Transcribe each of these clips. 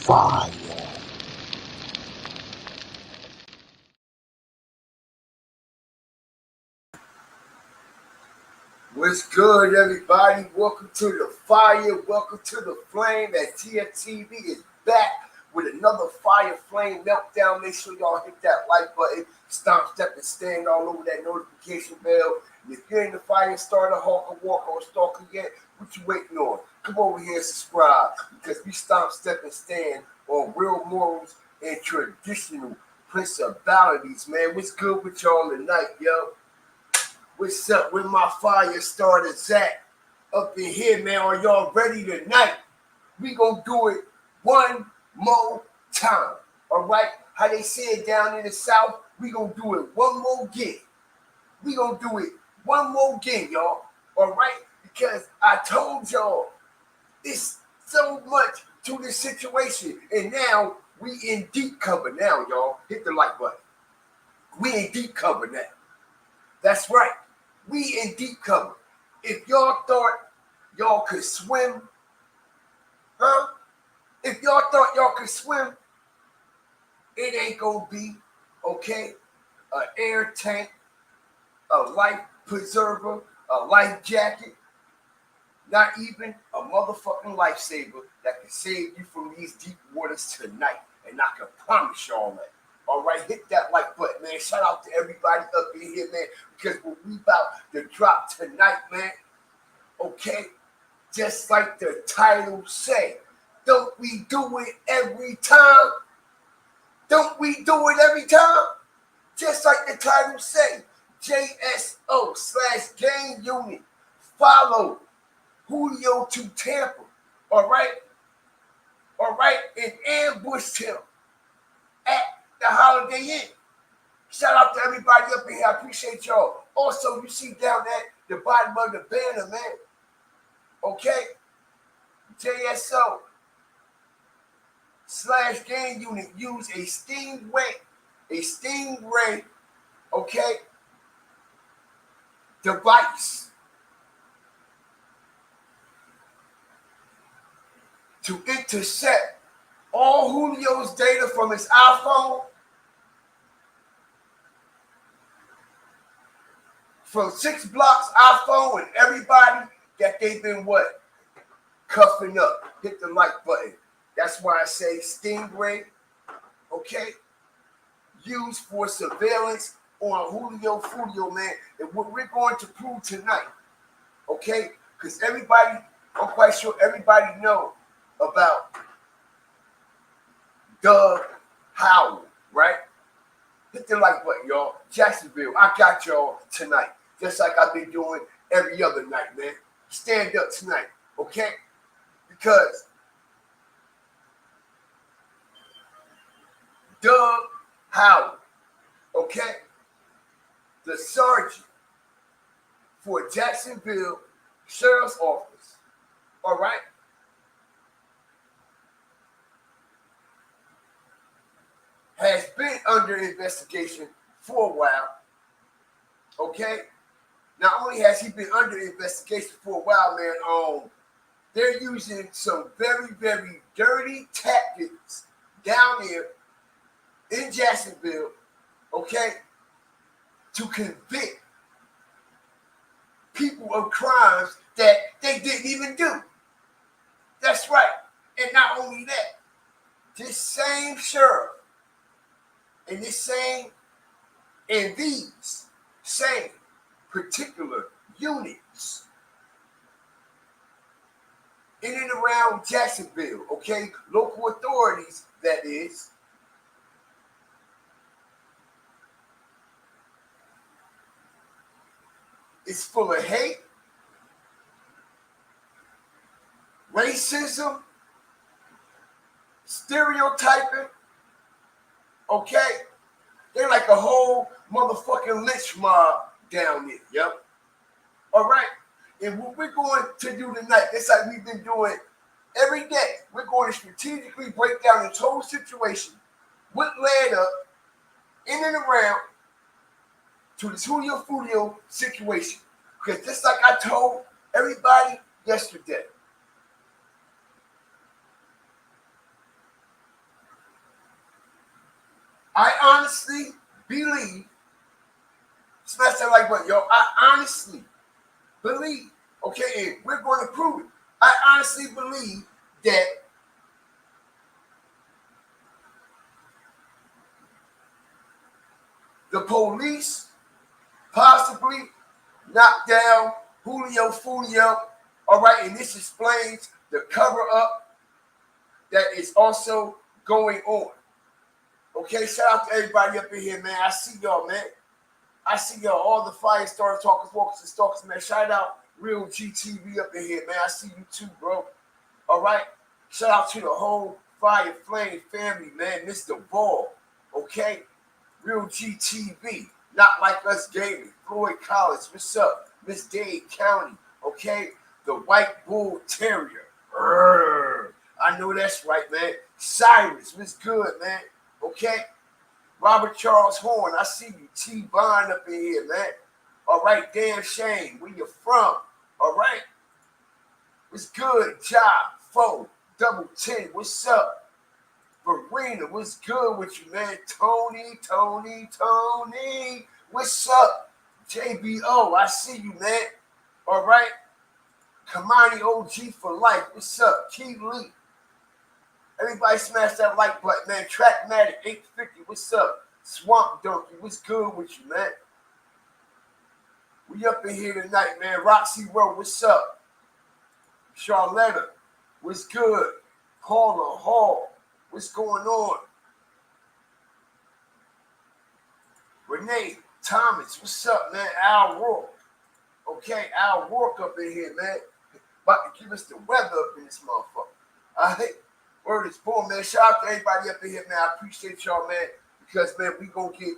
fire. What's good, everybody? Welcome to the fire. Welcome to the flame. That TFTV is back with another fire flame meltdown. Make sure y'all hit that like button, stomp, step, and stand all over that notification bell. And if you're in the fire starter, hawker, walker, or stalker yet, what you waiting on? Come over here and subscribe, because we stomp, step, and stand on real morals and traditional principalities, man. What's good with y'all tonight, yo? What's up with my fire starter, Zach? Up in here, man. Are y'all ready tonight? We gonna do it one more time, all right? How they say it down in the South, we gonna do it one more again. We gonna do it one more again, y'all, all right? Because I told y'all, it's so much to this situation, and now we in deep cover now, y'all. Hit the like button. We in deep cover now. That's right. We in deep cover. If y'all thought y'all could swim, huh? If y'all thought y'all could swim, it ain't gonna be, okay? An air tank, a life preserver, a life jacket, not even a motherfucking lifesaver that can save you from these deep waters tonight. And I can promise y'all that. All right, hit that like button, man. Shout out to everybody up in here, man, because what we about to drop tonight, man, okay, just like the title say, don't we do it every time? Don't we do it every time? Just like the title say, JSO/gang unit, follow Julio to Tampa, all right, and ambushed him at the Holiday Inn. Shout out to everybody up in here. I appreciate y'all. Also, you see down at the bottom of the banner, man. Okay? JSO/gang unit use a Stingray, okay, device to intercept all Julio's data from his iPhone, from 6 blocks iPhone, and everybody that they've been what? Cuffing up. Hit the like button. That's why I say Stingray, okay? Used for surveillance on Julio, man. And what we're going to prove tonight, okay? Because everybody, I'm quite sure everybody know about Doug Howell, right? Hit the like button, y'all. Jacksonville, I got y'all tonight. Just like I've been doing every other night, man. Stand up tonight, okay? Because Doug Howell, okay? The sergeant for Jacksonville Sheriff's Office, all right? Has been under investigation for a while, okay? Not only has he been under investigation for a while, man, they're using some very, very dirty tactics down here in Jacksonville, okay, to convict people of crimes that they didn't even do. That's right. And not only that, this same sheriff and these same particular units in and around Jacksonville, okay, local authorities, that is, is full of hate, racism, stereotyping, okay? They're like a whole motherfucking lynch mob down there, yep. All right? And what we're going to do tonight, just like we've been doing every day, we're going to strategically break down this whole situation, what led up in and around to this Julio situation. Because just like I told everybody yesterday, I honestly believe, smash that like button, yo. I honestly believe, okay, and we're going to prove it. I honestly believe that the police possibly knocked down Julio, all right, and this explains the cover up that is also going on. Okay, shout out to everybody up in here, man. I see y'all, man. I see y'all, all the fire starters, talkers, walkers, and stalkers, man. Shout out Real GTV up in here, man. I see you too, bro. All right. Shout out to the whole Fire Flame family, man. Mr. Ball, okay? Real GTV, not like us gaming. Floyd College, what's up? Miss Dade County, okay? The White Bull Terrier. I know that's right, man. Cyrus, what's good, man? Okay? Robert Charles Horn, I see you. T-Bond up in here, man. All right, damn shame. Where you from? All right? What's good? Job, Foe, Double 10, what's up? Verena, what's good with you, man? Tony, what's up? JBO, I see you, man. All right? Kamani OG for life, what's up? Keith Lee. Everybody smash that like button, man. Trackmatic 850, what's up? Swamp Donkey, what's good with you, man? We up in here tonight, man. Roxy Rowe, what's up? Charlotta, what's good? Paula Hall, what's going on? Renee Thomas, what's up, man? Al Rourke. Okay, Al Rourke up in here, man. About to give us the weather up in this motherfucker. All right? Word is born, man. Shout out to everybody up in here, man. I appreciate y'all, man. Because, man, we going to get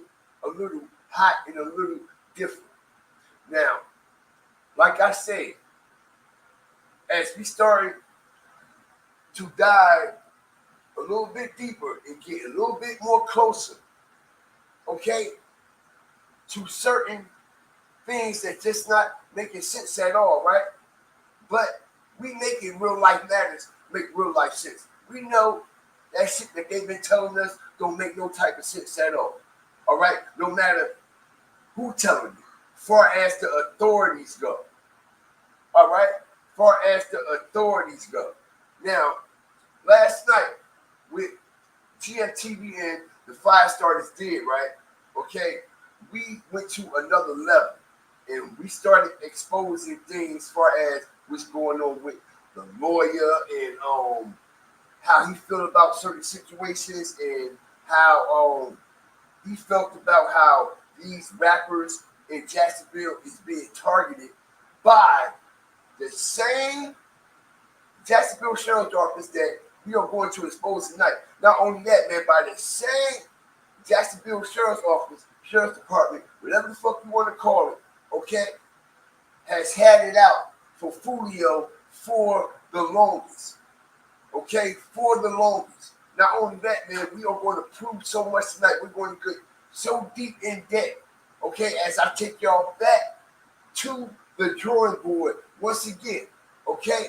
a little hot and a little different. Now, like I said, as we started to dive a little bit deeper and get a little bit more closer, okay, to certain things that just not making sense at all, right? But we making real life matters make real life sense. We know that shit that they've been telling us don't make no type of sense at all. All right? No matter who telling you, far as the authorities go. All right? Far as the authorities go. Now, last night with GFTV and the Fire Starters did, right? Okay, we went to another level and we started exposing things as far as what's going on with the lawyer and how he felt about certain situations and how he felt about how these rappers in Jacksonville is being targeted by the same Jacksonville Sheriff's Office that we are going to expose tonight. Not only that, man, by the same Jacksonville Sheriff's Office, Sheriff's Department, whatever the fuck you want to call it, okay, has had it out for Julio for the longest. Okay, for the longest. Not only that, man, we are going to prove so much tonight. We're going to get so deep in depth, okay, as I take y'all back to the drawing board once again, okay?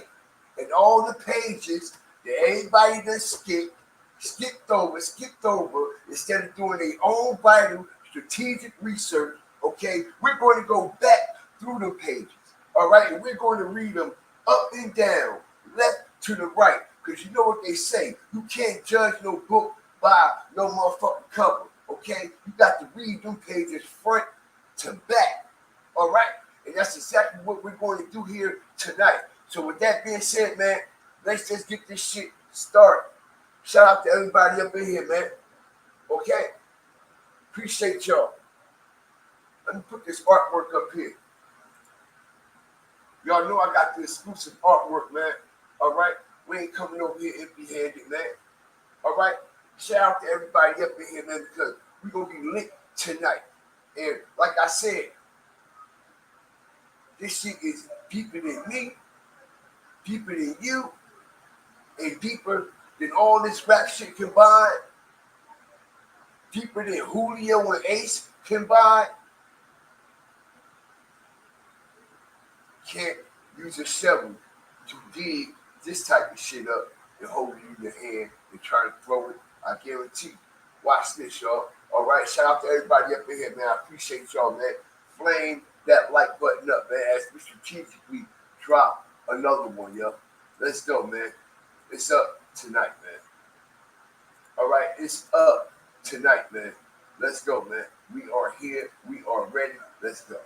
And all the pages that everybody done skipped over, instead of doing their own vital strategic research, okay? We're going to go back through the pages, all right? And we're going to read them up and down, left to the right. Because you know what they say, you can't judge no book by no motherfucking cover, okay? You got to read them pages front to back, all right? And that's exactly what we're going to do here tonight. So with that being said, man, let's just get this shit started. Shout out to everybody up in here, man, okay? Appreciate y'all. Let me put this artwork up here. Y'all know I got the exclusive artwork, man, all right? We ain't coming over here empty-handed, man. All right? Shout out to everybody up in here, man, because we're going to be lit tonight. And like I said, this shit is deeper than me, deeper than you, and deeper than all this rap shit combined, deeper than Julio and Ace combined. Can't use a shovel to dig this type of shit up and hold it in your hand and try to throw it. I guarantee. Watch this, y'all. All right, shout out to everybody up in here, man. I appreciate y'all, man. Flame that like button up, man, as we strategically drop another one, yo. Let's go, man. It's up tonight, man. All right, it's up tonight, man. Let's go, man. We are here. We are ready. Let's go.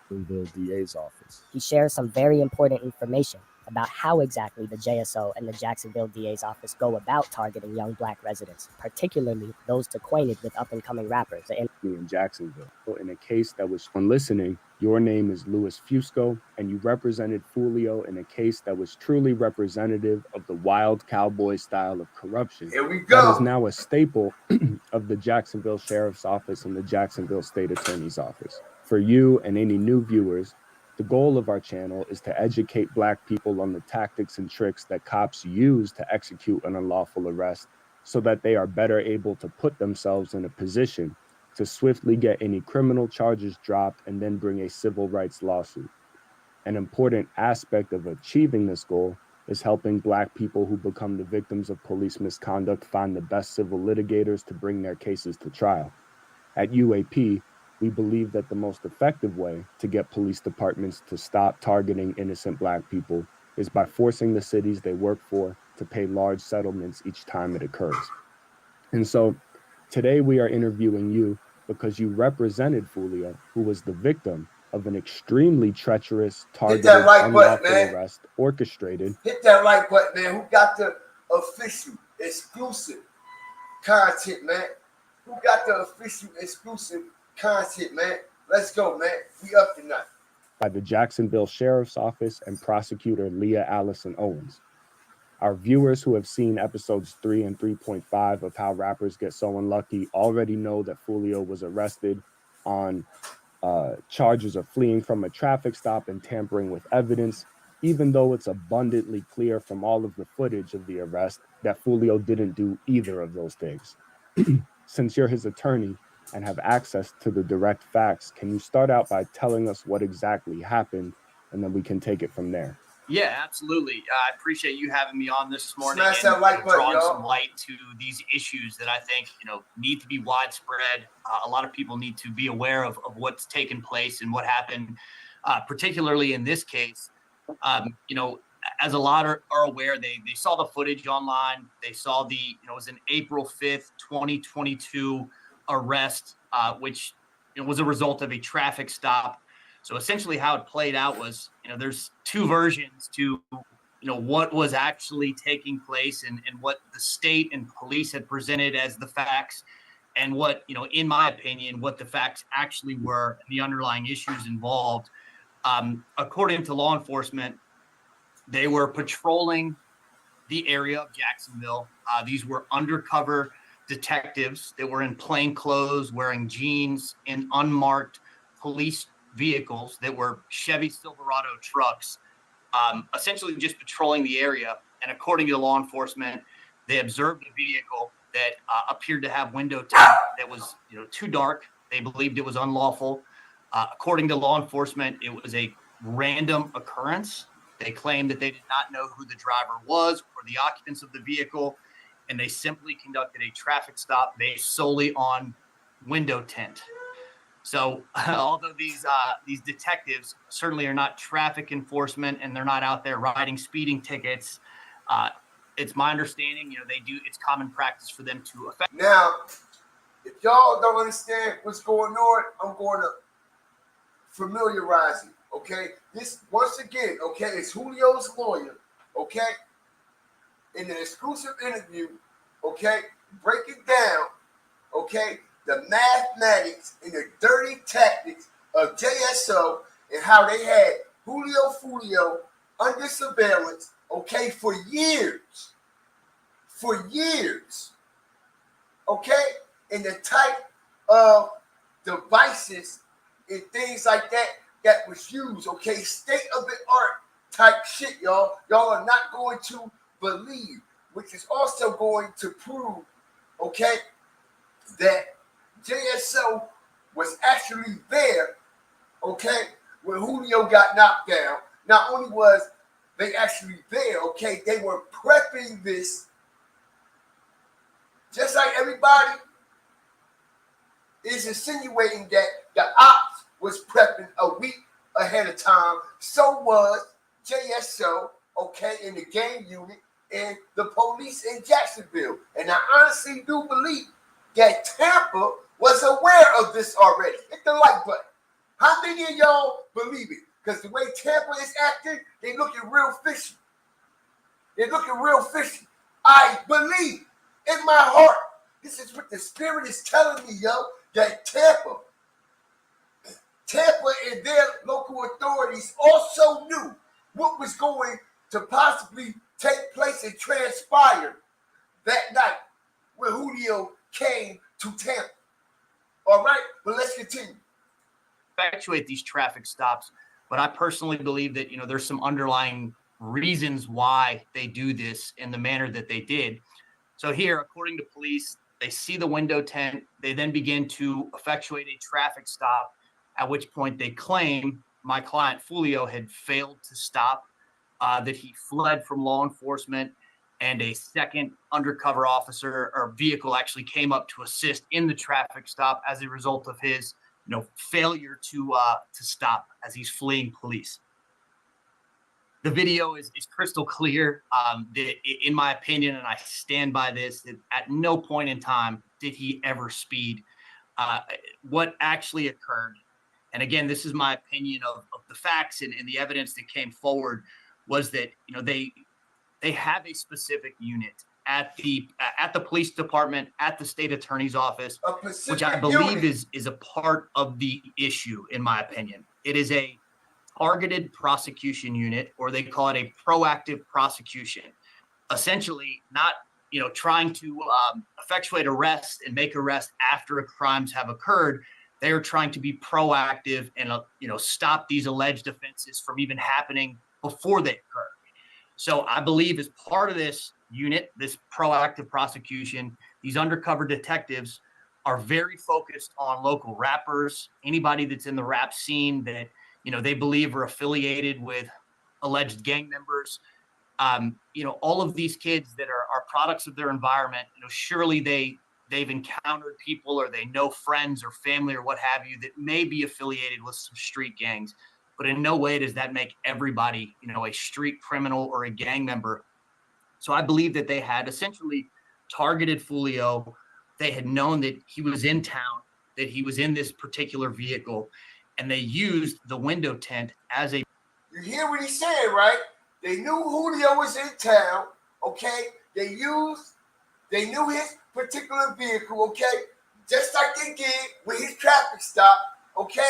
The DA's office. He shares some very important information about how exactly the JSO and the Jacksonville DA's office go about targeting young black residents, particularly those acquainted with up-and-coming rappers. In Jacksonville. In a case that was on listening, your name is Louis Fusco, and you represented Julio in a case that was truly representative of the wild cowboy style of corruption. Here we go. That is now a staple of the Jacksonville Sheriff's Office and the Jacksonville State Attorney's Office. For you and any new viewers, the goal of our channel is to educate Black people on the tactics and tricks that cops use to execute an unlawful arrest so that they are better able to put themselves in a position to swiftly get any criminal charges dropped and then bring a civil rights lawsuit. An important aspect of achieving this goal is helping Black people who become the victims of police misconduct find the best civil litigators to bring their cases to trial. At UAP, we believe that the most effective way to get police departments to stop targeting innocent Black people is by forcing the cities they work for to pay large settlements each time it occurs. And so today we are interviewing you because you represented Julio, who was the victim of an extremely treacherous, targeted, unlawful arrest orchestrated. Hit that like button, man. Who got the official, exclusive content, man? Who got the official, exclusive content, man? Let's go, man. We up tonight. By the Jacksonville Sheriff's Office and prosecutor Leah Allison Owens. Our viewers who have seen episodes 3 and 3.5 of How Rappers Get So Unlucky already know that Julio was arrested on charges of fleeing from a traffic stop and tampering with evidence, even though it's abundantly clear from all of the footage of the arrest that Julio didn't do either of those things. Since you're his attorney and have access to the direct facts, can you start out by telling us what exactly happened, and then we can take it from there? Yeah, absolutely. I appreciate you having me on this morning Smash that like button, drawing y'all. some light to these issues that I think need to be widespread. A lot of people need to be aware of what's taken place and what happened, particularly in this case. As a lot are aware, they saw the footage online. They saw it was an April 5th, 2022 arrest, which was a result of a traffic stop. So essentially how it played out was, there's two versions to, what was actually taking place and what the state and police had presented as the facts and what, in my opinion, what the facts actually were and the underlying issues involved. According to law enforcement, they were patrolling the area of Jacksonville. These were undercover detectives that were in plain clothes, wearing jeans, in unmarked police vehicles that were Chevy Silverado trucks, essentially just patrolling the area. And according to law enforcement, they observed a vehicle that appeared to have window tint that was too dark. They believed it was unlawful. According to law enforcement, it was a random occurrence. They claimed that they did not know who the driver was or the occupants of the vehicle, and they simply conducted a traffic stop based solely on window tint. So although these detectives certainly are not traffic enforcement and they're not out there writing speeding tickets, it's my understanding, it's common practice for them to affect. Now, if y'all don't understand what's going on, I'm going to familiarize you, okay? This, once again, okay, it's Julio's lawyer, okay? In an exclusive interview, okay, break it down, okay? The mathematics and the dirty tactics of JSO and how they had Julio under surveillance, okay, for years, okay, and the type of devices and things like that was used, okay, state-of-the-art type shit, y'all. Y'all are not going to believe, which is also going to prove, okay, that JSO was actually there, okay, when Julio got knocked down. Not only was they actually there, okay, they were prepping this just like everybody is insinuating that the ops was prepping a week ahead of time. So was JSO, okay, in the gang unit and the police in Jacksonville. And I honestly do believe that Tampa was aware of this already. Hit the like button. How many of y'all believe it? Because the way Tampa is acting, they looking real fishy. They're looking real fishy. I believe in my heart. This is what the spirit is telling me, yo, that Tampa and their local authorities also knew what was going to possibly take place and transpire that night when Julio came to Tampa. All right, but let's continue. Effectuate these traffic stops, but I personally believe that, you know, there's some underlying reasons why they do this in the manner that they did. So here, according to police, they see the window tent. They then begin to effectuate a traffic stop, at which point they claim my client Julio had failed to stop, that he fled from law enforcement, and a second undercover officer or vehicle actually came up to assist in the traffic stop as a result of his, you know, failure to stop as he's fleeing police. The video is crystal clear. That, in my opinion, and I stand by this, that at no point in time did he ever speed. What actually occurred, and again, this is my opinion of the facts and the evidence that came forward, was that, you know, they have a specific unit at the police department, at the state attorney's office, which I believe is a part of the issue, in my opinion. It is a targeted prosecution unit, or they call it a proactive prosecution. Essentially, not, you know, trying to effectuate arrests and make arrests after crimes have occurred. They are trying to be proactive and, you know, stop these alleged offenses from even happening before they occur. So I believe as part of this unit, this proactive prosecution, these undercover detectives are very focused on local rappers, anybody that's in the rap scene that, you know, they believe are affiliated with alleged gang members. You know, all of these kids that are products of their environment, you know, surely they've encountered people, or they know friends or family or what have you that may be affiliated with some street gangs. But in no way does that make everybody, you know, a street criminal or a gang member. So I believe that they had essentially targeted Julio. They had known that he was in town, that he was in this particular vehicle, and they used the window tent as a... You hear what he's saying, right? They knew Julio was in town, okay? They knew his particular vehicle, okay? Just like they did with his traffic stop, okay?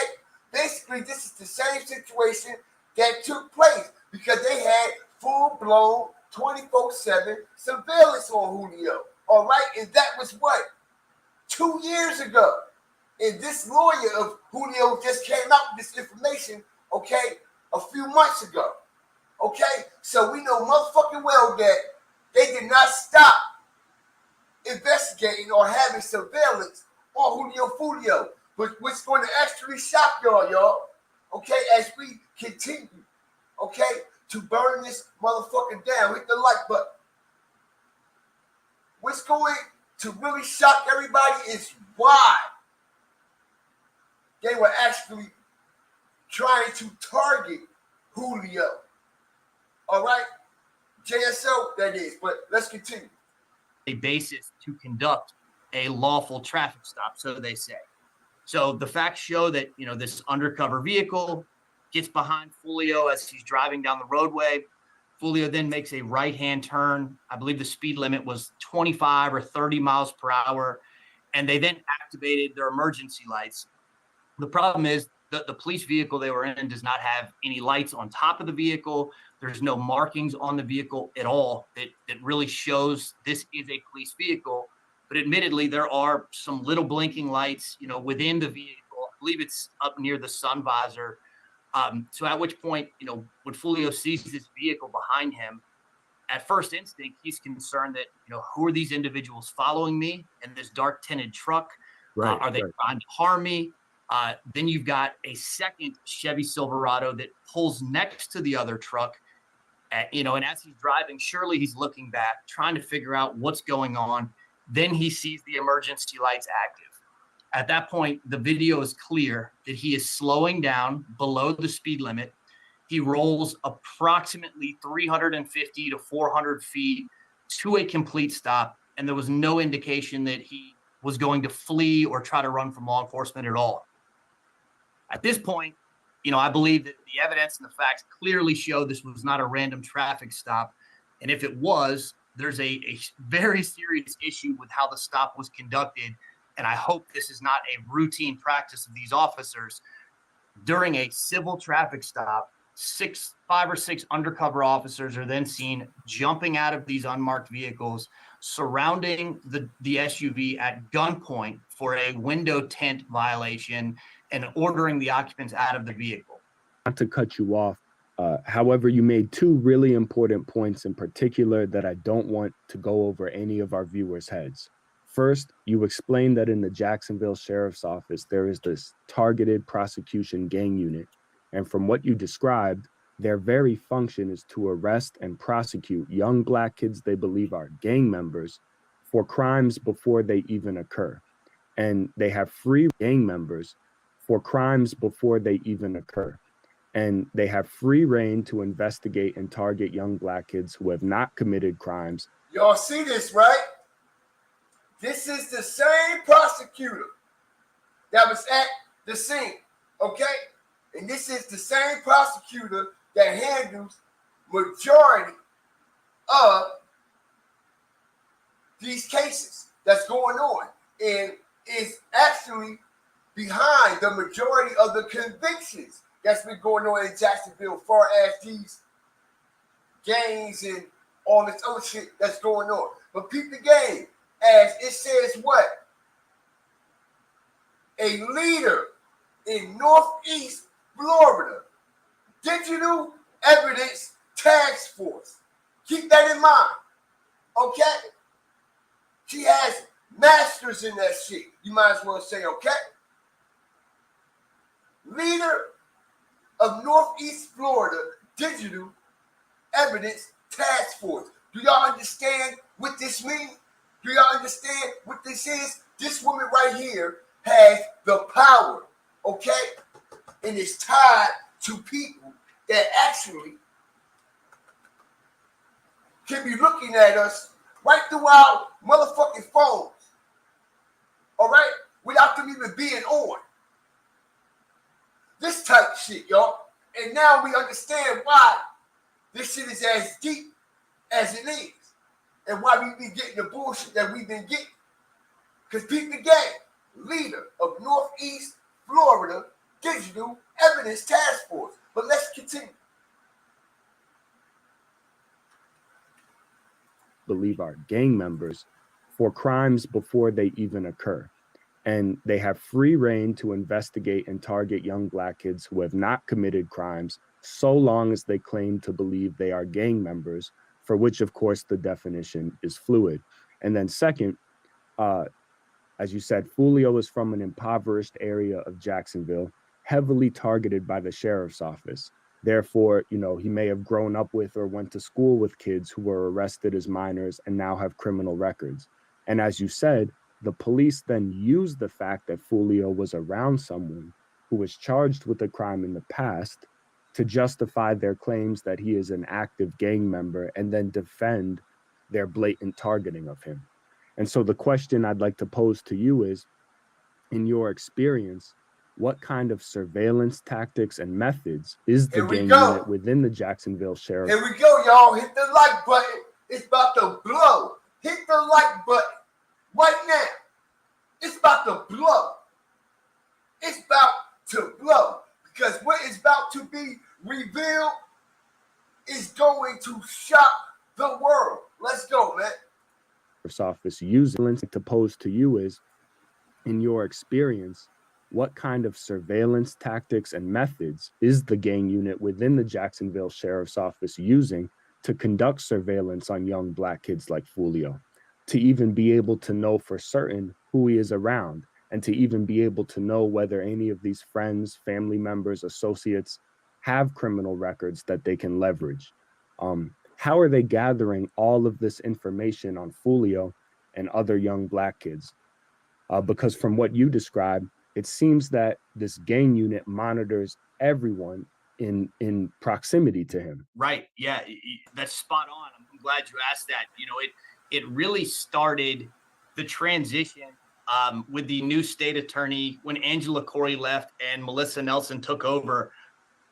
Basically, this is the same situation that took place because they had full-blown 24/7 surveillance on Julio, all right? And that was what? 2 years ago. And this lawyer of Julio just came out with this information, okay, a few months ago, okay? So we know motherfucking well that they did not stop investigating or having surveillance on Julio. But what's going to actually shock y'all, okay, as we continue, okay, to burn this motherfucker down, hit the like button. What's going to really shock everybody is why they were actually trying to target Julio. All right? JSO, that is. But let's continue. A basis to conduct a lawful traffic stop, so they say. So the facts show that, you know, this undercover vehicle gets behind Julio as he's driving down the roadway. Julio then makes a right-hand turn. I believe the speed limit was 25 or 30 miles per hour. And they then activated their emergency lights. The problem is the police vehicle they were in does not have any lights on top of the vehicle. There's no markings on the vehicle at all that really shows this is a police vehicle. But admittedly, there are some little blinking lights, you know, within the vehicle. I believe it's up near the sun visor. So at which point, you know, when Julio sees this vehicle behind him, at first instinct, he's concerned that, you know, who are these individuals following me in this dark tinted truck? Right, are they trying to harm me? Then you've got a second Chevy Silverado that pulls next to the other truck, you know, and as he's driving, surely he's looking back, trying to figure out what's going on. Then he sees the emergency lights active. At that point, the video is clear that he is slowing down below the speed limit. He rolls approximately 350 to 400 feet to a complete stop, and there was no indication that he was going to flee or try to run from law enforcement at all. At this point, I believe that the evidence and the facts clearly show this was not a random traffic stop. And if it was, there's a very serious issue with how the stop was conducted. And I hope this is not a routine practice of these officers. During a civil traffic stop, 5 or 6 undercover officers are then seen jumping out of these unmarked vehicles, surrounding the SUV at gunpoint for a window tint violation and ordering the occupants out of the vehicle. Not to cut you off, however, you made 2 really important points in particular that I don't want to go over any of our viewers' heads. First, you explained that in the Jacksonville Sheriff's Office, there is this targeted prosecution gang unit. And from what you described, their very function is to arrest and prosecute young Black kids they believe are gang members for crimes before they even occur. And they have free gang members for crimes before they even occur. And they have free reign to investigate and target young Black kids who have not committed crimes. Y'all see this, right? This is the same prosecutor that was at the scene, okay? And this is the same prosecutor that handles majority of these cases that's going on and is actually behind the majority of the convictions that's been going on in Jacksonville as far as these gangs and all this other shit that's going on. But peep the game, as it says what? A leader in Northeast Florida Digital Evidence Task Force. Keep that in mind, okay? She has masters in that shit. You might as well say, okay? Leader of Northeast Florida Digital Evidence Task Force. Do y'all understand what this means? Do y'all understand what this is? This woman right here has the power, okay? And it's tied to people that actually can be looking at us right through our motherfucking phones, all right? Without them even being on. This type of shit, y'all. And now we understand why this shit is as deep as it is. And why we be getting the bullshit that we've been getting. Because Pete the Gang, leader of Northeast Florida Digital Evidence Task Force. But let's continue. Believe are gang members for crimes before they even occur. And they have free reign to investigate and target young Black kids who have not committed crimes so long as they claim to believe they are gang members, for which, of course, the definition is fluid. And then second, as you said, Julio is from an impoverished area of Jacksonville, heavily targeted by the sheriff's office. Therefore, he may have grown up with or went to school with kids who were arrested as minors and now have criminal records. And as you said, the police then used the fact that Julio was around someone who was charged with a crime in the past to justify their claims that he is an active gang member and then defend their blatant targeting of him. And so the question I'd like to pose to you is, in your experience, what kind of surveillance tactics and methods is the gang unit within the Jacksonville Sheriff? Here we go, y'all. Hit the like button. It's about to blow. Hit the like button right now. It's about to blow. It's about to blow. Because what is about to be revealed is going to shock the world. Let's go, man. Office using to pose to you is, in your experience, what kind of surveillance tactics and methods is the gang unit within the Jacksonville Sheriff's Office using to conduct surveillance on young Black kids like Julio, to even be able to know for certain who he is around, and to even be able to know whether any of these friends, family members, associates have criminal records that they can leverage? How are they gathering all of this information on Julio and other young Black kids? because from what you described, it seems that this gang unit monitors everyone in proximity to him. Right. Yeah, that's spot on. I'm glad you asked that. You know, it really started the transition with the new state attorney when Angela Corey left and Melissa Nelson took over.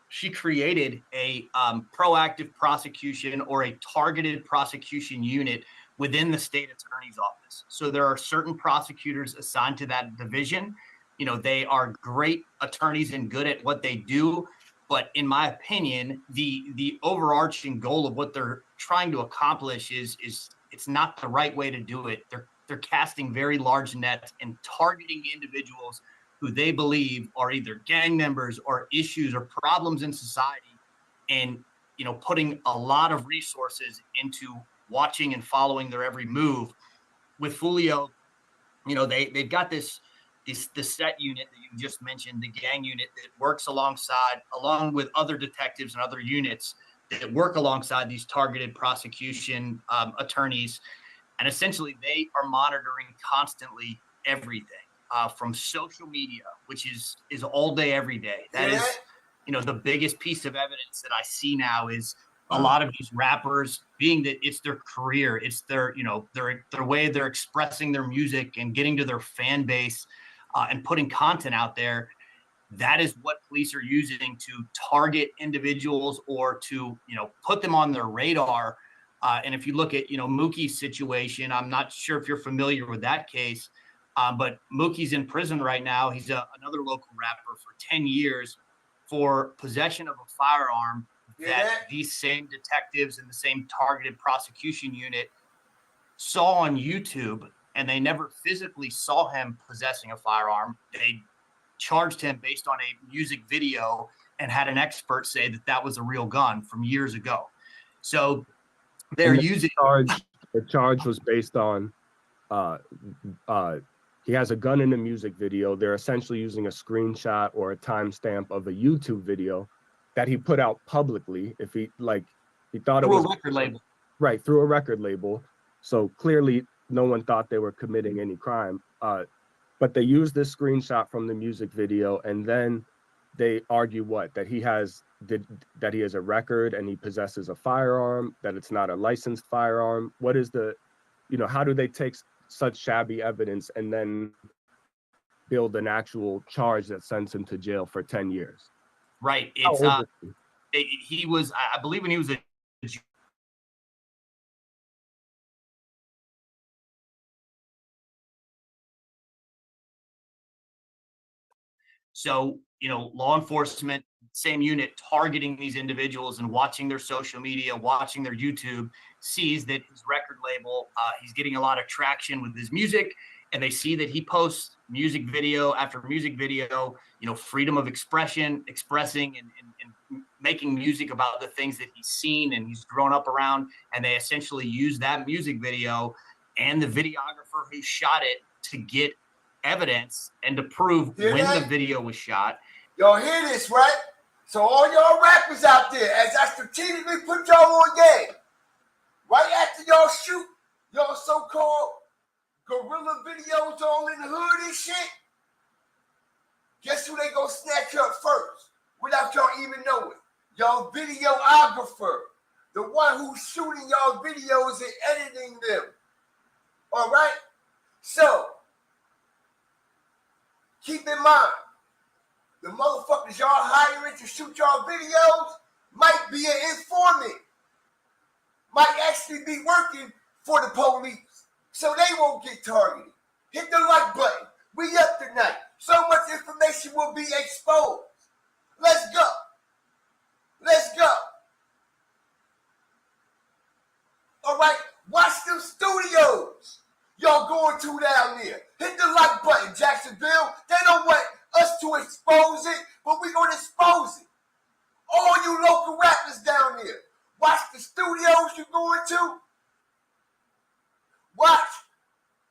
She created a proactive prosecution or a targeted prosecution unit within the state attorney's office. So there are certain prosecutors assigned to that division. You know, they are great attorneys and good at what they do. But in my opinion, the overarching goal of what they're trying to accomplish is it's not the right way to do it. They're casting very large nets and targeting individuals who they believe are either gang members or issues or problems in society, and putting a lot of resources into watching and following their every move. With Julio, they've got this set unit that you just mentioned, the gang unit that works along with other detectives and other units that work alongside these targeted prosecution attorneys. And essentially they are monitoring constantly everything from social media, which is all day, every day. That is, the biggest piece of evidence that I see now is a lot of these rappers, being that it's their career, it's their way they're expressing their music and getting to their fan base and putting content out there. That is what police are using to target individuals or to, put them on their radar. And if you look at, Mookie's situation, I'm not sure if you're familiar with that case, but Mookie's in prison right now. He's another local rapper for 10 years for possession of a firearm that these same detectives in the same targeted prosecution unit saw on YouTube, and they never physically saw him possessing a firearm. They charged him based on a music video and had an expert say that was a real gun from years ago. So they're using the charge was based on he has a gun in a music video. They're essentially using a screenshot or a timestamp of a YouTube video that he put out publicly. If he thought it was through a record label. Right, through a record label. So clearly no one thought they were committing any crime. But they used this screenshot from the music video, and then they argue that he has a record and he possesses a firearm, that it's not a licensed firearm. What is how do they take such shabby evidence and then build an actual charge that sends him to jail for 10 years? Right. It's he was, I believe, when he was a so, law enforcement, same unit, targeting these individuals and watching their social media, watching their YouTube, sees that his record label, he's getting a lot of traction with his music, and they see that he posts music video after music video, freedom of expression, expressing and making music about the things that he's seen and he's grown up around, and they essentially use that music video and the videographer who shot it to get evidence and to prove when the video was shot. Y'all hear this, right? So all y'all rappers out there, as I strategically put y'all on game, right after y'all shoot y'all so-called guerrilla videos all in the hood and shit, guess who they gonna snatch up first without y'all even knowing? Y'all videographer, the one who's shooting y'all videos and editing them. All right? So, keep in mind, the motherfuckers y'all hiring to shoot y'all videos might be an informant, might actually be working for the police, so they won't get targeted. Hit the like button. We up tonight. So much information will be exposed. Let's go. Let's go. All right, watch them studios y'all going to down there. Hit the like button, Jacksonville. They don't want us to expose it, but we're going to expose it. All you local rappers down there, watch the studios you're going to. Watch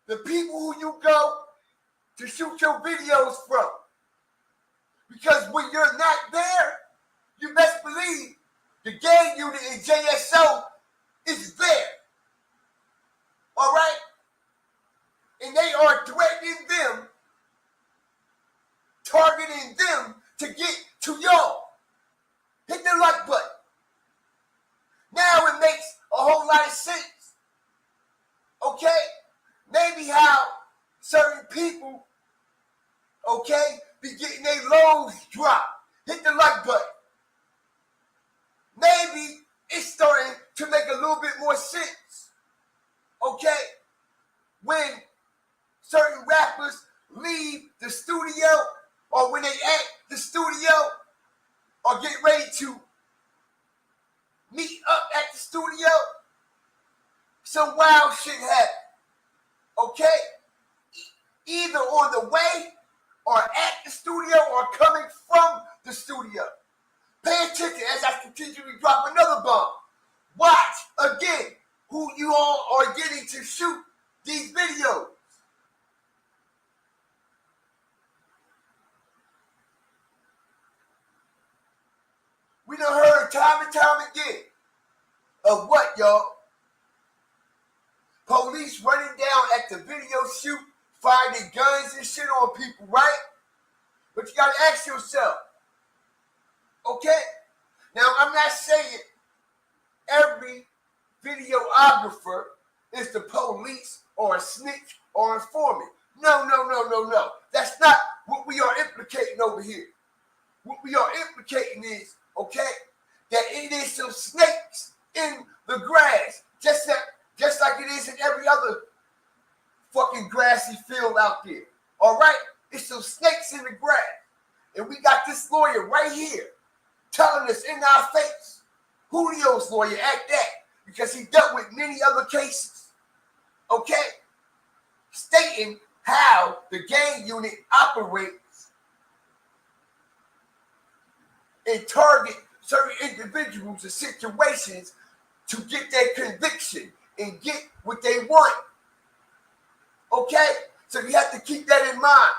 the people who you go to shoot your videos from. Because when you're not there, you best believe the gang unit in JSO is there. All right? and they are threatening them, targeting them to get to y'all. Hit the like button. Now it makes a whole lot of sense. Okay? Maybe how certain people, okay, be getting their loads dropped. Hit the like button. Maybe it's starting to make a little bit more sense. Okay? When certain rappers leave the studio, or when they at the studio, or get ready to meet up at the studio, some wild shit happen. Okay? Either on the way, or at the studio, or coming from the studio. Pay attention as I continue to drop another bomb. Watch again who you all are getting to shoot these videos. We done heard time and time again of what, y'all? Police running down at the video shoot, finding guns and shit on people, right? But you gotta ask yourself, okay? Now, I'm not saying every videographer is the police or a snitch or informant. No. That's not what we are implicating over here. What we are implicating is, okay, that it is some snakes in the grass, just like it is in every other fucking grassy field out there. All right? It's some snakes in the grass. And we got this lawyer right here telling us in our face, Julio's lawyer at that, because he dealt with many other cases. Okay? Stating how the gang unit operates and target certain individuals and situations to get their conviction and get what they want. Okay? So you have to keep that in mind.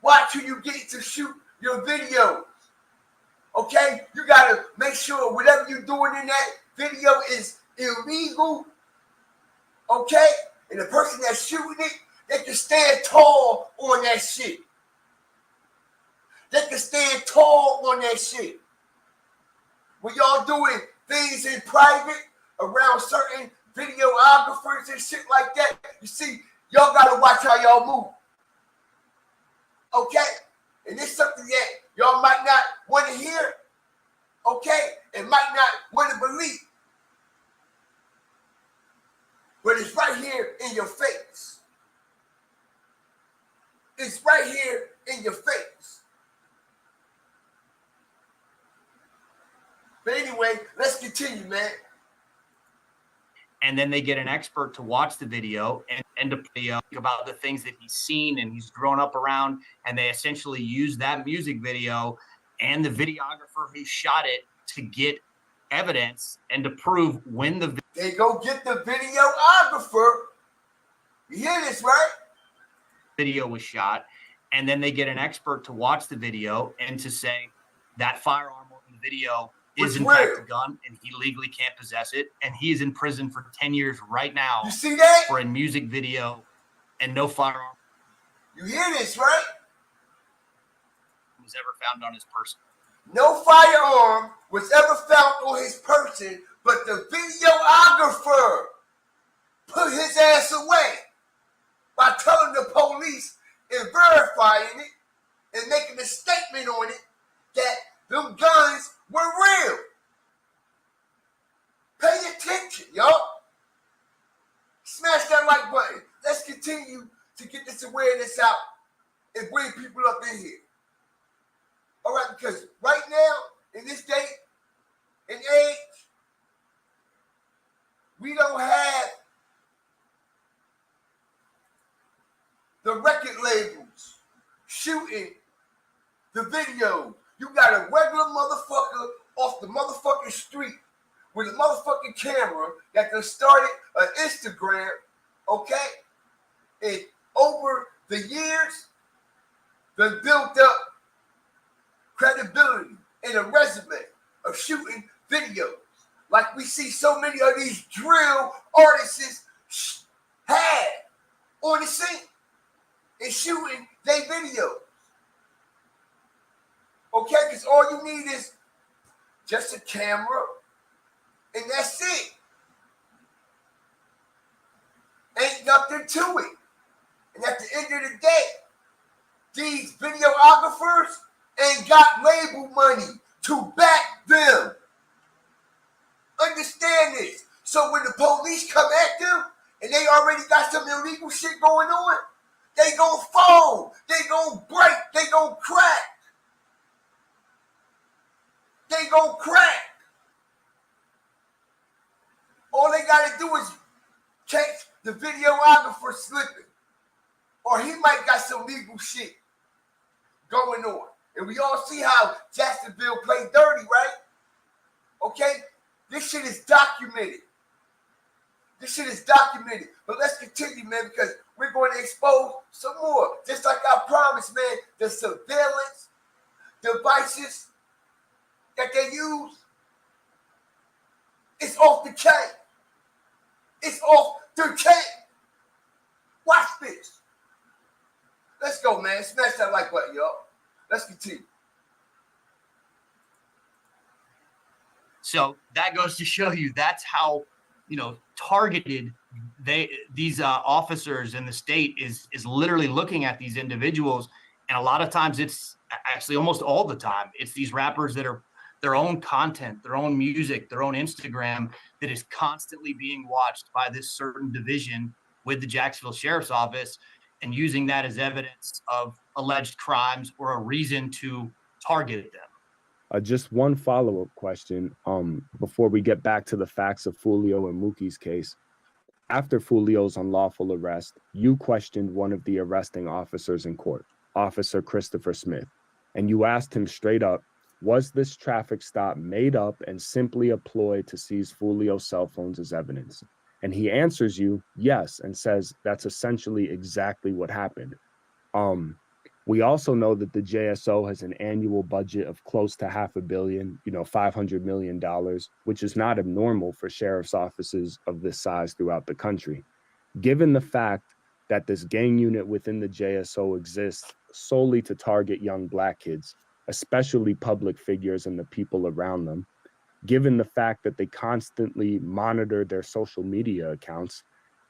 Watch who you get to shoot your videos. Okay? You got to make sure whatever you're doing in that video is illegal. Okay? And the person that's shooting it, they can stand tall on that shit. They can stand tall on that shit. When y'all doing things in private around certain videographers and shit like that, you see, y'all got to watch how y'all move. Okay? And it's something that y'all might not want to hear. Okay? And might not want to believe. But it's right here in your face. It's right here in your face. But anyway, let's continue, man. And then they get an expert to watch the video and to think about the things that he's seen and he's grown up around. And they essentially use that music video and the videographer who shot it to get evidence and to prove when the they go get the videographer. You hear this, right? Video was shot. And then they get an expert to watch the video and to say that firearm on the video is in fact a gun and he legally can't possess it. And he is in prison for 10 years right now. You see that? For a music video and no firearm. You hear this, right? Was ever found on his person. No firearm was ever found on his person, but the videographer put his ass away by telling the police and verifying it and making a statement on it that them guns were real. Pay attention, y'all. Smash that like button. Let's continue to get this awareness out and bring people up in here. All right, because right now, in this day and age, we don't have the record labels shooting the video. You got a regular motherfucker off the motherfucking street with a motherfucking camera that done started an Instagram, okay? And over the years, they built up credibility and a resume of shooting videos. Like we see so many of these drill artists had on the scene and shooting their videos. Okay, because all you need is just a camera, and that's it. Ain't nothing to it. And at the end of the day, these videographers ain't got label money to back them. Understand this. So when the police come at them and they already got some illegal shit going on, they gonna fall, they gonna break, they gonna crack. They gonna crack. All they gotta do is catch the videographer slipping. Or he might got some legal shit going on. And we all see how Jacksonville played dirty, right? Okay? This shit is documented. This shit is documented. But let's continue, man, because we're going to expose some more. Just like I promised, man, the surveillance devices that they use, it's off the chain. It's off the chain. Watch this. Let's go, man. Smash that like button, y'all. Let's continue. So that goes to show you that's how, targeted these officers in the state is literally looking at these individuals. And a lot of times it's actually almost all the time, it's these rappers that are their own content, their own music, their own Instagram that is constantly being watched by this certain division with the Jacksonville Sheriff's Office and using that as evidence of alleged crimes or a reason to target them. Just one follow-up question before we get back to the facts of Julio and Mookie's case. After Julio's unlawful arrest, you questioned one of the arresting officers in court, Officer Christopher Smith, and you asked him straight up, was this traffic stop made up and simply a ploy to seize Julio's cell phones as evidence? And he answers you, yes, and says that's essentially exactly what happened. We also know that the JSO has an annual budget of close to $500 million, $500 million, which is not abnormal for sheriff's offices of this size throughout the country. Given the fact that this gang unit within the JSO exists solely to target young Black kids, especially public figures and the people around them, given the fact that they constantly monitor their social media accounts,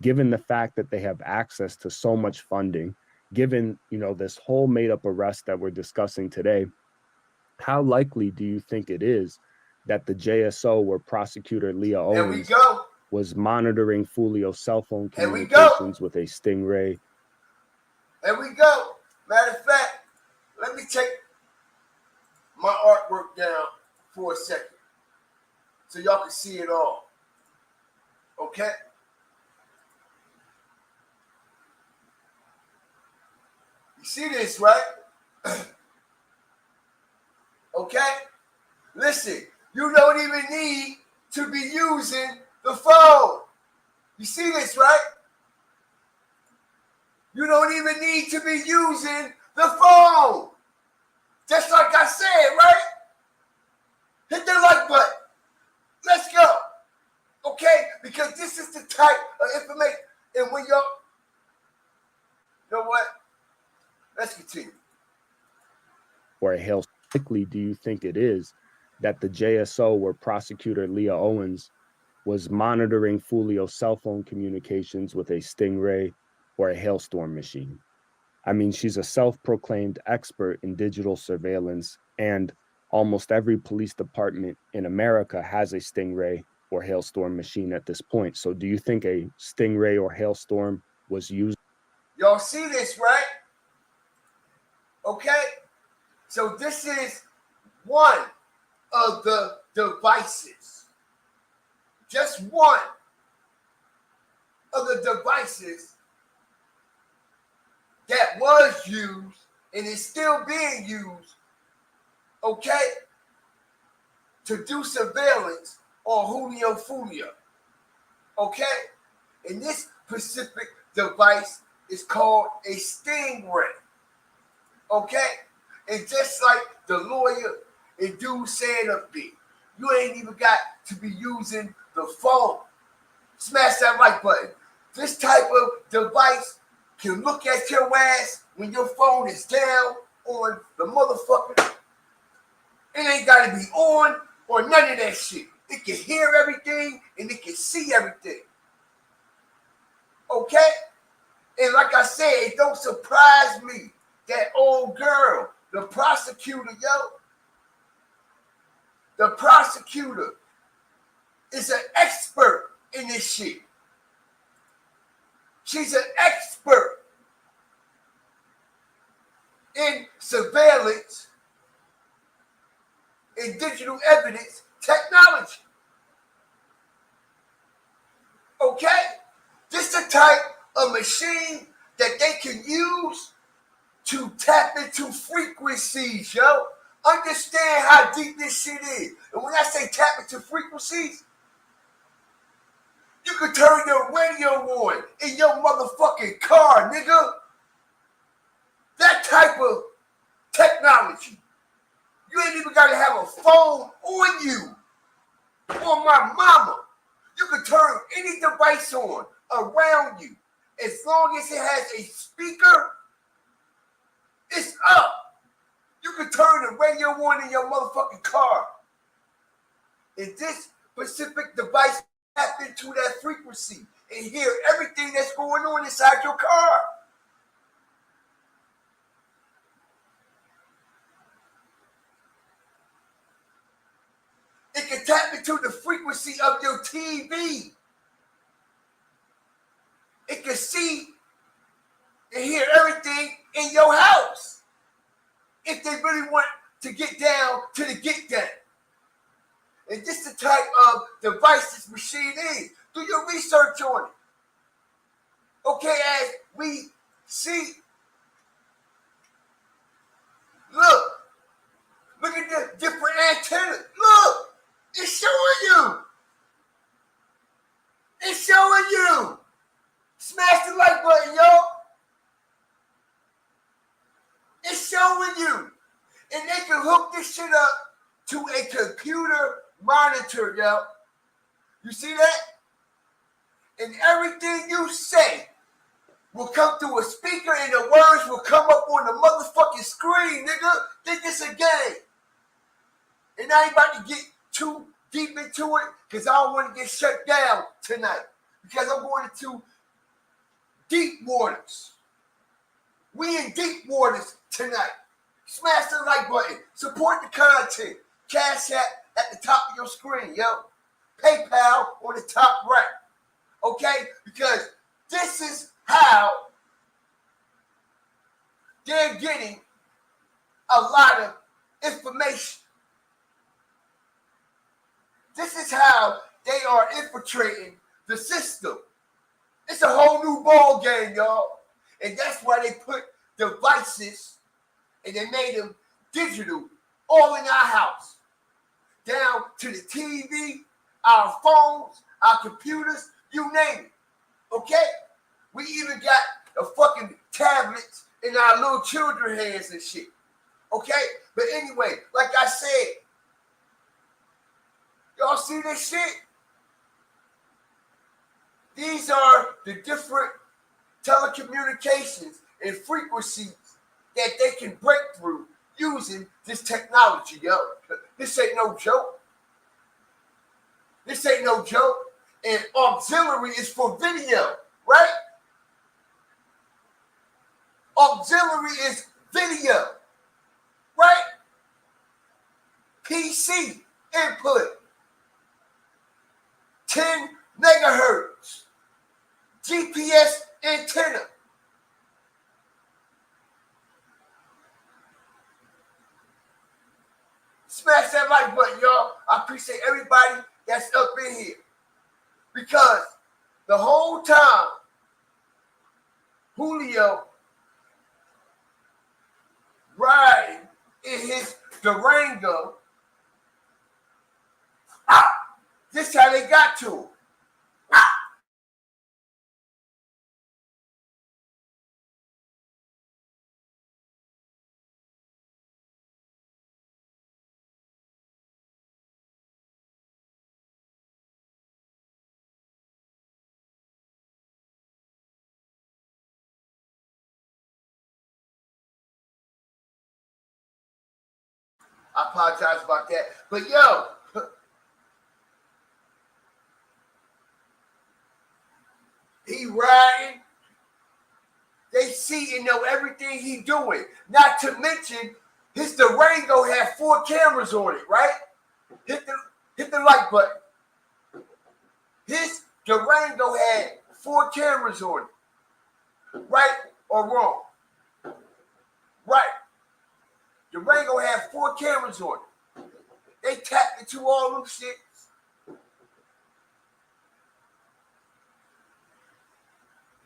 given the fact that they have access to so much funding, given, this whole made-up arrest that we're discussing today, how likely do you think it is that the JSO, where Prosecutor Leah Owens was monitoring Julio's cell phone communications with a Stingray? There we go. Matter of fact, let me take my artwork down for a second so y'all can see it all. Okay? You see this, right? Okay? Listen, you don't even need to be using the phone. You see this, right? You don't even need to be using the phone. Just like I said, right? Hit the like button. Let's go. Okay? Because this is the type of information. And when you know what? Let's continue. Or how likely do you think it is that the JSO, where Prosecutor Leah Owens was monitoring Julio's cell phone communications with a Stingray or a hailstorm machine? I mean, she's a self-proclaimed expert in digital surveillance, and almost every police department in America has a Stingray or hailstorm machine at this point. So do you think a Stingray or hailstorm was used? Y'all see this, right? Okay? So this is one of the devices. Just one of the devices that was used and is still being used, okay, to do surveillance on Julio. Okay? And this specific device is called a Stingray. Okay? And just like the lawyer and dude saying up there, you ain't even got to be using the phone. Smash that like button. This type of device can look at your ass when your phone is down on the motherfucker. It ain't got to be on or none of that shit. It can hear everything and it can see everything. Okay? And like I said, it don't surprise me that old girl, the prosecutor, the prosecutor is an expert in this shit. She's an expert in surveillance, in digital evidence technology. Okay? This is the type of machine that they can use to tap into frequencies, yo. Understand how deep this shit is. And when I say tap into frequencies, you can turn your radio on in your motherfucking car, nigga. That type of technology. You ain't even got to have a phone on you. On my mama. You can turn any device on around you. As long as it has a speaker, it's up. You can turn the radio on in your motherfucking car. And this specific device tap into that frequency and hear everything that's going on inside your car. It can tap into the frequency of your TV. It can see and hear everything in your house. If they really want to get down to the get down. And this is the type of device this machine is. Do your research on it. Okay, as we see. Look at the different antennas. Look, it's showing you. It's showing you. Smash the like button, y'all. It's showing you. And they can hook this shit up to a computer monitor, yo. You see that? And everything you say will come through a speaker and the words will come up on the motherfucking screen, nigga. Think it's a game. And I ain't about to get too deep into it because I don't want to get shut down tonight. Because I'm going into deep waters. We in deep waters tonight. Smash the like button. Support the content. Cash App at the top of your screen, yo. PayPal on the top right. Okay? Because this is how they're getting a lot of information. This is how they are infiltrating the system. It's a whole new ball game, y'all. And that's why they put devices and they made them digital all in our house. Down to the TV, our phones, our computers, you name it. Okay? We even got the fucking tablets in our little children's hands and shit. Okay? But anyway, like I said, y'all see this shit? These are the different telecommunications and frequencies that they can break through using this technology, yo. This ain't no joke. This ain't no joke. And auxiliary is for video, right? Auxiliary is video, right? PC input, 10 megahertz, GPS antenna. Smash that like button, y'all. I appreciate everybody that's up in here. Because the whole time, Julio riding in his Durango, this is how they got to him. I apologize about that. But yo, he riding. They see and know everything he doing. Not to mention, his Durango had 4 cameras on it, right? Hit the like button. His Durango had 4 cameras on it. Right or wrong? Right. Durango had 4 cameras on it. They tapped into all them shit.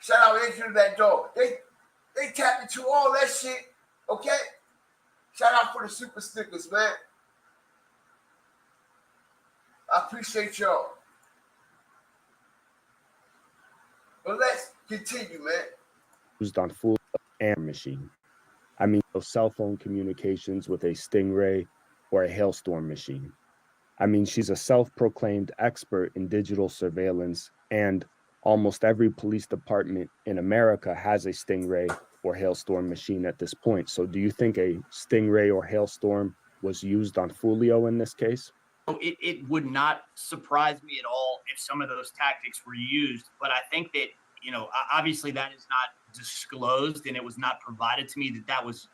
Shout out to that dog. They tapped into all that shit. Okay? Shout out for the super stickers, man. I appreciate y'all. But let's continue, man. Used on full and machine. I mean, cell phone communications with a Stingray or a Hailstorm machine. I mean, she's a self-proclaimed expert in digital surveillance, and almost every police department in America has a Stingray or Hailstorm machine at this point. So do you think a Stingray or Hailstorm was used on Julio in this case? It would not surprise me at all if some of those tactics were used, but I think that, obviously that is not disclosed and it was not provided to me that was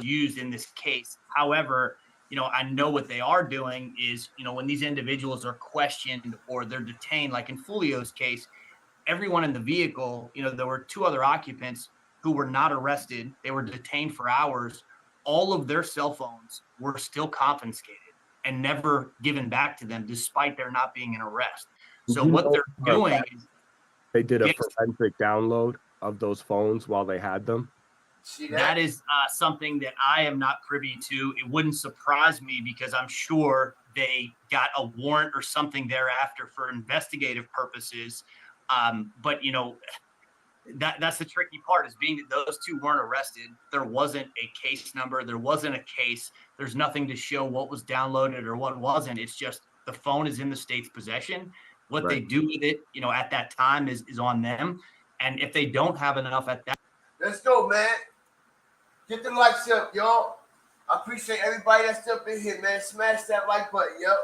used in this case. However, I know what they are doing is, when these individuals are questioned or they're detained, like in Julio's case, everyone in the vehicle, there were 2 other occupants who were not arrested. They were detained for hours. All of their cell phones were still confiscated and never given back to them, despite there not being an arrest. So what they're doing is they did a forensic download of those phones while they had them. That is something that I am not privy to. It wouldn't surprise me because I'm sure they got a warrant or something thereafter for investigative purposes. But that's the tricky part, is being that those 2 weren't arrested. There wasn't a case number. There wasn't a case. There's nothing to show what was downloaded or what wasn't. It's just the phone is in the state's possession. What they do with it, at that time is on them. And if they don't have enough at that. Let's go, man. Get the likes up, y'all. I appreciate everybody that's up in here, man. Smash that like button, yo.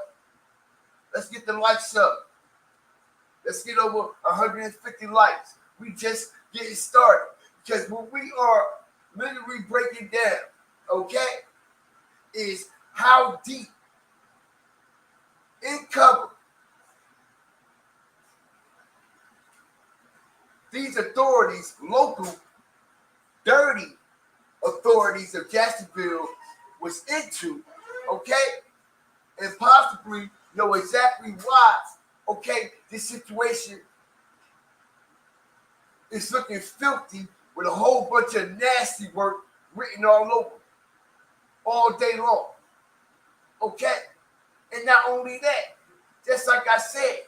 Let's get the likes up. Let's get over 150 likes. We just getting started. Because what we are literally breaking down, okay, is how deep in cover these authorities, local, dirty authorities of Jacksonville was into, okay, and possibly know exactly why, okay, this situation is looking filthy with a whole bunch of nasty work written all over, all day long, okay? And not only that, just like I said,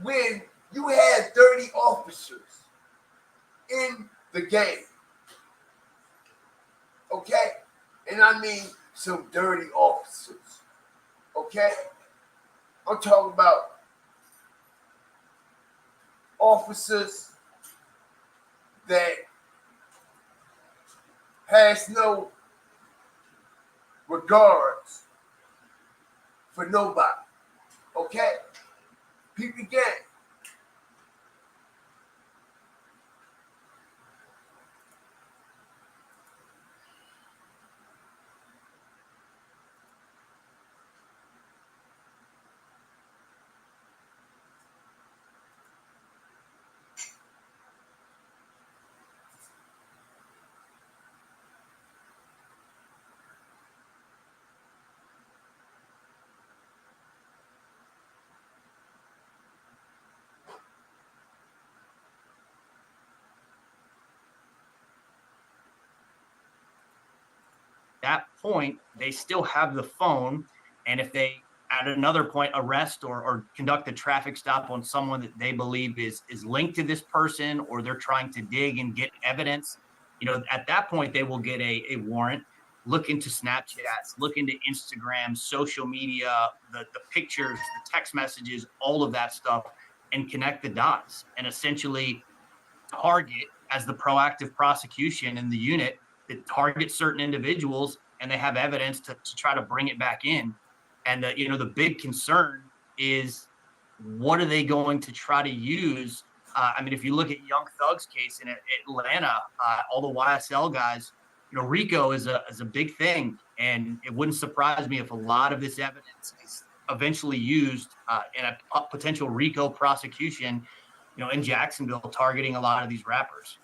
when you had 30 officers in the game, okay? And I mean some dirty officers, okay? I'm talking about officers that has no regards for nobody, okay? People get that point, they still have the phone. And if they, at another point, arrest or conduct a traffic stop on someone that they believe is linked to this person, or they're trying to dig and get evidence, at that point, they will get a warrant, look into Snapchats, look into Instagram, social media, the pictures, the text messages, all of that stuff, and connect the dots and essentially target, as the proactive prosecution in the unit, that target certain individuals, and they have evidence to try to bring it back in. And the big concern is, what are they going to try to use? I mean, if you look at Young Thug's case in Atlanta, all the YSL guys, RICO is a big thing, and it wouldn't surprise me if a lot of this evidence is eventually used in a potential RICO prosecution, in Jacksonville, targeting a lot of these rappers.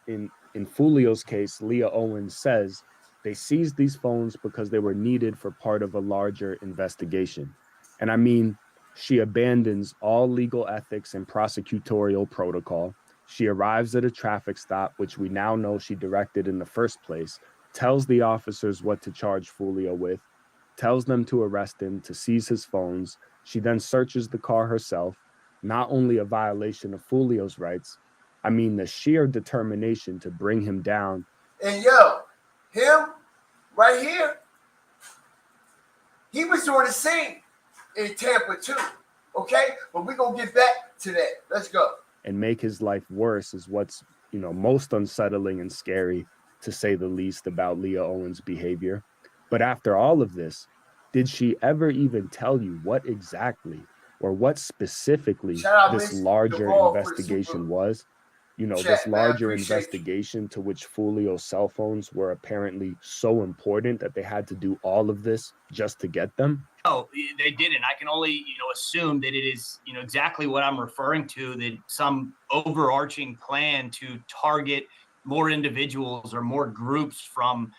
In Julio's case, Leah Owens says they seized these phones because they were needed for part of a larger investigation. And I mean, she abandons all legal ethics and prosecutorial protocol. She arrives at a traffic stop, which we now know she directed in the first place, tells the officers what to charge Julio with, tells them to arrest him, to seize his phones. She then searches the car herself, not only a violation of Julio's rights, I mean the sheer determination to bring him down. And him right here, he was on the scene in Tampa too, okay? But we're going to get back to that. Let's go. And make his life worse is what's, most unsettling and scary, to say the least, about Leah Owens' behavior. But after all of this, did she ever even tell you what exactly or what specifically this larger investigation was? This larger investigation to which Julio's cell phones were apparently so important that they had to do all of this just to get them? Oh, they didn't. I can only, assume that it is, exactly what I'm referring to, that some overarching plan to target more individuals or more groups from,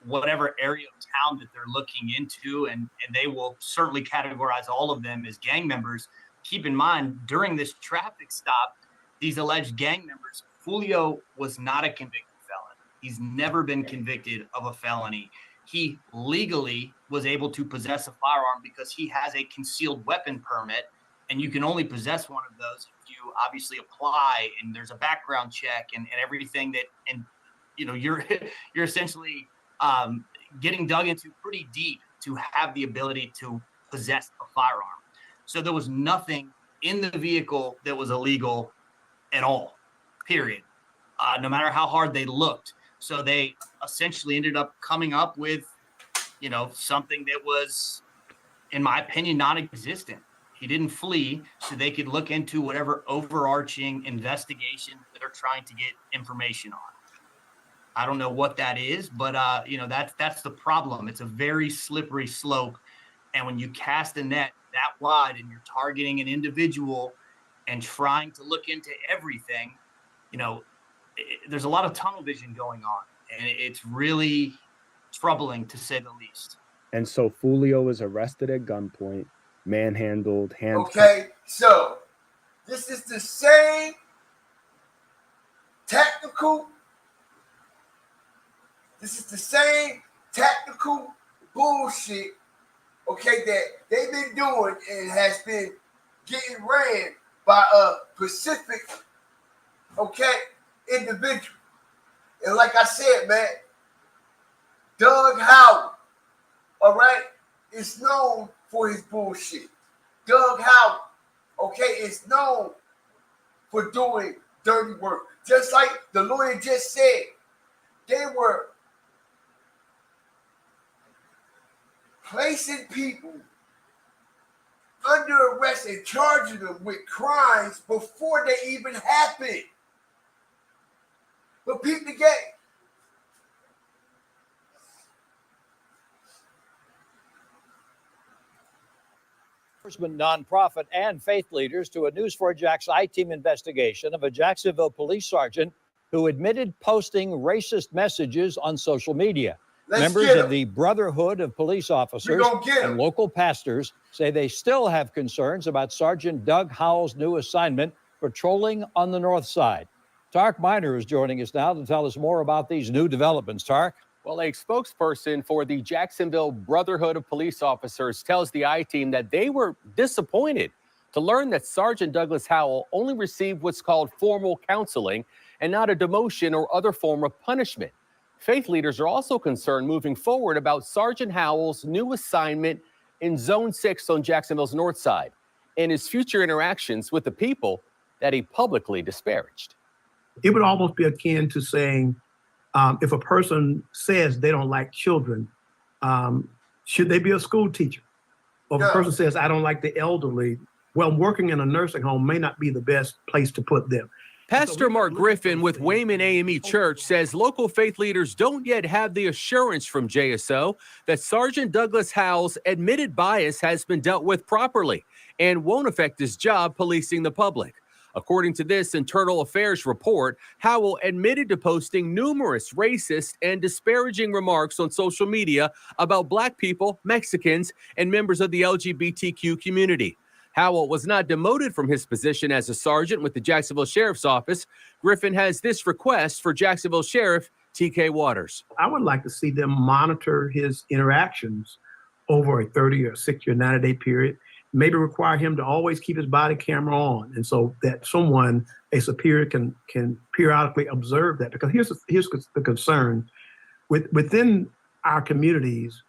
whatever area of town that they're looking into. And they will certainly categorize all of them as gang members. Keep in mind, during this traffic stop, these alleged gang members, Julio was not a convicted felon. He's never been convicted of a felony. He legally was able to possess a firearm because he has a concealed weapon permit, and you can only possess one of those if you obviously apply, and there's a background check and everything that, and you're essentially getting dug into pretty deep to have the ability to possess a firearm. So there was nothing in the vehicle that was illegal at all, period, no matter how hard they looked. So they essentially ended up coming up with, something that was, in my opinion, non-existent. He didn't flee, so they could look into whatever overarching investigation that they're trying to get information on. I don't know what that is, but that's the problem. It's a very slippery slope, and when you cast a net that wide and you're targeting an individual and trying to look into everything, there's a lot of tunnel vision going on, and it's really troubling, to say the least. And so Julio is arrested at gunpoint, manhandled, handcuffed. Okay, so this is the same tactical bullshit, okay, that they've been doing and has been getting ran by a specific, individual. And like I said, man, Doug Howard, all right, is known for his bullshit. Doug Howard, is known for doing dirty work. Just like the lawyer just said, they were placing people under arrest and charging them with crimes before they even happened. But peep the game. Nonprofit and faith leaders to a News4Jax I-Team investigation of a Jacksonville police sergeant who admitted posting racist messages on social media. Members of the Brotherhood of Police Officers and local pastors say they still have concerns about Sergeant Doug Howell's new assignment patrolling on the north side. Tark Miner is joining us now to tell us more about these new developments. Tark? Well, a spokesperson for the Jacksonville Brotherhood of Police Officers tells the I-Team that they were disappointed to learn that Sergeant Douglas Howell only received what's called formal counseling and not a demotion or other form of punishment. Faith leaders are also concerned moving forward about Sergeant Howell's new assignment in Zone 6 on Jacksonville's north side and his future interactions with the people that he publicly disparaged. It would almost be akin to saying If a person says they don't like children, should they be a school teacher? Or if a person says, I don't like the elderly, well, working in a nursing home may not be the best place to put them. Pastor Mark Griffin with Wayman AME Church says local faith leaders don't yet have the assurance from JSO that Sergeant Douglas Howell's admitted bias has been dealt with properly and won't affect his job policing the public. According to this internal affairs report, Howell admitted to posting numerous racist and disparaging remarks on social media about Black people, Mexicans, and members of the LGBTQ community. Howell was not demoted from his position as a sergeant with the Jacksonville Sheriff's Office. Griffin has this request for Jacksonville Sheriff TK Waters. I would like to see them monitor his interactions over a 30 or 60 or 90-day period. Maybe require him to always keep his body camera on, and so that someone, a superior, can periodically observe that. Because here's the concern within our communities.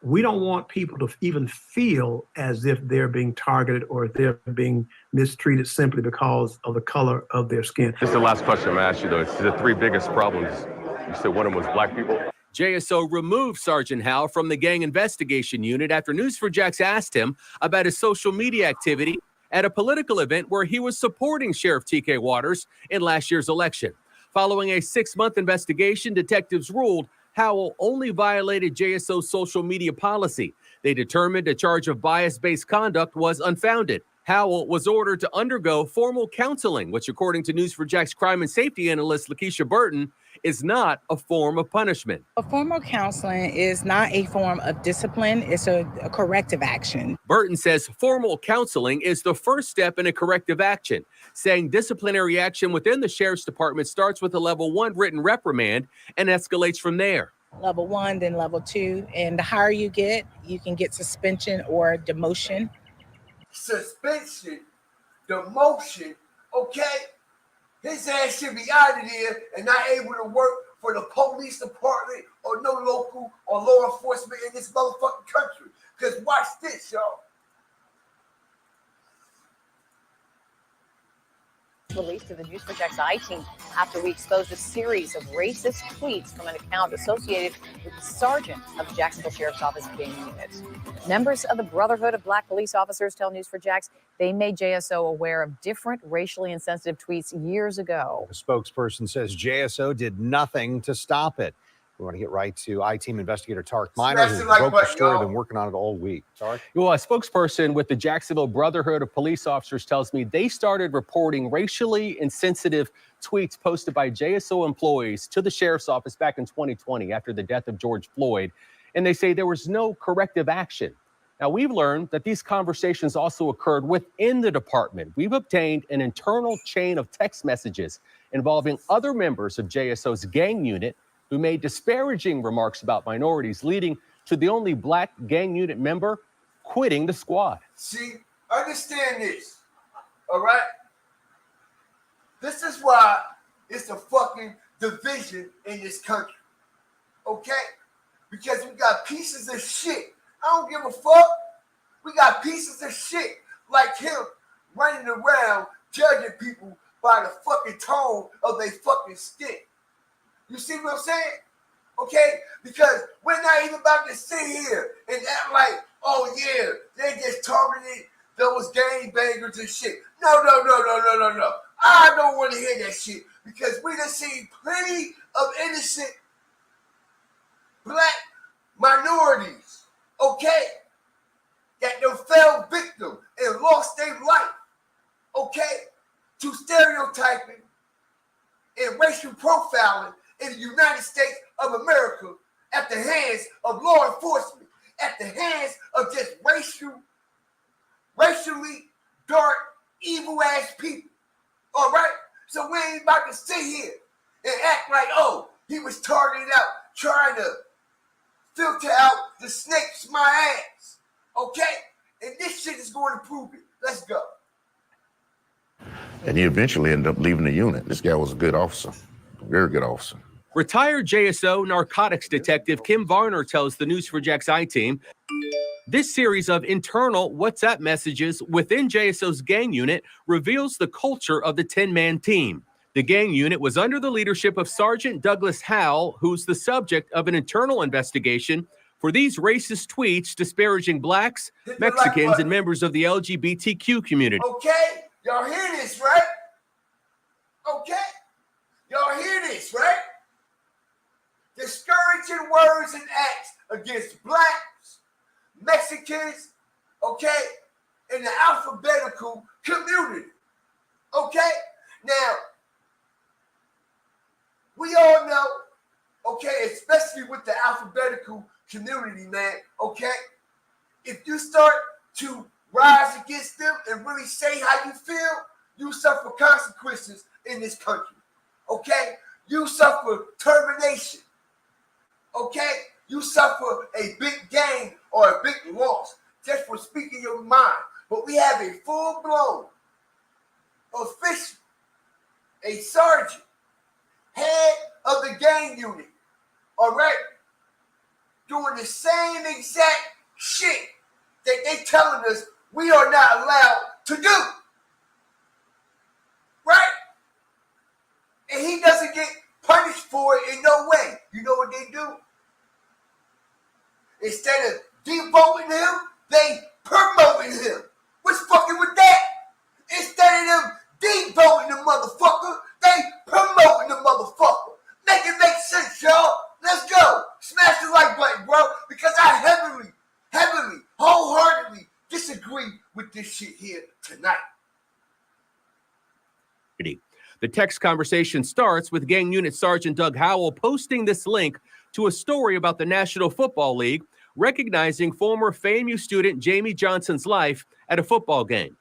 We don't want people to even feel as if they're being targeted or if they're being mistreated simply because of the color of their skin. This is the last question I'm going to ask you, though. It's the three biggest problems. You said one of them was Black people. JSO removed Sergeant Howell from the gang investigation unit after News4Jax asked him about his social media activity at a political event where he was supporting Sheriff TK Waters in last year's election. Following a 6-month investigation, detectives ruled Howell only violated JSO's social media policy. They determined a charge of bias-based conduct was unfounded. Howell was ordered to undergo formal counseling, which, according to News4Jax crime and safety analyst Lakeisha Burton, is not a form of punishment. A formal counseling is not a form of discipline. It's a corrective action. Burton says formal counseling is the first step in a corrective action, saying disciplinary action within the Sheriff's Department starts with a level 1 written reprimand and escalates from there. Level 1, then level 2. And the higher you get, you can get suspension or demotion. Suspension, demotion, okay? His ass should be out of there and not able to work for the police department or no local or law enforcement in this motherfucking country. Because watch this, y'all. Released to the News4Jax I-team after we exposed a series of racist tweets from an account associated with the sergeant of the Jacksonville Sheriff's Office gang unit. Members of the Brotherhood of Black Police Officers tell News4Jax they made JSO aware of different racially insensitive tweets years ago. A spokesperson says JSO did nothing to stop it. We want to get right to I-team investigator Tarek Miner, who broke the story, been working on it all week. Tarek? Well, a spokesperson with the Jacksonville Brotherhood of Police Officers tells me they started reporting racially insensitive tweets posted by JSO employees to the sheriff's office back in 2020 after the death of George Floyd. And they say there was no corrective action. Now, we've learned that these conversations also occurred within the department. We've obtained an internal chain of text messages involving other members of JSO's gang unit who made disparaging remarks about minorities, leading to the only Black gang unit member quitting the squad. See, understand this, all right? This is why it's a fucking division in this country, okay? Because we got pieces of shit. I don't give a fuck. We got pieces of shit like him running around judging people by the fucking tone of their fucking skin. You see what I'm saying? Okay? Because we're not even about to sit here and act like, oh yeah, they just targeted those gangbangers and shit. No. I don't want to hear that shit because we done seen plenty of innocent Black minorities, okay, that done fell victim and lost their life, okay, to stereotyping and racial profiling in the United States of America at the hands of law enforcement, at the hands of just racially dark, evil-ass people, all right? So we ain't about to sit here and act like, oh, he was targeted out trying to filter out the snakes my ass, okay? And this shit is going to prove it. Let's go. And he eventually ended up leaving the unit. This guy was a good officer, a very good officer. Retired JSO narcotics detective Kim Varner tells the News4Jax I-team this series of internal WhatsApp messages within JSO's gang unit reveals the culture of the 10-man team. The gang unit was under the leadership of Sergeant Douglas Howell, who's the subject of an internal investigation for these racist tweets disparaging blacks, Mexicans, and members of the LGBTQ community. Okay, y'all hear this, right? Okay, y'all hear this, right? Discouraging words and acts against blacks, Mexicans, okay, and the alphabetical community. Okay, now, we all know, okay, especially with the alphabetical community, man, okay, if you start to rise against them and really say how you feel, you suffer consequences in this country, okay? You suffer termination, okay? You suffer a big gain or a big loss just for speaking your mind. But we have a full-blown official, a sergeant, head of the gang unit, all right, doing the same exact shit that they telling us we are not allowed to do, right? And he doesn't get punished for it in no way. You know what they do? Instead of devoting him, they promoting him. What's fucking with that? Instead of them devoting the motherfucker, they promoting the motherfucker. Make it make sense, y'all. Let's go. Smash the like button, bro, because I heavily, wholeheartedly disagree with this shit here tonight. The text conversation starts with Gang Unit Sergeant Doug Howell posting this link to a story about the National Football League recognizing former FAMU student Jamie Johnson's life at a football game.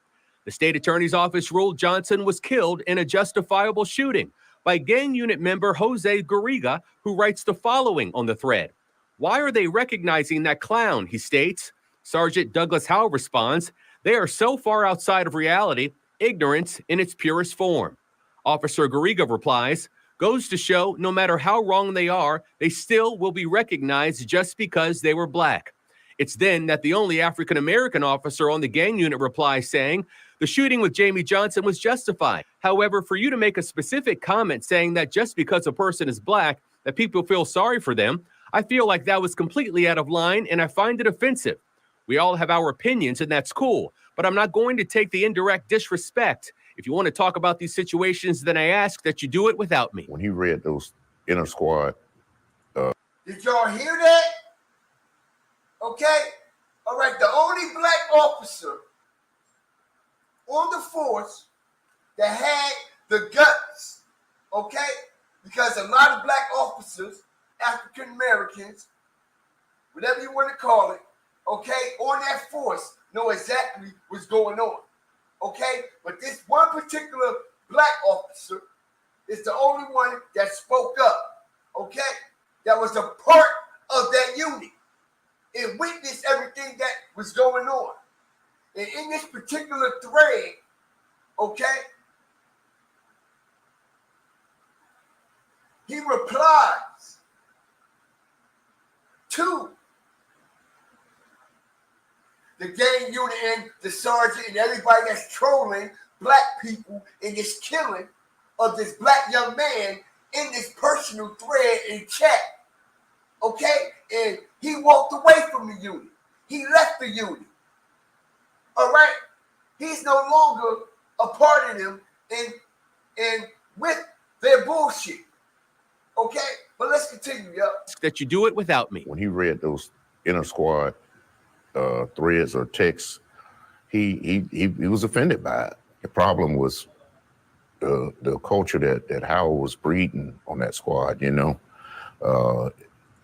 The state attorney's office ruled Johnson was killed in a justifiable shooting by gang unit member Jose Garriga, who writes the following on the thread. Why are they recognizing that clown, he states. Sergeant Douglas Howell responds, they are so far outside of reality, ignorance in its purest form. Officer Garriga replies, goes to show no matter how wrong they are, they still will be recognized just because they were black. It's then that the only African-American officer on the gang unit replies saying, the shooting with Jamie Johnson was justified. However, for you to make a specific comment saying that just because a person is black, that people feel sorry for them, I feel like that was completely out of line and I find it offensive. We all have our opinions and that's cool, but I'm not going to take the indirect disrespect. If you want to talk about these situations, then I ask that you do it without me. When he read those inner squad. Did y'all hear that? Okay? All right, the only black officer on the force that had the guts, okay? Because a lot of black officers, African Americans, whatever you want to call it, okay, on that force know exactly what's going on, okay? But this one particular black officer is the only one that spoke up, okay? That was a part of that unit and witnessed everything that was going on. And in this particular thread, okay, he replies to the gang unit and the sergeant and everybody that's trolling black people in this killing of this black young man in this personal thread in chat. Okay? And he walked away from the unit. He left the unit. All right? He's no longer a part of them and with their bullshit. Okay? But let's continue, yo. That you do it without me. When he read those inner squad threads or texts, he was offended by it. The problem was the culture that Howell was breeding on that squad, you know.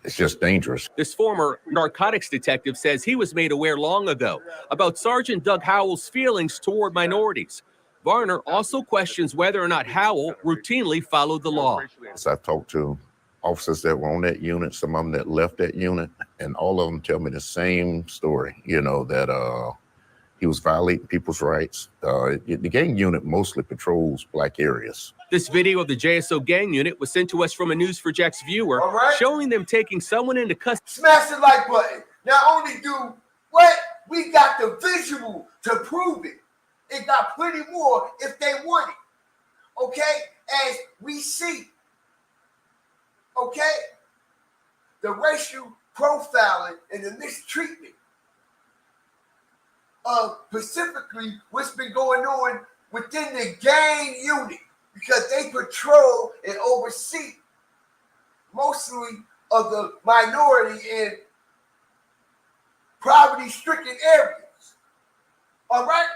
It's just dangerous. This former narcotics detective says he was made aware long ago about Sergeant Doug Howell's feelings toward minorities. Varner also questions whether or not Howell routinely followed the law. So I talked to officers that were on that unit, some of them that left that unit, and all of them tell me the same story, you know, that he was violating people's rights. The gang unit mostly patrols black areas. This video of the JSO gang unit was sent to us from a News4Jax viewer, showing them taking someone into custody. Smash the like button. Not only do what, we got the visual to prove it. It got plenty more if they want it. Okay? as we see, okay, the racial profiling and the mistreatment of specifically what's been going on within the gang unit, because they patrol and oversee mostly of the minority in poverty-stricken areas. All right?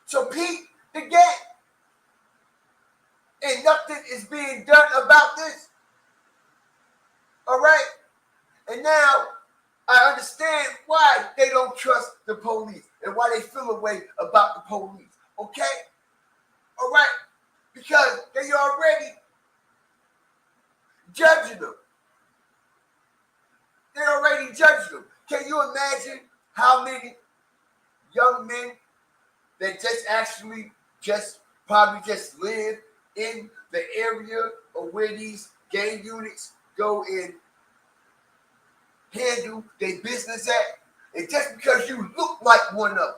So peep the game. And nothing is being done about this. All right? And now I understand why they don't trust the police and why they feel a way about the police. Okay? All right? Because they already judging them. They already judged them. Can you imagine how many young men that just probably just live in the area of where these gang units go and handle their business at? And just because you look like one of them,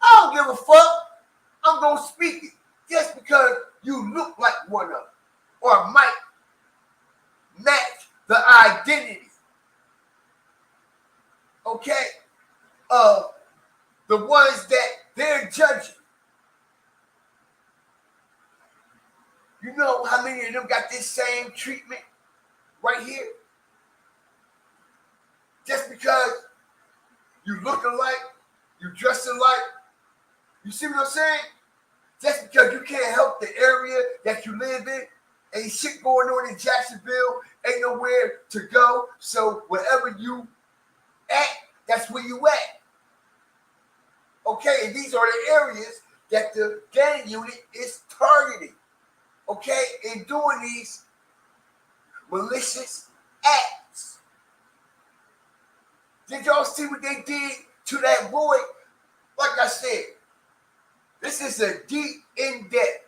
I don't give a fuck. I'm going to speak it. Just because you look like one of them or might match the identity, okay, of the ones that they're judging. You know how many of them got this same treatment right here? Just because you look alike, you dress alike, you see what I'm saying? Just because you can't help the area that you live in, ain't shit going on in Jacksonville, ain't nowhere to go. So wherever you at, that's where you at. Okay, and these are the areas that the gang unit is targeting. Okay, in doing these malicious acts. Did y'all see what they did to that boy? Like I said, this is a deep in-depth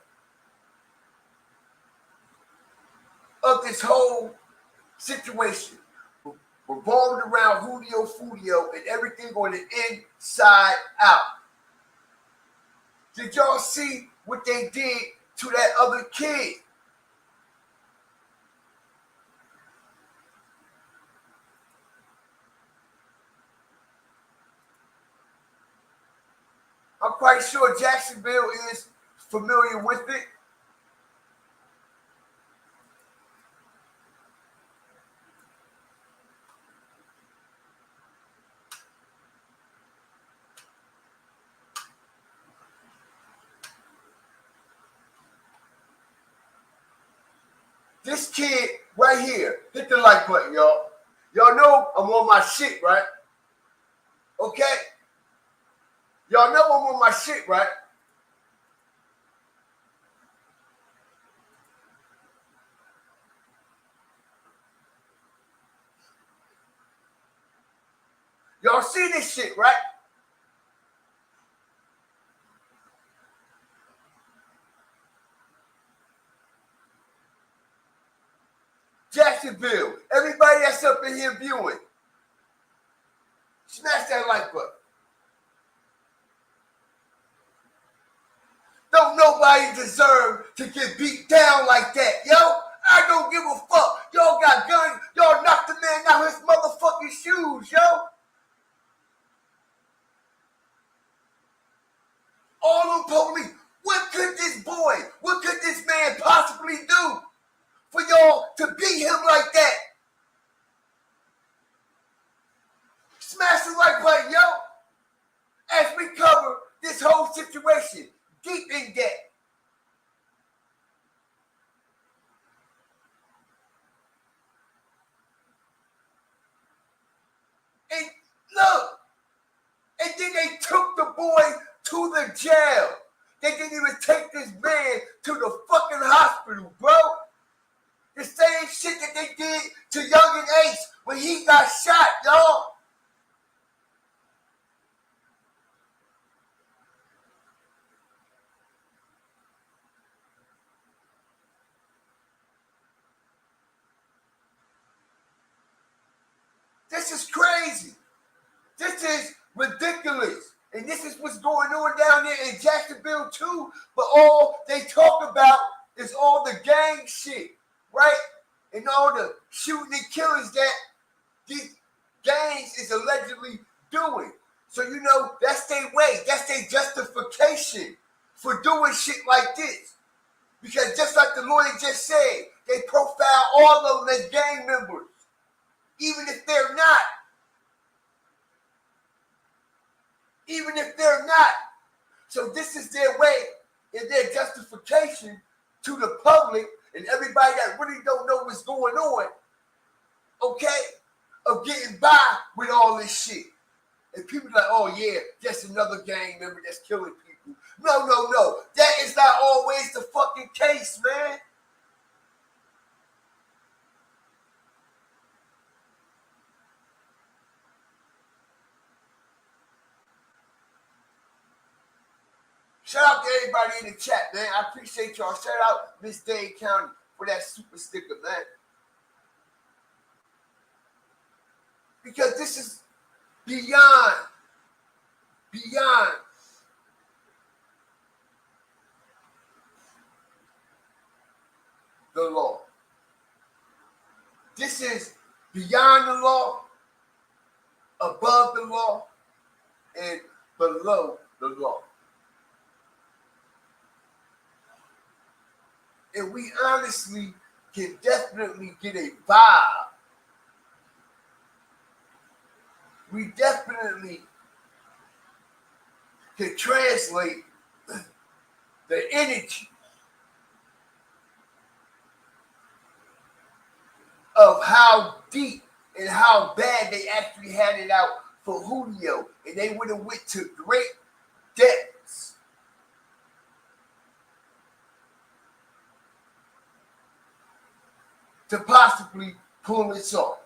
of this whole situation, revolved around Julio and everything on the inside out. Did y'all see what they did to that other kid? I'm quite sure Jacksonville is familiar with it. This kid right here, hit the like button, y'all. Y'all know I'm on my shit, right? Okay? Y'all know I'm on my shit, right? Y'all see this shit, right? Jacksonville, everybody that's up in here viewing, smash that like button. Don't nobody deserve to get beat down like that, yo. I don't give a fuck. Y'all got guns. Y'all knocked the man out his motherfucking shoes, yo. All them police. What could this boy, what could this man possibly do for y'all to beat him like that? Smash the like button, yo. As we cover this whole situation deep in depth. And look, and then they took the boy to the jail. They didn't even take this man to the fucking hospital, bro. The same shit that they did to Young and Ace when he got shot, y'all. This is crazy. This is ridiculous. And this is what's going on down there in Jacksonville too. But all they talk about is all the gang shit, right? And all the shooting and killings that these gangs is allegedly doing. So, you know, that's their way. That's their justification for doing shit like this. Because just like the lawyer just said, they profile all of them as gang members, even if they're not. Even if they're not. So this is their way and their justification to the public and everybody that really don't know what's going on, okay, of getting by with all this shit. And people are like, oh yeah, just another gang member that's killing people. No. That is not always the fucking case, man. Shout out to everybody in the chat, man. I appreciate y'all. Shout out Miss Dade County for that super sticker, man. Because this is beyond the law. This is beyond the law, above the law, and below the law. And we honestly can definitely get a vibe. We definitely can translate the energy of how deep and how bad they actually had it out for Julio. And they would have went to great depths to possibly pull this off.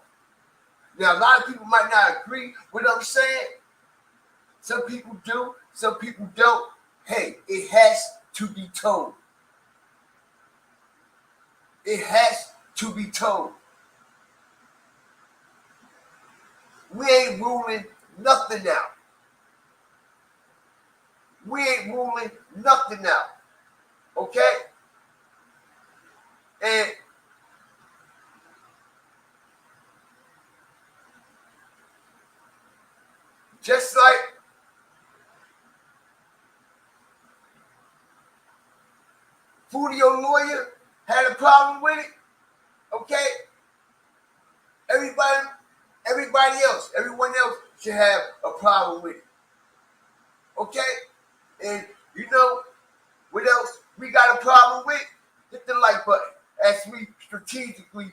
Now, a lot of people might not agree with what I'm saying. Some people do, some people don't. Hey, it has to be told. It has to be told. We ain't ruling nothing out. We ain't ruling nothing out. Okay? And just like Julio lawyer had a problem with it, okay? Everyone else should have a problem with it. Okay? And you know what else we got a problem with? Hit the like button as we strategically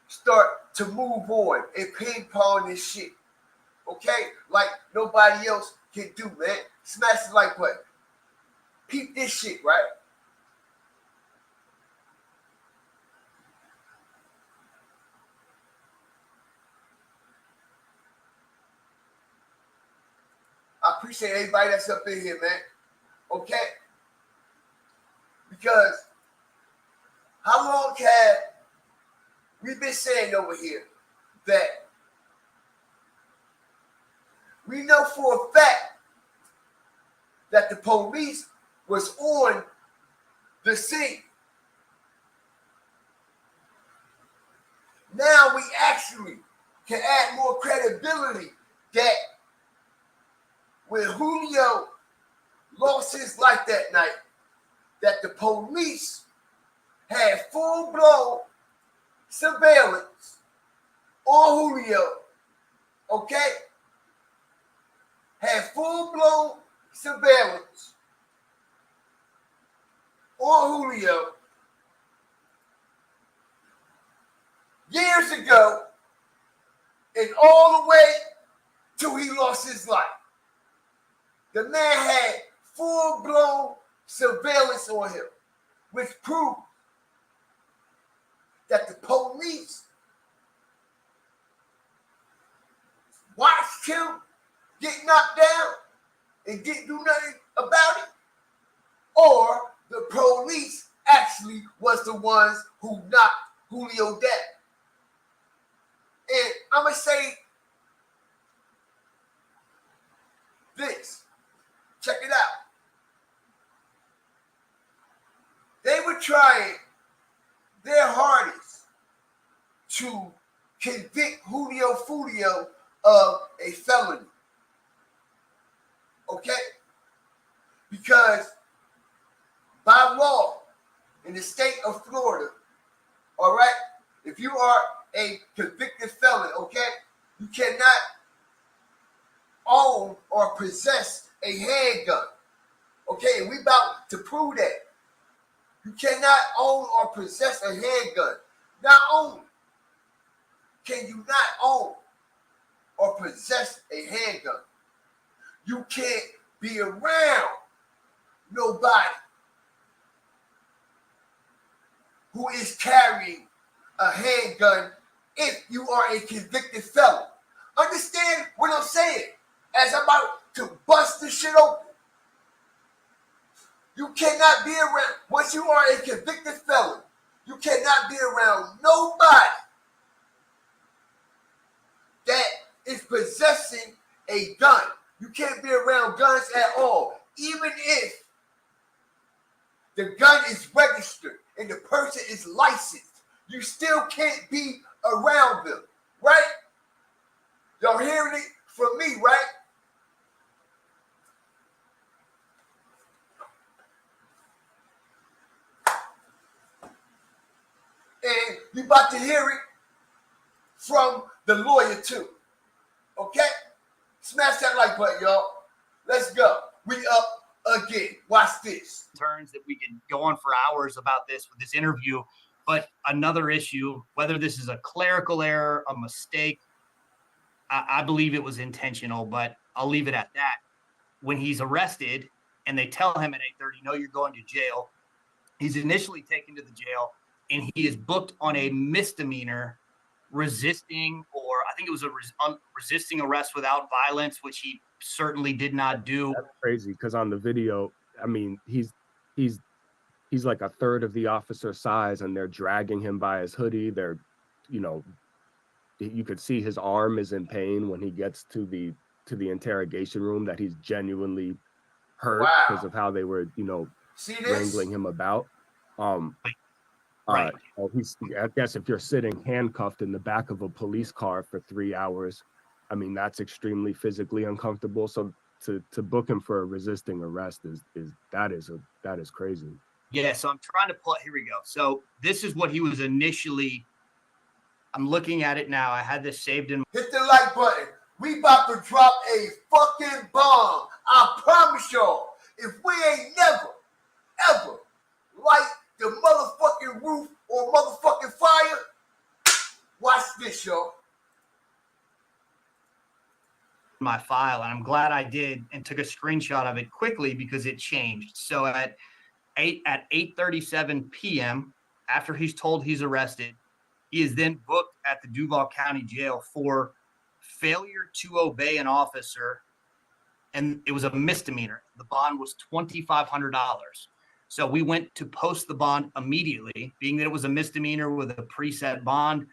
start to move on and ping pong this shit. Okay? Like nobody else can do, man. Smash the like button. Peep this shit, right? I appreciate everybody that's up in here, man. Okay? Because how long have we been saying over here that we know for a fact that the police was on the scene? Now we actually can add more credibility that when Julio lost his life that night, that the police had full-blown surveillance on Julio, okay? Had full-blown surveillance on Julio years ago and all the way till he lost his life. The man had full-blown surveillance on him, which proved that the police watched him get knocked down and didn't do nothing about it, or the police actually was the ones who knocked Julio down. And I'm going to say this. Check it out. They were trying their hardest to convict Julio of a felony. Okay? Because by law in the state of Florida, all right, if you are a convicted felon, okay, you cannot own or possess a handgun. Okay, we about to prove that. You cannot own or possess a handgun. Not only can you not own or possess a handgun, you can't be around nobody who is carrying a handgun if you are a convicted felon. Understand what I'm saying? As I'm about to bust this shit open. You cannot be around, once you are a convicted felon, you cannot be around nobody that is possessing a gun. You can't be around guns at all. Even if the gun is registered and the person is licensed, you still can't be around them, right? Y'all hearing it from me, right? And you about to hear it from the lawyer too. Okay? Smash that like button, y'all. Let's go. We up again. Watch this. Turns that we can go on for hours about this with this interview, but another issue, whether this is a clerical error, a mistake, I believe it was intentional, but I'll leave it at that. When he's arrested and they tell him at 8:30, no, you're going to jail, he's initially taken to the jail and he is booked on a misdemeanor resisting, or I think it was a resisting arrest without violence, which he certainly did not do. That's crazy because on the video, I mean, he's like a third of the officer's size and they're dragging him by his hoodie. They're, you know, you could see his arm is in pain when he gets to the interrogation room, that he's genuinely hurt because of how they were, you know, wrangling him about. Right. I guess if you're sitting handcuffed in the back of a police car for 3 hours, I mean, that's extremely physically uncomfortable. So to book him for a resisting arrest is crazy. Yeah. So I'm trying to pull. Here we go. So this is what he was initially. I'm looking at it now. I had this saved in. Hit the like button. We about to drop a fucking bomb. I promise y'all. If we ain't never, ever light the motherfucking roof or motherfucking fire, watch this, y'all. My file, and I'm glad I did and took a screenshot of it quickly because it changed. So at 8:37 p.m., after he's told he's arrested, he is then booked at the Duval County Jail for failure to obey an officer, and it was a misdemeanor. The bond was $2,500. So we went to post the bond immediately, being that it was a misdemeanor with a preset bond.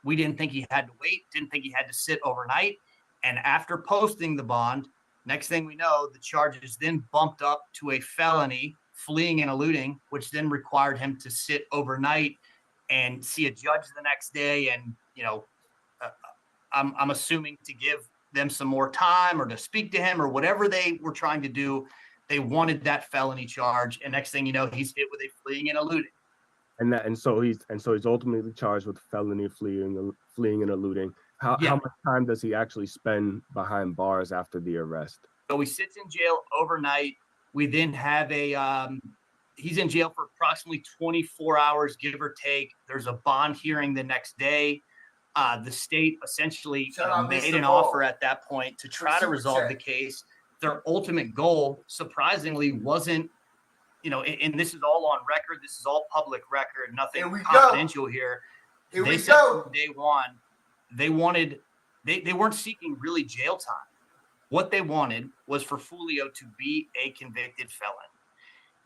We didn't think he had to wait, didn't think he had to sit overnight. And after posting the bond, next thing we know, the charge is then bumped up to a felony, fleeing and eluding, which then required him to sit overnight and see a judge the next day. And, you know, I'm assuming to give them some more time or to speak to him or whatever they were trying to do. They wanted that felony charge. And next thing you know, he's hit with a fleeing and eluding. And so he's ultimately charged with felony fleeing and eluding. How much time does he actually spend behind bars after the arrest? So he sits in jail overnight. We then have he's in jail for approximately 24 hours, give or take. There's a bond hearing the next day. The state essentially made an offer at that point to try to resolve the case. Their ultimate goal, surprisingly, wasn't, you know, and this is all on record. This is all public record, nothing confidential here. They said from day one, they weren't seeking really jail time. What they wanted was for Julio to be a convicted felon.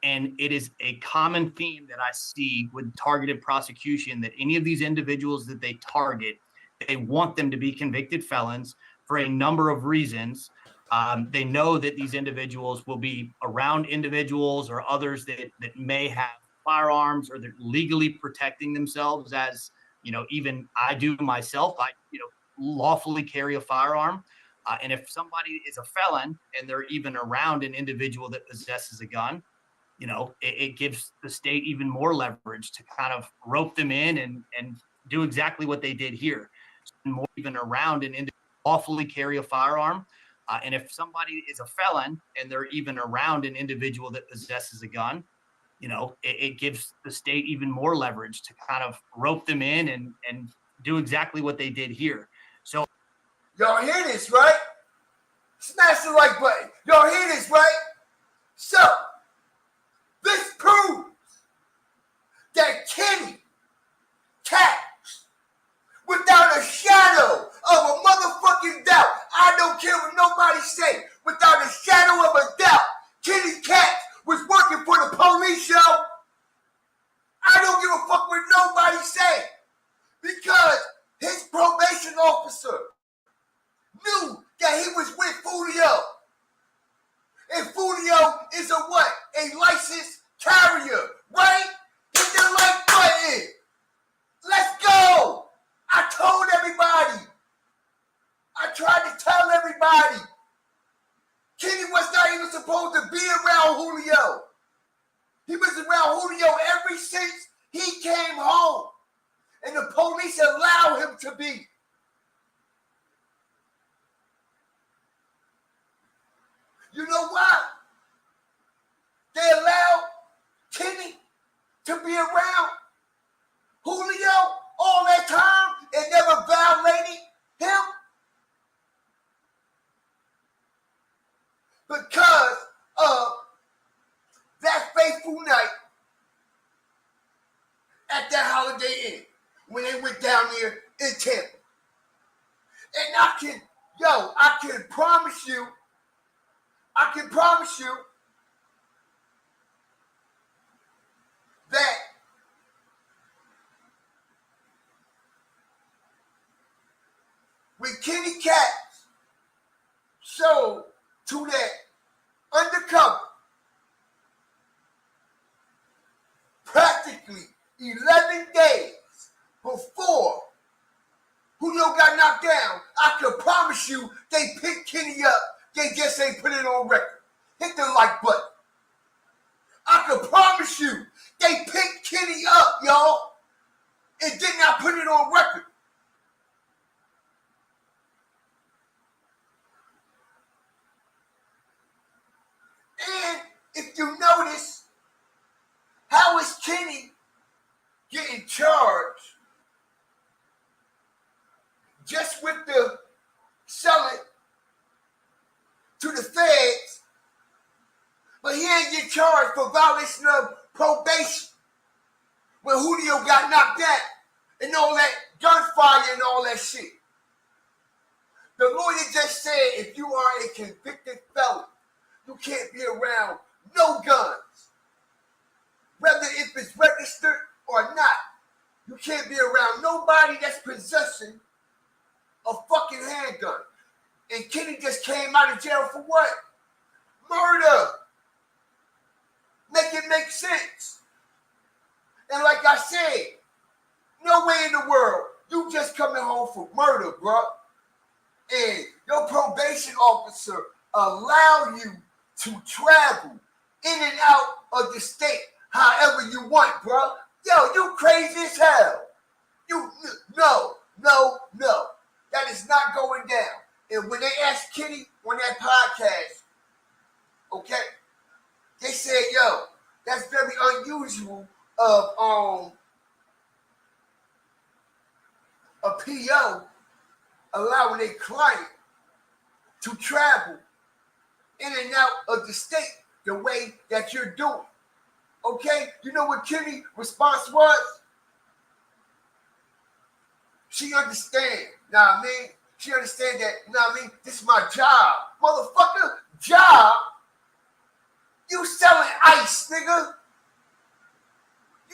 And it is a common theme that I see with targeted prosecution, that any of these individuals that they target, they want them to be convicted felons for a number of reasons. They know that these individuals will be around individuals or others that may have firearms, or they're legally protecting themselves, as even I do myself. I lawfully carry a firearm, and if somebody is a felon and they're even around an individual that possesses a gun, it gives the state even more leverage to kind of rope them in and do exactly what they did here. More even around an individual lawfully carry a firearm, and if somebody is a felon and they're even around an individual that possesses a gun, it gives the state even more leverage to kind of rope them in and do exactly what they did here. So, y'all hear this, right? Smash the like button. Y'all hear this, right? So, this proves that Kenny Caps, without a shadow of a motherfucking doubt, I don't care what nobody say, without a shadow of a doubt, Kenny Caps was working for the police, yo. I don't give a fuck what nobody say, because his probation officer knew that he was with Julio. And Julio is a what? A licensed carrier, right? Hit the like button. Let's go. I told everybody. I tried to tell everybody. Kenny was not even supposed to be around Julio. He was around Julio ever since he came home. And the police allowed him to be. You know why? They allowed Kenny to be around Julio all that time and never violated him? Because of that fateful night at that Holiday Inn when they went down there in Tampa. And I can promise you that when Kenny Caps showed to that undercover practically 11 days before Julio got knocked down, I can promise you they picked Kenny up. They just ain't put it on record. Hit the like button. I can promise you they picked Kenny up, y'all, and did not put it on record. And if you notice, how is Kenny getting charged just with the selling to the feds, but he ain't get charged for violation of probation when Julio got knocked out and all that gunfire and all that shit? The lawyer just said if you are a convicted felon, you can't be around no guns. Whether if it's registered or not, you can't be around nobody that's possessing a fucking handgun. And Kenny just came out of jail for what? Murder. Make it make sense. And like I said, no way in the world you just coming home for murder, bro. And your probation officer allow you to travel in and out of the state however you want, bro. Yo, you crazy as hell. No. That is not going down. And when they asked Kenny on that podcast, okay, they said, yo, that's very unusual of a PO allowing a client to travel in and out of the state the way that you're doing. Okay? You know what Kenny's response was? She understand. Nah, I mean, she understand that, this is my job. Motherfucker, job? You selling ice, nigga.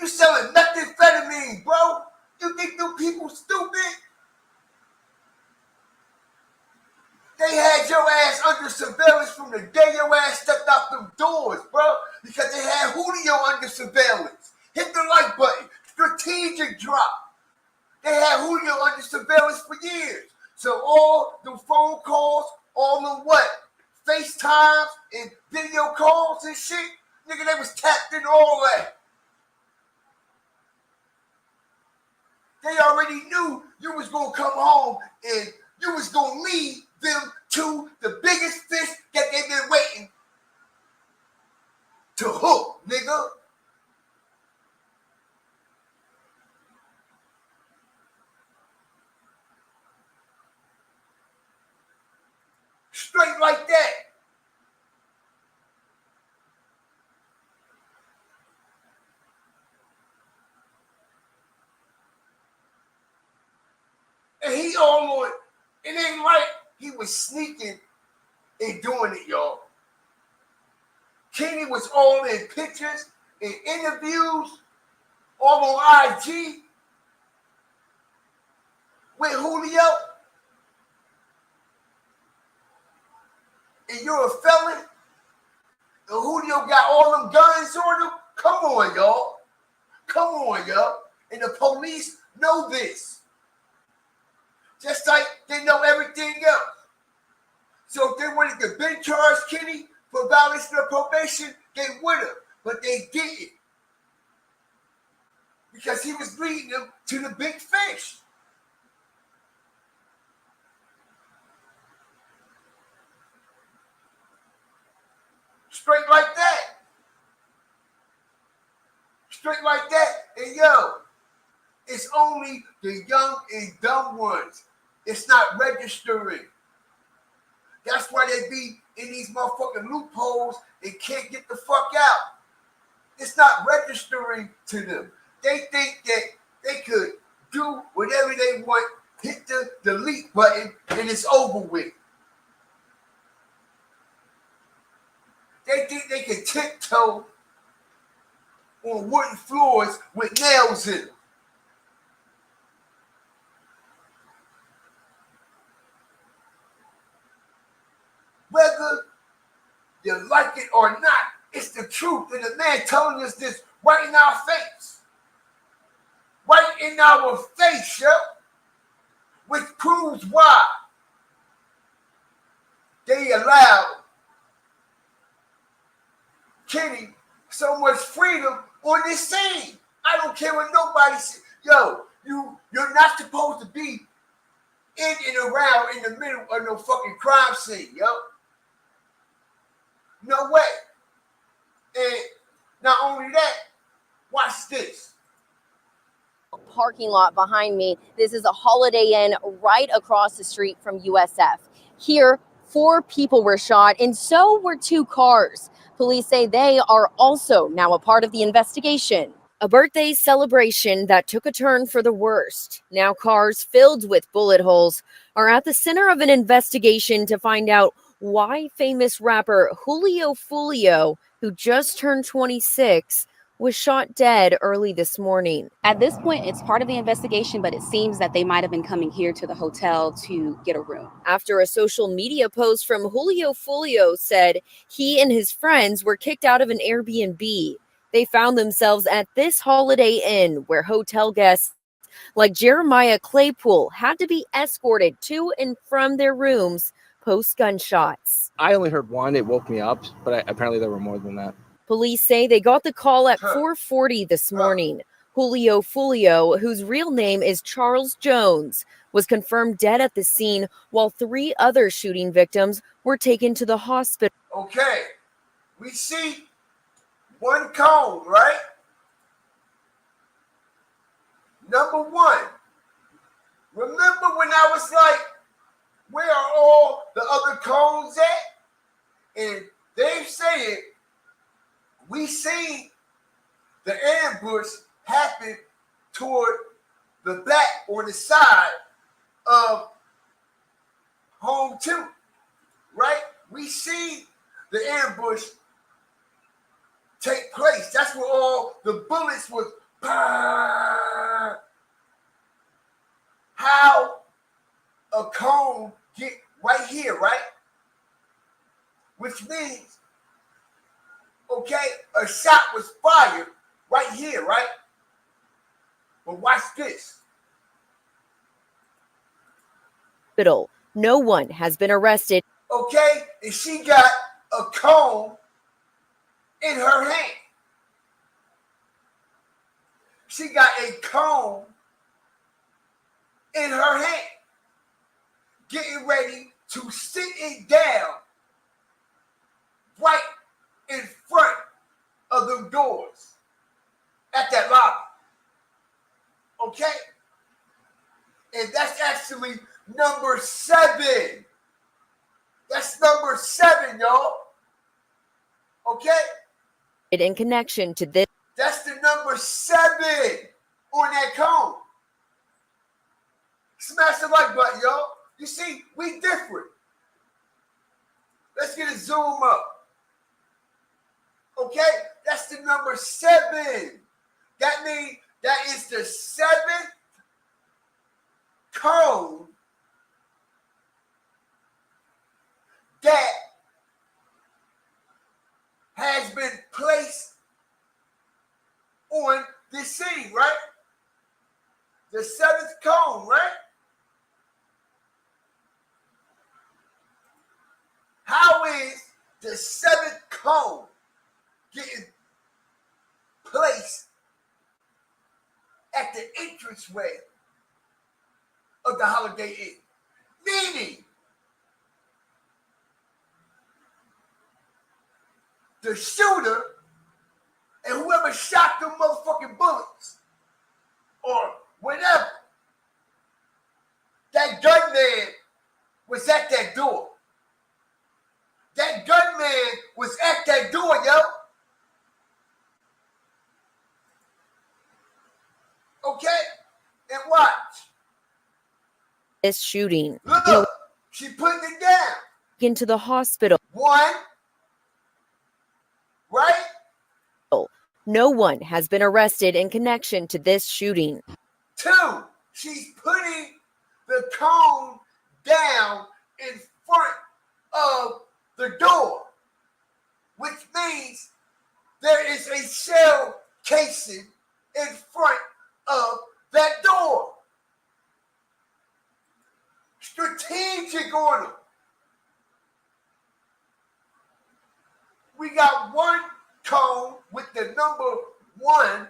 You selling methamphetamine, bro. You think them people stupid? They had your ass under surveillance from the day your ass stepped out them doors, bro. Because they had Julio under surveillance. Hit the like button. Strategic drop. They had Julio under surveillance for years. So all the phone calls, all the what? FaceTimes and video calls and shit, nigga, they was tapped in all that. They already knew you was gonna come home and you was gonna lead them to the biggest fish that they've been waiting to hook, nigga. Straight like that. And he all on it. It ain't like he was sneaking and doing it, y'all. Kenny was all in pictures and interviews, all on IG with Julio. And you're a felon, and Julio got all them guns on him. Come on, y'all. Come on, y'all. And the police know this. Just like they know everything else. So if they wanted to bench charge Kenny for violation of probation, they would have, but they didn't. Because he was leading them to the big fish. Straight like that. Straight like that. And yo, it's only the young and dumb ones. It's not registering. That's why they be in these motherfucking loopholes and can't get the fuck out. It's not registering to them. They think that they could do whatever they want, hit the delete button, and it's over with. They think they can tiptoe on wooden floors with nails in them. Whether you like it or not, it's the truth. And the man telling us this right in our face. Right in our face, yo. Which proves why they allowed Kenny so much freedom on this scene. I don't care what nobody says. Yo, you're not supposed to be in and around in the middle of no fucking crime scene, yo. No way. And not only that, watch this. Parking lot behind me. This is a Holiday Inn right across the street from USF. Here, 4 people were shot, and so were 2 cars. Police say they are also now a part of the investigation. A birthday celebration that took a turn for the worst. Now cars filled with bullet holes are at the center of an investigation to find out why famous rapper Julio, who just turned 26, was shot dead early this morning. At this point, it's part of the investigation, but it seems that they might have been coming here to the hotel to get a room. After a social media post from Julio said he and his friends were kicked out of an Airbnb. They found themselves at this Holiday Inn where hotel guests like Jeremiah Claypool had to be escorted to and from their rooms post gunshots. I only heard one. It woke me up, but apparently there were more than that. Police say they got the call at 4:40 this morning. Julio, whose real name is Charles Jones, was confirmed dead at the scene while 3 other shooting victims were taken to the hospital. Okay, we see one cone, right? Number 1. Remember when I was like, where are all the other cones at? And they said, we seen the ambush happen toward the back or the side of home 2, right? We see the ambush take place. That's where all the bullets was. How a cone get right here, right? Which means, okay, a shot was fired right here, right? But watch this. No one has been arrested. Okay, and she got a comb in her hand. She got a comb in her hand, getting ready to sit it down right in front of them doors at that lobby. Okay? And that's actually number 7. That's number 7, y'all. Okay? In connection to this. That's the number 7 on that cone. Smash the like button, y'all. You see, we different. Let's get a zoom up. Okay? That's the number 7. That means that is the 7th cone that has been placed on this scene, right? The 7th cone, right? How is the 7th cone getting placed at the entranceway of the Holiday Inn? Meaning, the shooter and whoever shot them motherfucking bullets or whatever, that gunman was at that door. That gunman was at that door, yo. Okay? And watch. This shooting. Look, she putting it down. Into the hospital. 1, right? No one has been arrested in connection to this shooting. 2, she's putting the cone down in front of the door, which means there is a shell casing in front of that door. Strategic order. We got one cone with the number 1,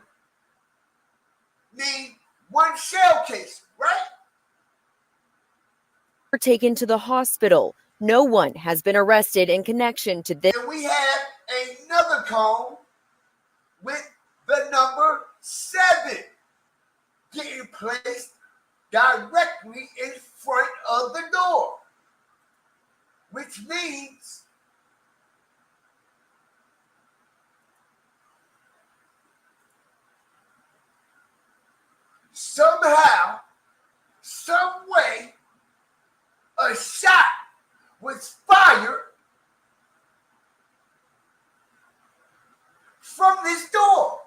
mean one shell case, right? Were taken to the hospital. No one has been arrested in connection to this. And we have another cone with the number 7 getting placed directly in front of the door, which means somehow, some way, a shot was fired from this door.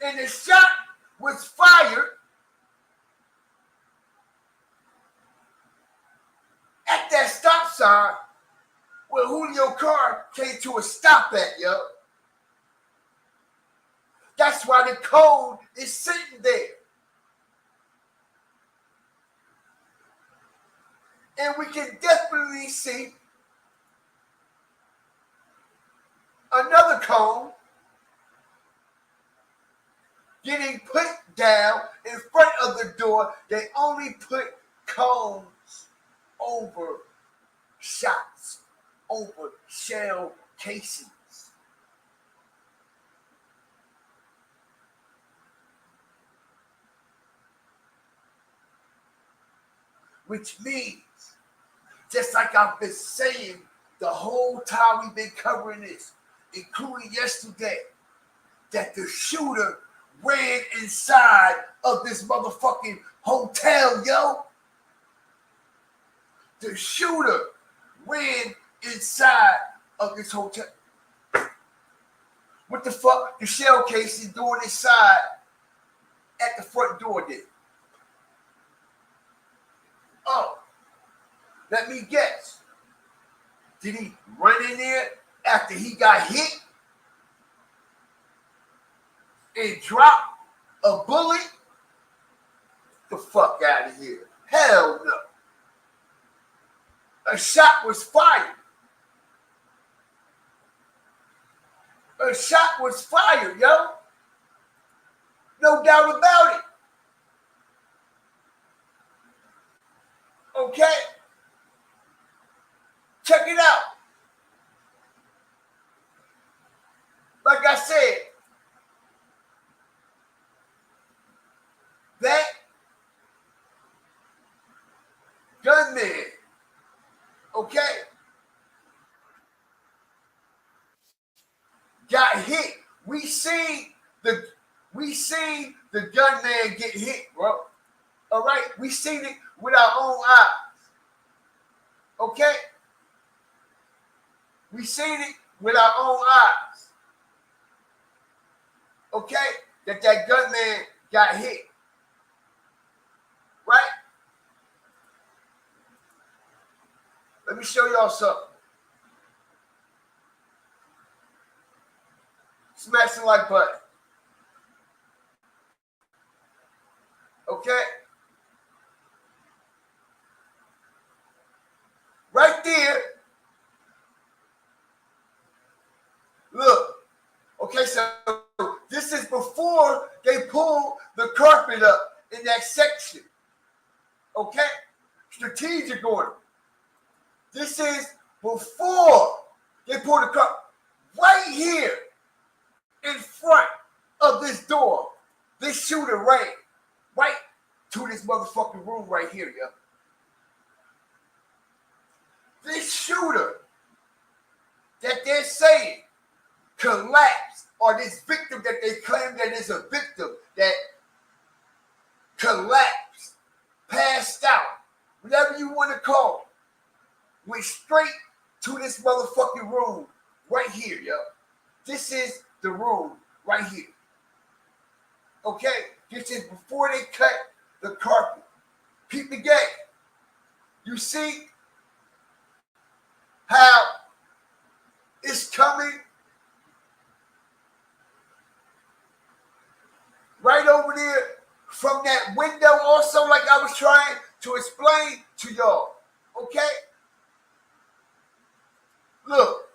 And the shot was fired at that stop sign where Julio car came to a stop at, yo. That's why the code is sitting there. And we can definitely see another cone getting put down in front of the door. They only put cones over shots, over shell casings. Which means, just like I've been saying the whole time we've been covering this, including yesterday, that the shooter ran inside of this motherfucking hotel, yo. The shooter ran inside of this hotel. What the fuck the shell case is doing inside at the front door then? Oh, let me guess. Did he run in there after he got hit? and drop a bullet, the fuck out of here. Hell no. A shot was fired. A shot was fired, yo. No doubt about it. Okay? Check it out. Like I said, that gunman, okay, got hit. We seen the gunman get hit, bro. All right, we seen it with our own eyes. Okay, we seen it with our own eyes. Okay, that gunman got hit. Right? Let me show y'all something. Smash the like button. Okay? Right there. Look. Okay, so this is before they pull the carpet up in that section. Okay? Strategic order. This is before they pull the carpet. Right here in front of this door, this shooter ran right to this motherfucking room right here, yo. This shooter that they're saying collapsed, or this victim that they claim that is a victim that collapsed, passed out, whatever you want to call it, went straight to this motherfucking room right here, yo. This is the room right here. Okay? This is before they cut the carpet. Peep the game. You see how it's coming right over there from that window also, like I was trying to explain to y'all. Okay? Look,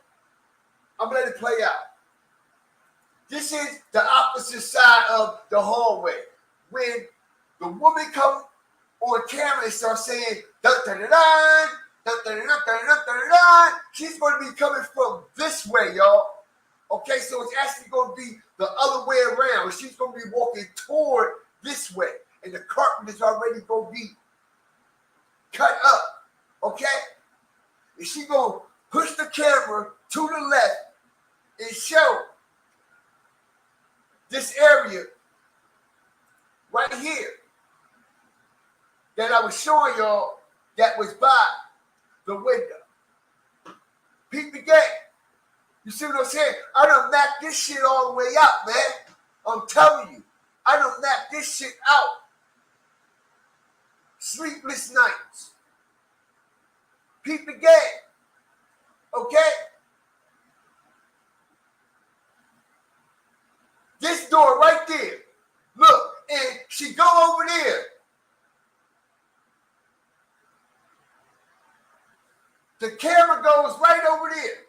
I'm going to let it play out. This is the opposite side of the hallway. When the woman comes on camera and starts saying, dun, dun, dun, dun, dun, dun, dun, dun, dun, dun, dun, she's going to be coming from this way, y'all. Okay, so it's actually going to be the other way around. She's going to be walking toward this way. And the carpet is already going to be cut up. Okay? And she's going to push the camera to the left and show this area right here that I was showing y'all that was by the window. Peep the game. You see what I'm saying? I done mapped this shit all the way out, man. I'm telling you. I done mapped this shit out. Sleepless nights. Peep the game. Okay? This door right there. Look, and she go over there. The camera goes right over there.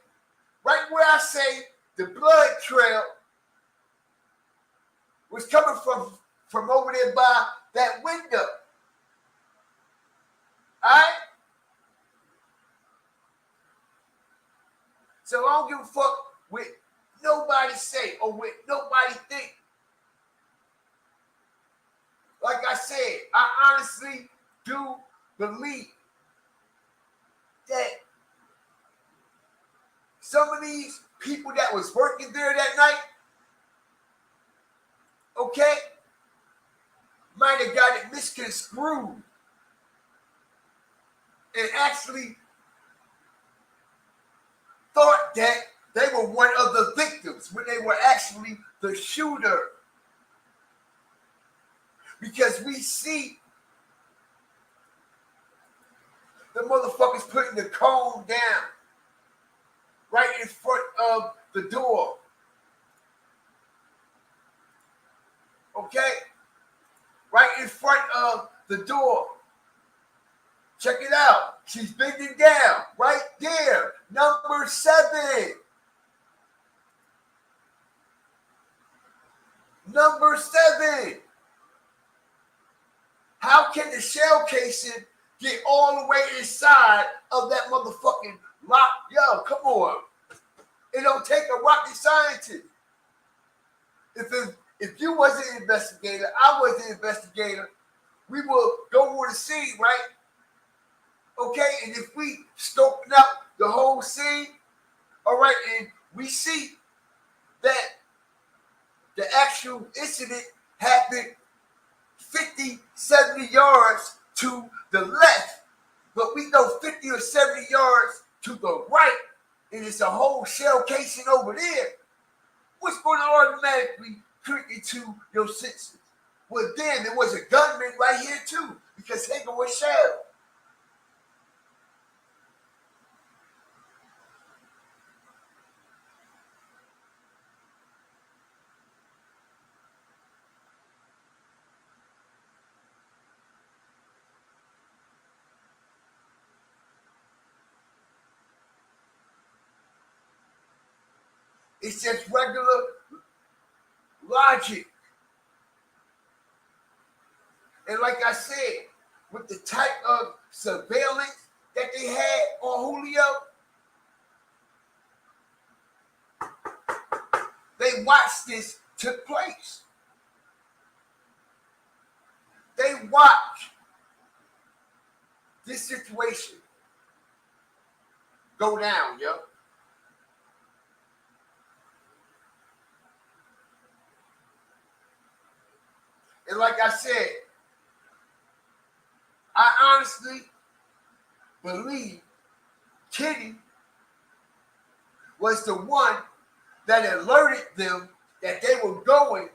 Right where I say the blood trail was coming from over there by that window. All right? So I don't give a fuck with nobody say or what nobody think. Like I said, I honestly do believe that some of these people that was working there that night, okay, might have got it misconstrued and actually thought that they were one of the victims when they were actually the shooter. Because we see the motherfuckers putting the cone down right in front of the door. Okay? Right in front of the door. Check it out. She's bending down right there. Number 7. Number 7. How can the shell casing get all the way inside of that motherfucking lock? Yo, come on. It don't take a rocket scientist. If you was an investigator, I was an investigator, we will go over the scene, right? Okay, and if we scoping out the whole scene, all right, and we see that the actual incident happened 50, 70 yards to the left, but we know 50 or 70 yards to the right, and it's a whole shell casing over there, what's going to automatically trick into your senses? Well, then there was a gunman right here too, because Hager was shelled. It's just regular logic. And like I said, with the type of surveillance that they had on Julio, they watched this took place. They watched this situation go down, yo. And like I said, I honestly believe Kitty was the one that alerted them that they were going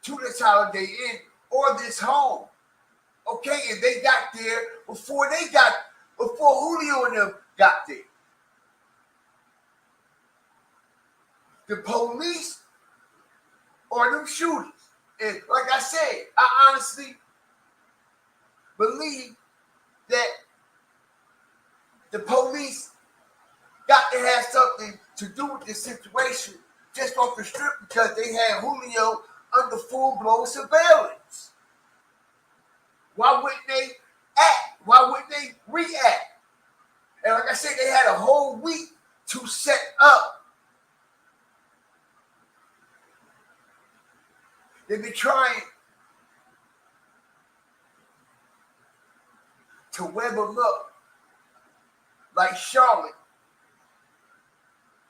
to this Holiday Inn or this home. Okay, and they got there before Julio and them got there. The police or them shooters. And like I said, I honestly believe that the police got to have something to do with this situation just off the strip because they had Julio under full-blown surveillance. Why wouldn't they act? Why wouldn't they react? And like I said, they had a whole week to set up. They've been trying to web them up like Charlotte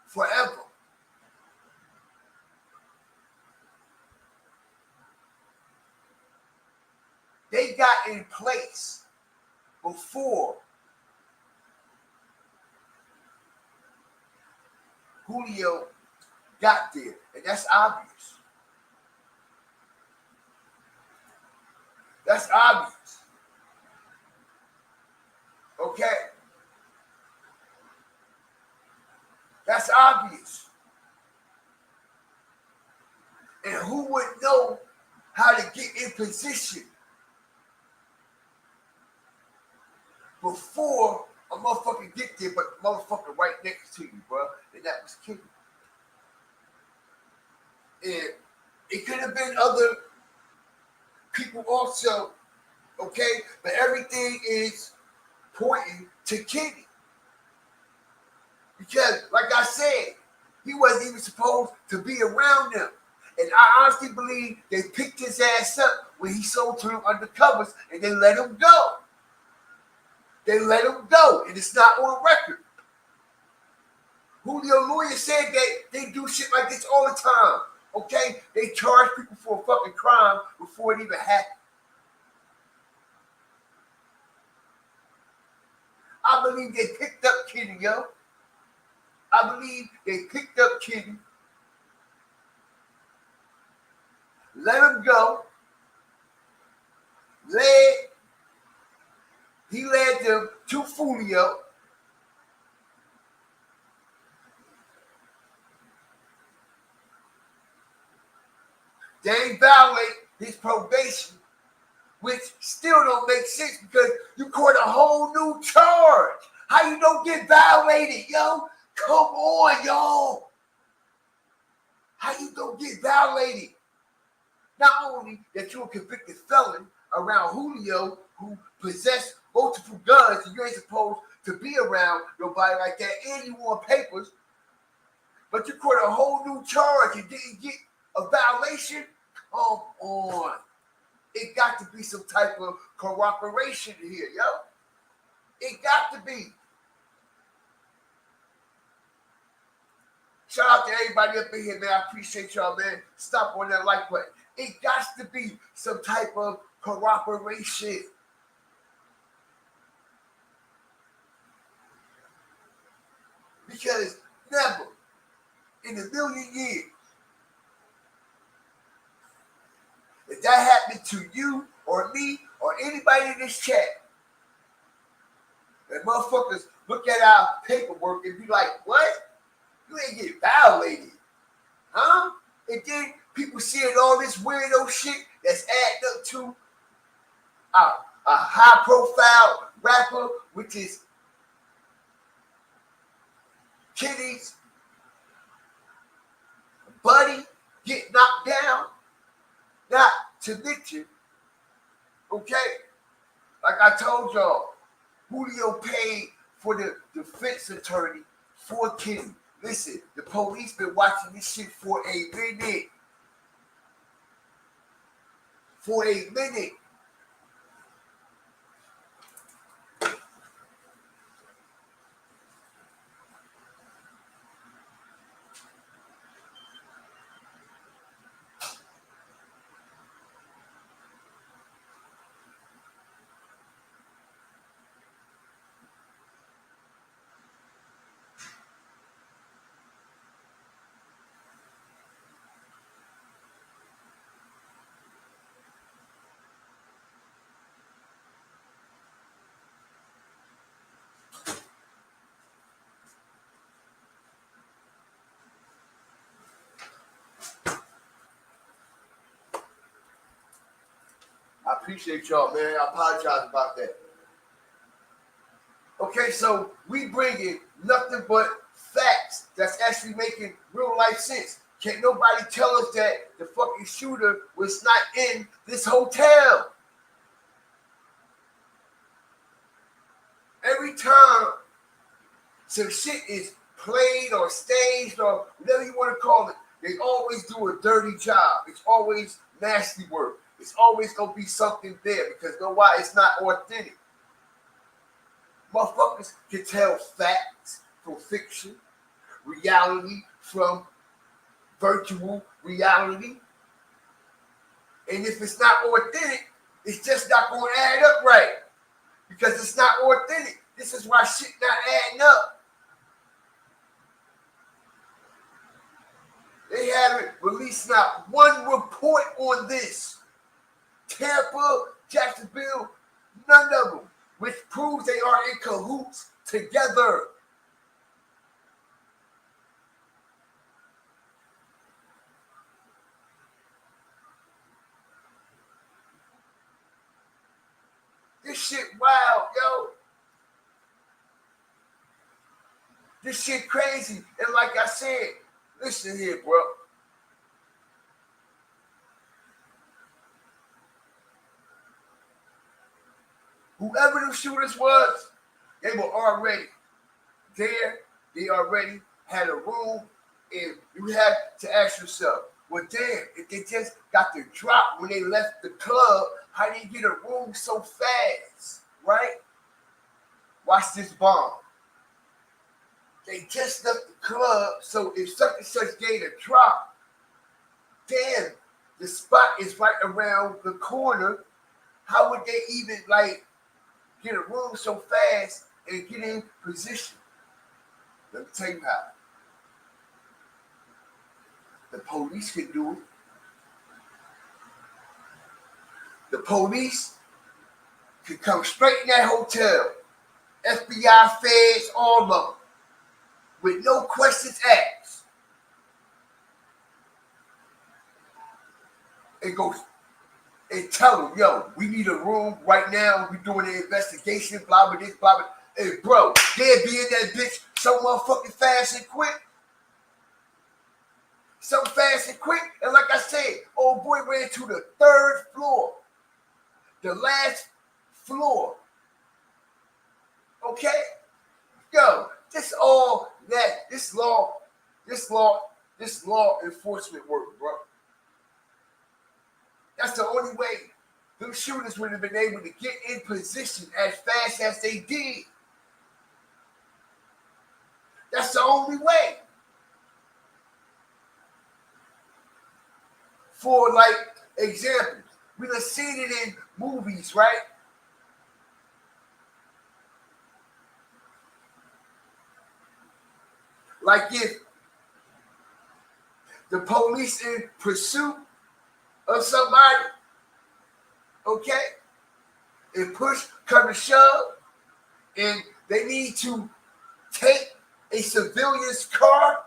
forever. They got in place before Julio got there, and that's obvious. That's obvious. Okay. That's obvious. And who would know how to get in position before a motherfucker get there, but the motherfucker right next to you, bro? And that was Kitty. And it could have been other people also, okay? But everything is pointing to Kitty. Because, like I said, he wasn't even supposed to be around them. And I honestly believe they picked his ass up when he sold to them undercovers and they let him go. They let him go, and it's not on record. Julio lawyer said that they do shit like this all the time. Okay? They charge people for a fucking crime before it even happened. I believe they picked up Kitty, yo. I believe they picked up Kitty, let him go, he led them to Julio. they violate his probation, which still don't make sense because you caught a whole new charge. How you don't get violated, yo? Come on, y'all. How you don't get violated? Not only that you're a convicted felon around Julio, who possessed multiple guns, and you ain't supposed to be around nobody like that, and you want papers, but you caught a whole new charge and didn't get a violation? Come on. It got to be some type of cooperation here, yo. It got to be. Shout out to everybody up in here, man. I appreciate y'all, man. Stop on that like button. It got to be some type of cooperation. Because never in a million years, if that happened to you or me or anybody in this chat, that motherfuckers look at our paperwork and be like, what? You ain't get violated. Huh? And then people seeing all this weirdo shit that's adding up to a high-profile rapper, which is Kitty's buddy get knocked down. Not to mention, okay, like I told y'all, Julio paid for the defense attorney for Kitty. Listen, the police been watching this shit for a minute. For a minute. I appreciate y'all, man. I apologize about that. Okay, so we bringing nothing but facts that's actually making real life sense. Can't nobody tell us that the fucking shooter was not in this hotel. Every time some shit is played or staged or whatever you want to call it, they always do a dirty job. It's always nasty work. It's always going to be something there because you know why? It's not authentic. Motherfuckers can tell facts from fiction, reality from virtual reality. And if it's not authentic, it's just not going to add up right because it's not authentic. This is why shit not adding up. They haven't released not one report on this. Tampa, Jacksonville, none of them, which proves they are in cahoots together. This shit wild, yo. This shit crazy. And like I said, listen here, bro. Whoever the shooters was, they were already there. They already had a room. And you have to ask yourself, well, damn, if they just got the drop when they left the club, how did they get a room so fast, right? Watch this bomb. They just left the club, so if such and such gave a drop, damn, the spot is right around the corner. How would they even, like, get a room so fast and get in position? Let me tell you how. The police can do it. The police can come straight in that hotel. FBI, feds, all of them. With no questions asked. and go and tell them, yo, we need a room right now. We're doing an investigation, blah, blah, this, blah, blah. Hey, bro, they'll be in that bitch so motherfucking fast and quick. So fast and quick. And like I said, old boy ran to the 3rd floor. The last floor. Okay? Yo, this all that, this law enforcement work, bro. That's the only way them shooters would have been able to get in position as fast as they did. That's the only way. For like examples, we done seen it in movies, right? Like if the police in pursuit of somebody, okay, and push, come to shove, and they need to take a civilian's car,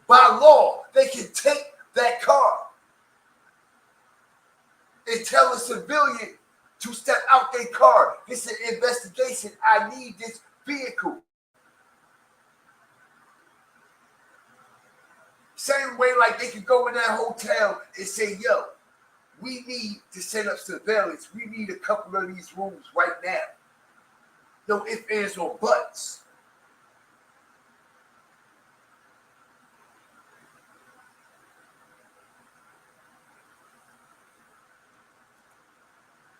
by law, they can take that car and tell a civilian to step out their car. This is an investigation. I need this vehicle. Same way like they could go in that hotel and say, yo, we need to set up surveillance. We need a couple of these rooms right now. No ifs, ands, or buts.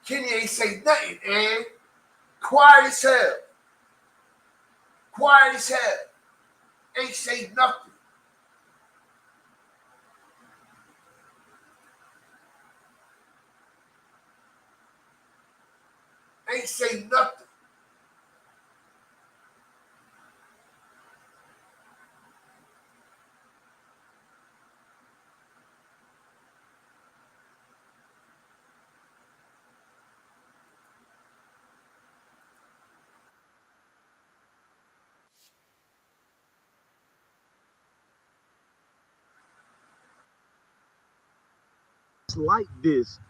Kenny ain't say nothing, and quiet as hell. Quiet as hell. Ain't say nothing. Ain't say nothing. Like this.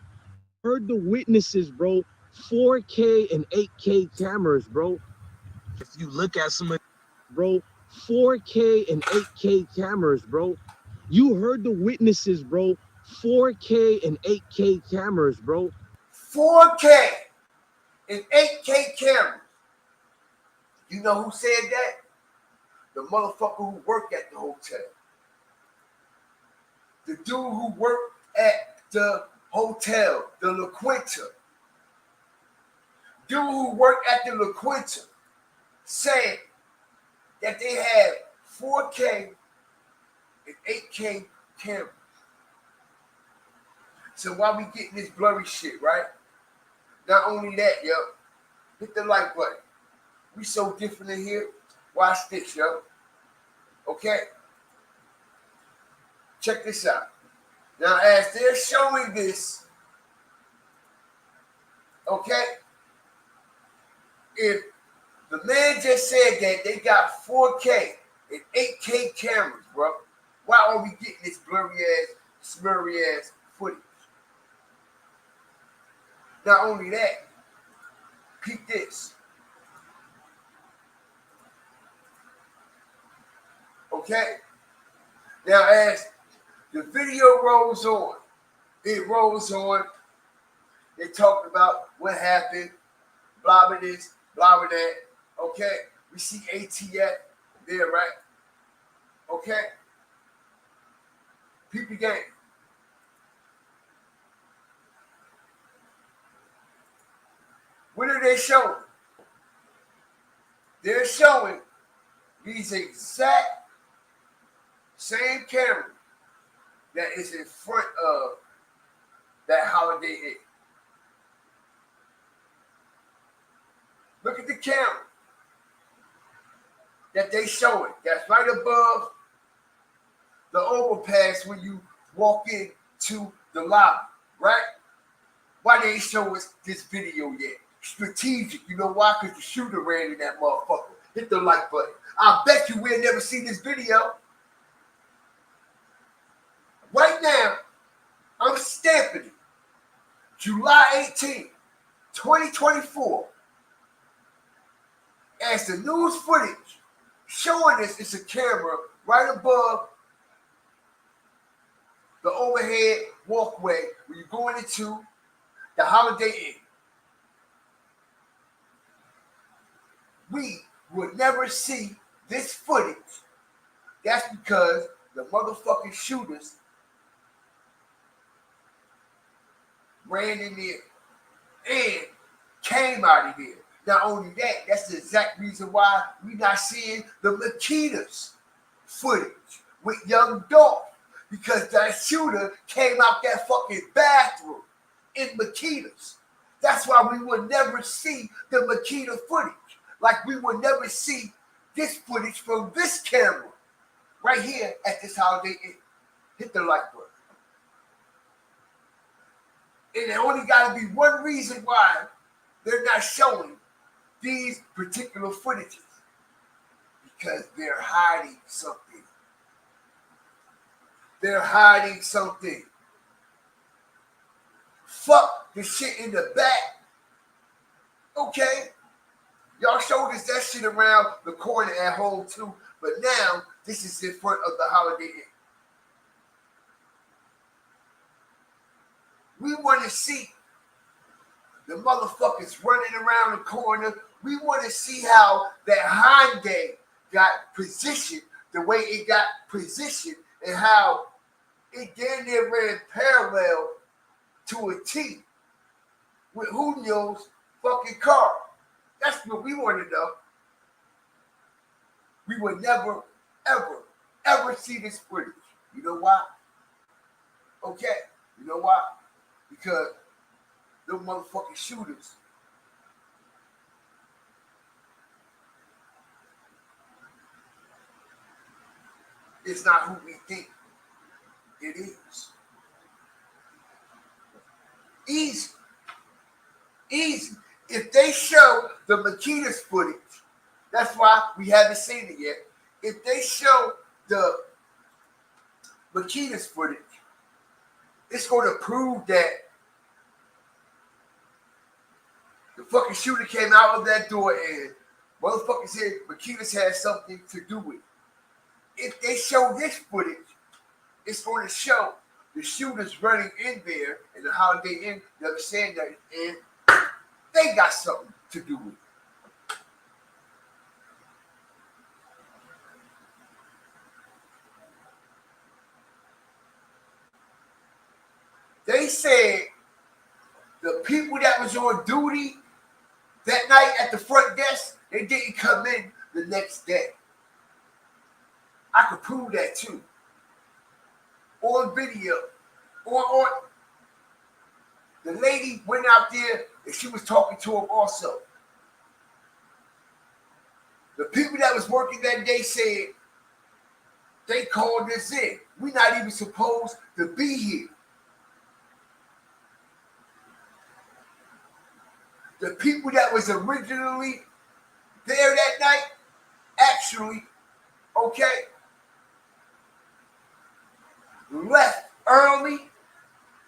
Heard the witnesses, bro. 4K and 8K cameras, bro. If you look at some of, bro, 4K and 8K cameras, bro. You heard the witnesses, bro. 4K and 8K cameras, bro. 4K and 8K cameras. You know who said that? The motherfucker who worked at the hotel. The dude who worked at the hotel, the La Quinta. Dude who worked at the La Quinta said that they had 4K and 8K cameras. So why we getting this blurry shit, right? Not only that, yo, hit the like button. We so different in here. Watch this, yo. Okay? Check this out. Now, as they're showing this, okay, if the man just said that they got 4K and 8K cameras, bro, why are we getting this blurry ass, smurry ass footage? Not only that, peep this. Okay? Now, as the video rolls on, it rolls on. They talked about what happened, blah, blah, this, blah, blah, that. Okay? We see ATF there, right? Okay? Peep the game. What are they showing? They're showing these exact same cameras that is in front of that Holiday Inn. Look at the camera that they showing. That's right above the overpass when you walk into the lobby, right? Why they ain't show us this video yet? Strategic. You know why? Because the shooter ran in that motherfucker. Hit the like button. I bet you we'll never see this video. Right now, I'm stamping it. July 18, 2024. As the news footage showing this, it's a camera right above the overhead walkway when you're going into the Holiday Inn. We would never see this footage. That's because the motherfucking shooters ran in there and came out of there. Not only that, that's the exact reason why we're not seeing the Makitas footage with young Dolph. Because that shooter came out that fucking bathroom in Makitas. That's why we would never see the Makita footage. Like we would never see this footage from this camera right here at this Holiday Inn. Hit the like button. And there only got to be one reason why they're not showing these particular footages. Because they're hiding something. They're hiding something. Fuck the shit in the back. Okay? Y'all showed us that shit around the corner at home too. But now, this is in front of the Holiday Inn. We want to see the motherfuckers running around the corner. We want to see how that Hyundai got positioned, the way it got positioned, and how it damn near ran parallel to a T with Julio's fucking car. That's what we want to know. We would never, ever, ever see this footage. You know why? Okay, you know why? Because those motherfucking shooters is not who we think it is. Easy. Easy. If they show the Makita's footage, that's why we haven't seen it yet. If they show the Makita's footage, it's going to prove that the fucking shooter came out of that door and motherfuckers said Makita's had something to do with it. If they show this footage, it's going to show the shooters running in there and the Holiday Inn, you understand that, and they got something to do with it. They said the people that was on duty that night at the front desk, they didn't come in the next day. I could prove that too. On video. On the lady went out there and she was talking to him also. The people that was working that day said they called us in. We're not even supposed to be here. The people that was originally there that night, actually, okay, left early,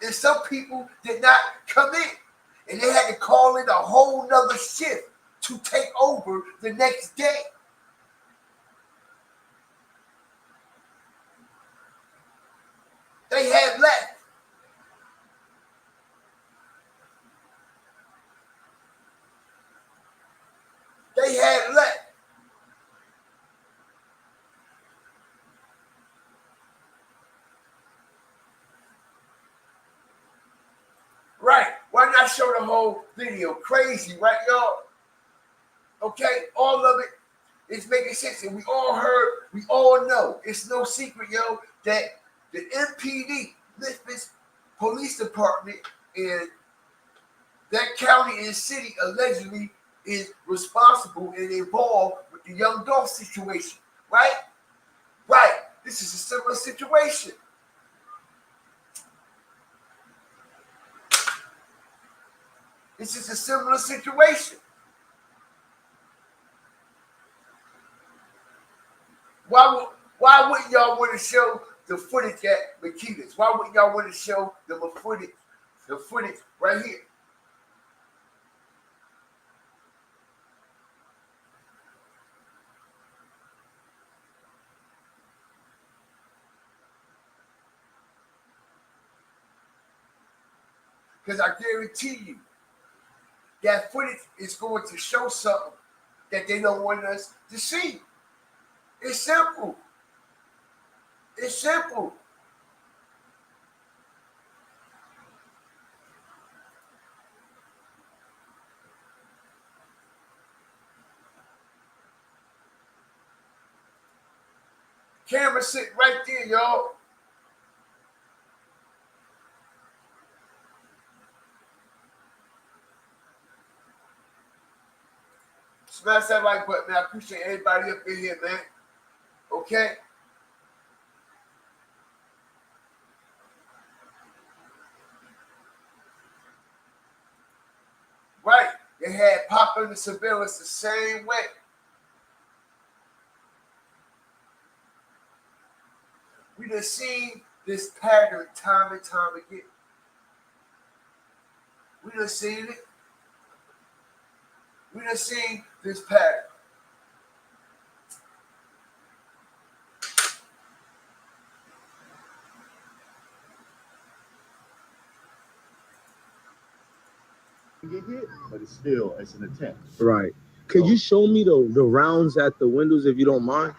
and some people did not come in. And they had to call in a whole nother shift to take over the next day. They had left. They had left. Right. Why not show the whole video? Crazy, right, y'all? Okay, all of it is making sense. And we all heard, we all know, it's no secret, yo, that the MPD, Memphis Police Department, in that county and city allegedly is responsible and involved with the young Dolph situation, right? Right. This is a similar situation. This is a similar situation. Why wouldn't y'all want to show the footage at Makita's? Why wouldn't y'all want to show the footage right here? Because I guarantee you, that footage is going to show something that they don't want us to see. It's simple. It's simple. Camera sitting right there, y'all. Smash that like button, man. I appreciate everybody up in here, man. Okay? Right. They had popular surveillance the same way. We done seen this pattern time and time again. We done seen it. We done seen this pattern. Get hit, but it's an attempt. Right. Could you show me the rounds at the windows if you don't mind?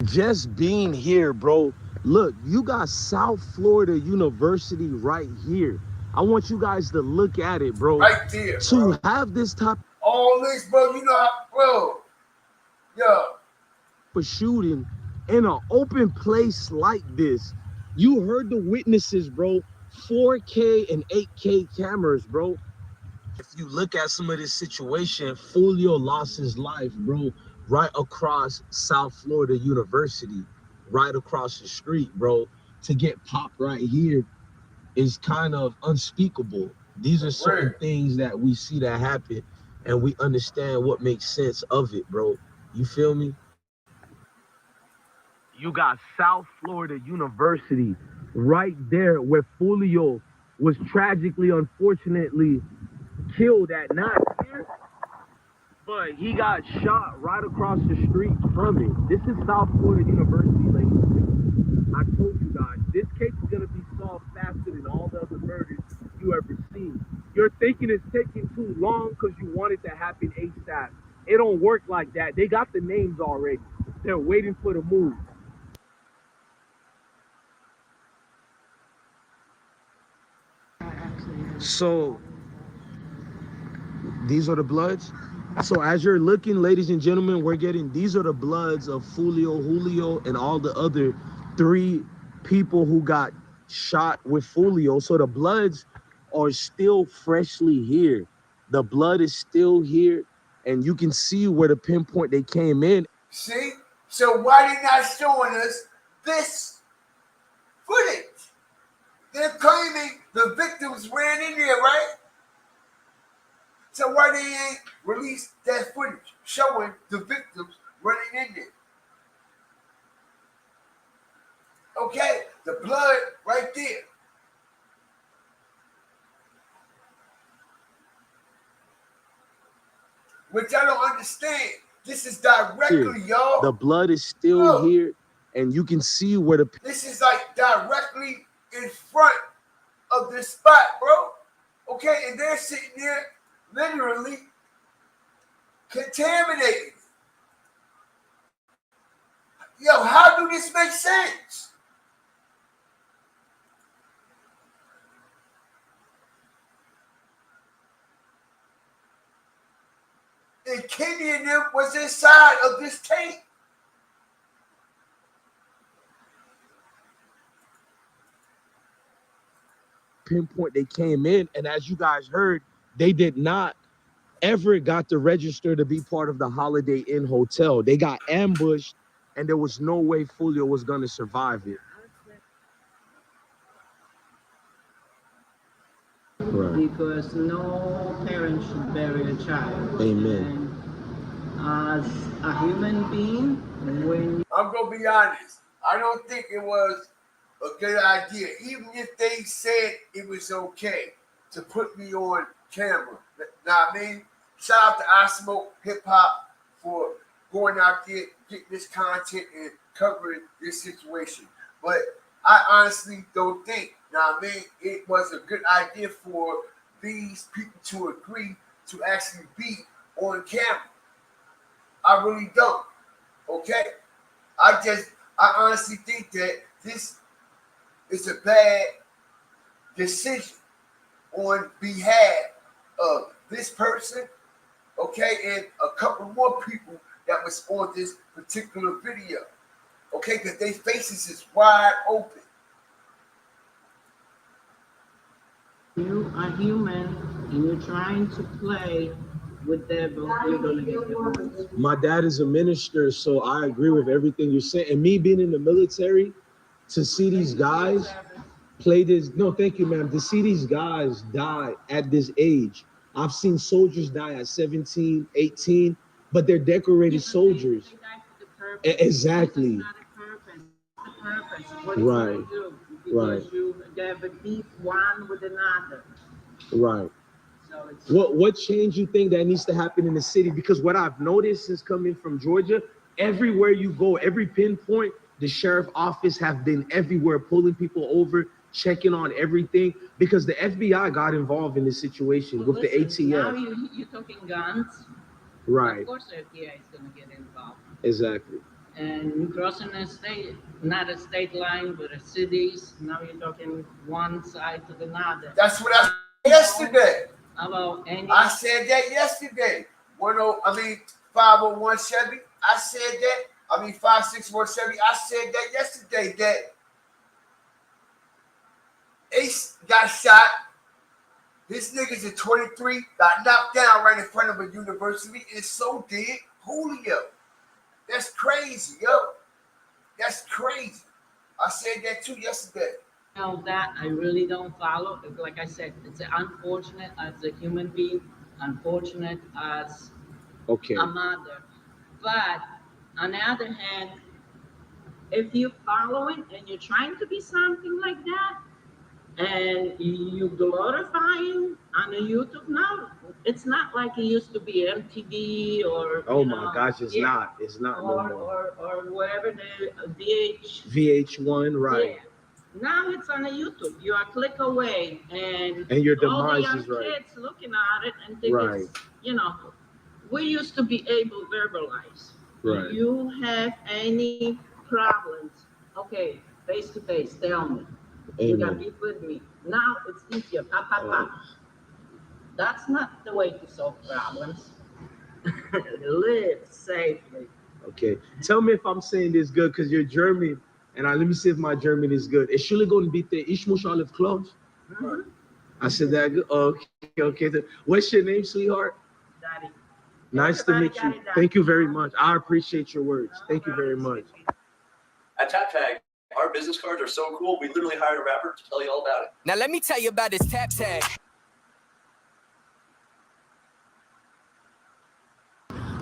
Just being here, bro. Look, you got South Florida University right here. I want you guys to look at it, bro. Right there, bro. To have this type all this, bro, you know how, bro. Yeah. For shooting in an open place like this. You heard the witnesses, bro. 4K and 8K cameras, bro. If you look at some of this situation, Julio lost his life, bro, right across South Florida University, right across the street, bro. To get popped right here is kind of unspeakable. These are certain things that we see that happen, and we understand what makes sense of it, bro. You feel me? You got South Florida University right there where Julio was tragically, unfortunately, killed at night. But he got shot right across the street from it. This is South Florida University, ladies and gentlemen. I told you guys, this case is going to be solved faster than all the other murders you ever seen. You're thinking it's taking too long because you want it to happen ASAP. It don't work like that. They got the names already. They're waiting for the move. So these are the bloods. So as you're looking, ladies and gentlemen, we're getting, these are the bloods of Julio, and all the other 3 people who got shot with Julio. So the bloods are still freshly here. The blood is still here, and you can see where the pinpoint they came in. See? So why they not showing us this footage? They're claiming the victims ran in there, right? So why they ain't released that footage showing the victims running in there? Okay, the blood right there. Which I don't understand. This is directly, y'all. The blood is still here, and you can see where the... This is like directly in front of this spot, bro. Okay, and they're sitting there literally contaminated. Yo, how do this make sense? And Kenny and them was inside of this tape. Pinpoint they came in, and as you guys heard, they did not ever got to register to be part of the Holiday Inn Hotel. They got ambushed, and there was no way Julio was going to survive it. Right. Because no parent should bury a child. Amen. as a human being, when I'm gonna be honest, I don't think it was a good idea, even if they said it was okay to put me on camera. Now, I mean, shout out to I Smoke Hip Hop for going out there, getting this content and covering this situation. But I honestly don't think, now, I mean, it was a good idea for these people to agree to actually be on camera. I really don't. Okay? I honestly think that this is a bad decision on behalf of this person, okay, and a couple more people that was on this particular video, okay, because their faces is wide open. you are human and you're trying to play with devil, you're gonna get devil. My dad is a minister, so I agree with everything you're saying. And me being in the military, to see these guys play this, no, thank you, ma'am. To see these guys die at this age. I've seen soldiers die at 17, 18, but they're decorated soldiers. Exactly. Right. Right. They have a beef one with another. Right. What change you think that needs to happen in the city? Because what I've noticed since coming from Georgia, everywhere you go, every pinpoint, the sheriff office have been everywhere, pulling people over, checking on everything, because the FBI got involved in this situation with the ATF. Now you're talking guns. Right. Of course the FBI is going to get involved. Exactly. And you're crossing a state, not a state line, but a cities. Now you're talking one side to another. That's what I said yesterday. About I said that yesterday. 501 Chevy. I said that. 561 Chevy. I said that yesterday. That Ace got shot. His niggas at 23 got knocked down right in front of a university, and so did Julio. That's crazy, yo. That's crazy. I said that too yesterday. Now that I really don't follow. Like I said, it's unfortunate as a human being, unfortunate as a mother. But on the other hand, if you follow it and you're trying to be something like that, and you glorifying on a YouTube now, it's not like it used to be MTV or My gosh, it's not. It's not no more. Or whatever the VH1, right? Yeah. Now it's on a YouTube. You are a click away, and your all the demise young is right. kids looking at it and think it's, we used to be able to verbalize. Right. You have any problems? Okay, face to face, tell me. You got beef with me. Now it's easier. That's not the way to solve problems. Live safely. Okay. Tell me if I'm saying this good, because you're German, and let me see if my German is good. Entschuldigung bitte, ich muss auf Klos. I said that good. Okay. What's your name, sweetheart? Daddy. Nice to meet you. Thank you very much. I appreciate your words. Thank you very much. At Tap Tag, our business cards are so cool, we literally hired a rapper to tell you all about it. Now let me tell you about this Tap Tag.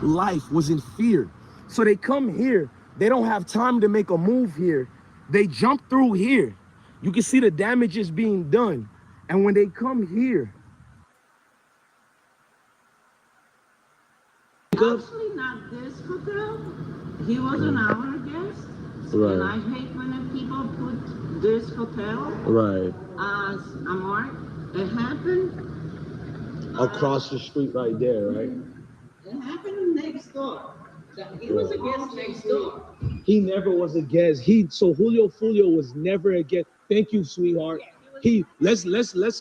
Life was in fear. So they come here. They don't have time to make a move here. They jump through here. You can see the damages being done. And when they come here. Actually, not this hotel. He was an hour guest. Right. And I hate when people put this hotel as a mark. It happened Across the street right there, right? It happened next door. He was a guest next door. He never was a guest. So Julio was never a guest. Thank you, sweetheart. Let's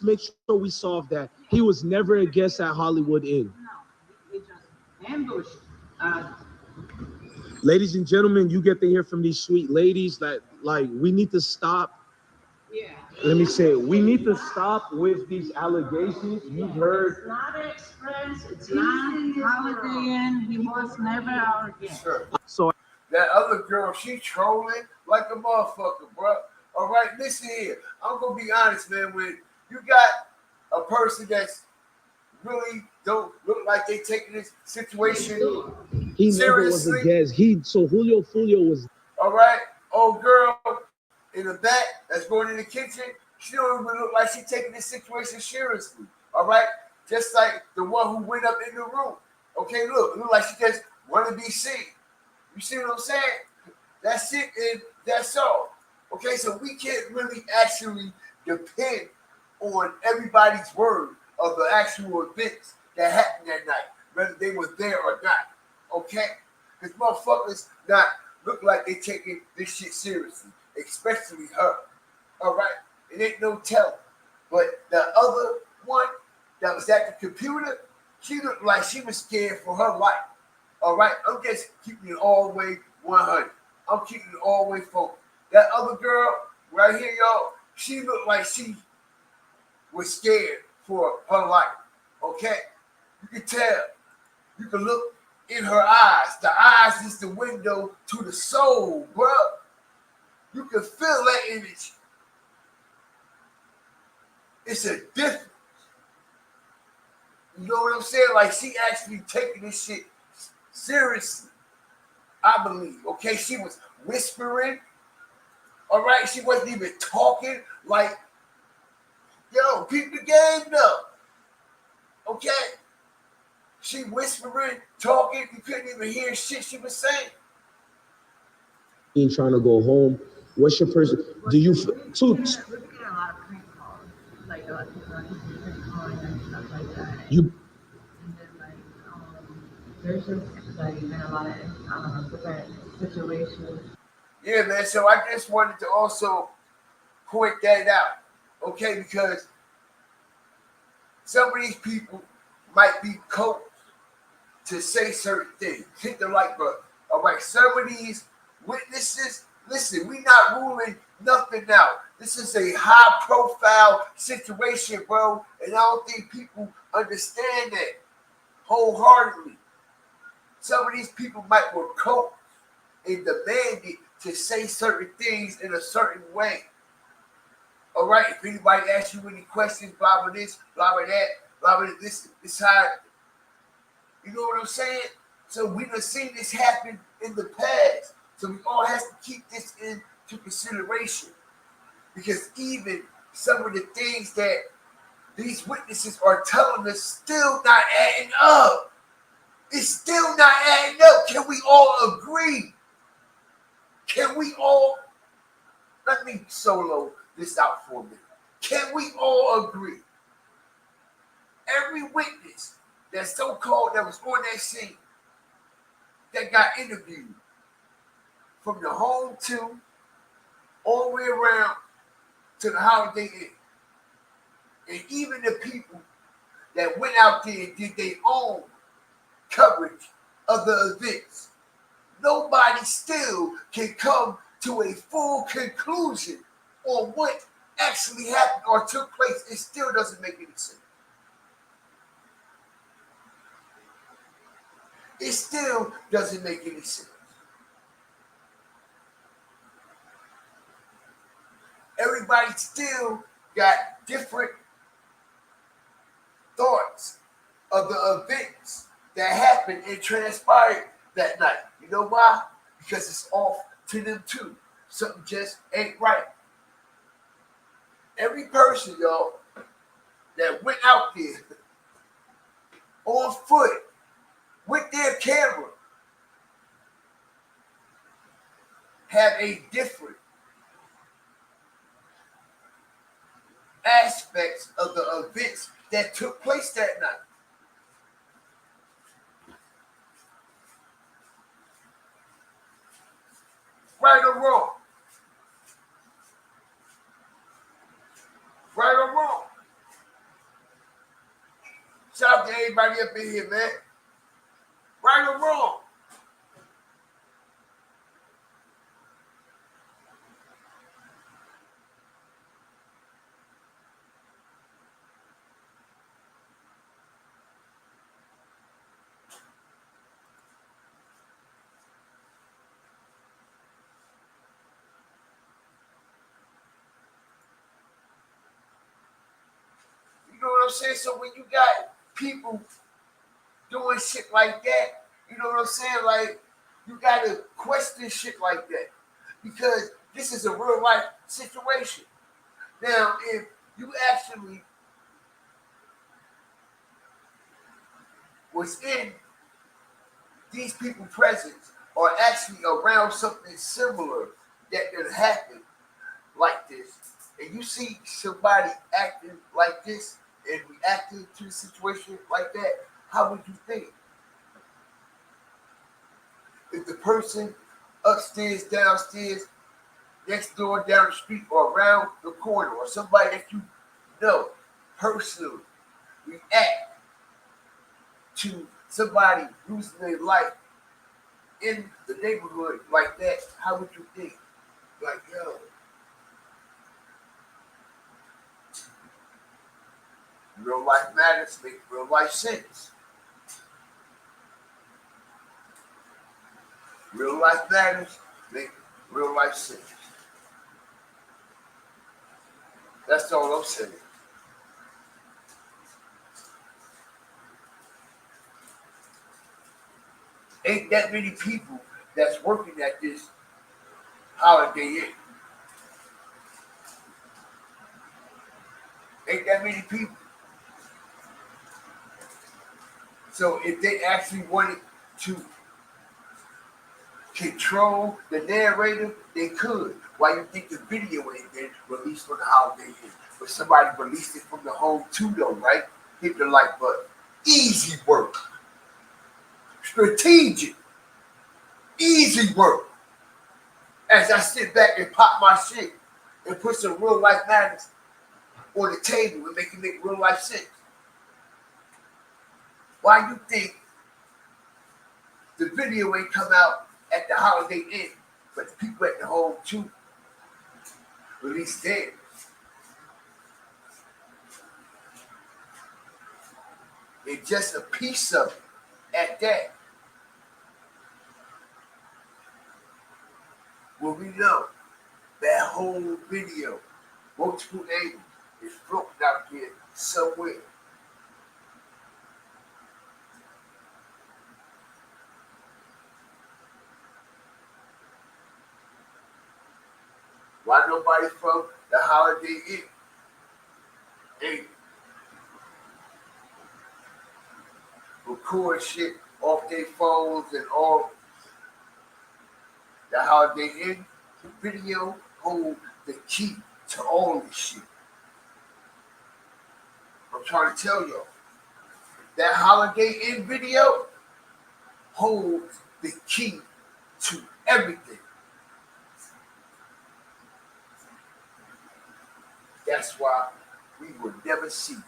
make sure we solve that. He was never a guest at Hollywood Inn. No, we just ambushed. Ladies and gentlemen, you get to hear from these sweet ladies that, like, we need to stop. Yeah. Let me say it. We need to stop with these allegations. You've heard. It's not an express. It's not Holiday Inn. He was never our guest. Sure. So that other girl, she trolling like a motherfucker, bro. All right, listen here. I'm gonna be honest, man. When you got a person that's really don't look like they taking this situation He never was a guest. So Julio was. All right, old girl in the back that's going in the kitchen. She don't even look like she's taking this situation seriously. All right, just like the one who went up in the room. Okay, look like she just want to be seen. You see what I'm saying? That's it, and that's all. Okay, so we can't really actually depend on everybody's word of the actual events that happened that night, whether they were there or not. Okay, because motherfuckers not look like they taking this shit seriously, especially her. All right, it ain't no telling. But the other one that was at the computer, she looked like she was scared for her life. All right, I'm just keeping it all the way 100. I'm keeping it all the way focused. That other girl right here, y'all, she looked like she was scared for her life. Okay, you can tell. You can look in her eyes. The eyes is the window to the soul, bro. You can feel that image. It's a difference. You know what I'm saying? Like she actually taking this shit seriously. I believe. Okay, she was whispering. All right, she wasn't even talking. Like, yo, keep the game up. Okay, she whispering, talking. You couldn't even hear shit she was saying. Ain't trying to go home. What's your person? Do you We're getting a lot of prank calls, like a lot of people are just prank calling and stuff like that. You. And then like, there's just like been a lot of different situations. Yeah, man. So I just wanted to also point that out, okay? Because some of these people might be coached to say certain things. Hit the like button. All right, some of these witnesses, listen, we not ruling nothing out. This is a high-profile situation, bro, and I don't think people understand that wholeheartedly. Some of these people might were coached and demanded to say certain things in a certain way. All right, if anybody asks you any questions, blah, blah, this, blah, blah, that, blah, blah, this how, you know what I'm saying? So we done seen this happen in the past. So we all have to keep this into consideration. Because even some of the things that these witnesses are telling us still not adding up. It's still not adding up. Can we all agree? Can we all, let me solo this out for a minute. Can we all agree? Every witness that's so-called that was on that scene that got interviewed from the home to all the way around to the Holiday Inn. And even the people that went out there and did their own coverage of the events, nobody still can come to a full conclusion on what actually happened or took place. It still doesn't make any sense. It still doesn't make any sense. Everybody still got different thoughts of the events that happened and transpired that night. You know why? Because it's off to them too. Something just ain't right. Every person, y'all, that went out there on foot with their camera have a different aspects of the events that took place that night. Right or wrong? Right or wrong? Shout out to everybody up in here, man. Right or wrong? You know what I'm saying? So when you got people doing shit like that, You know what I'm saying? Like, you gotta question shit like that because this is a real life situation. Now, if you actually was in these people's presence or actually around something similar that could happen like this, and you see somebody acting like this and reacting to a situation like that, how would you think? If the person upstairs, downstairs, next door, down the street, or around the corner, or somebody that you know personally react to somebody losing their life in the neighborhood like that, how would you think? Like, yo, real life matters, make real life sense. Real life matters, make real life sense. That's all I'm saying. Ain't that many people that's working at this Holiday Inn. Ain't that many people. So if they actually wanted to control the narrative, they could. Why you think the video ain't been released from the Holiday Inn? But somebody released it from the home too, though, right? Hit the like button. Easy work. Strategic. Easy work. As I sit back and pop my shit and put some real life matters on the table and make real life sense. Why you think the video ain't come out at the Holiday Inn, but the people at the home too released theirs? It's just a piece of it at that. Well, we know that whole video, multiple angles, is floating out here somewhere. Why nobody from the Holiday Inn ain't record shit off their phones and all? The Holiday Inn video hold the key to all this shit. I'm trying to tell y'all, that Holiday Inn video holds the key to everything. That's why we will never see it.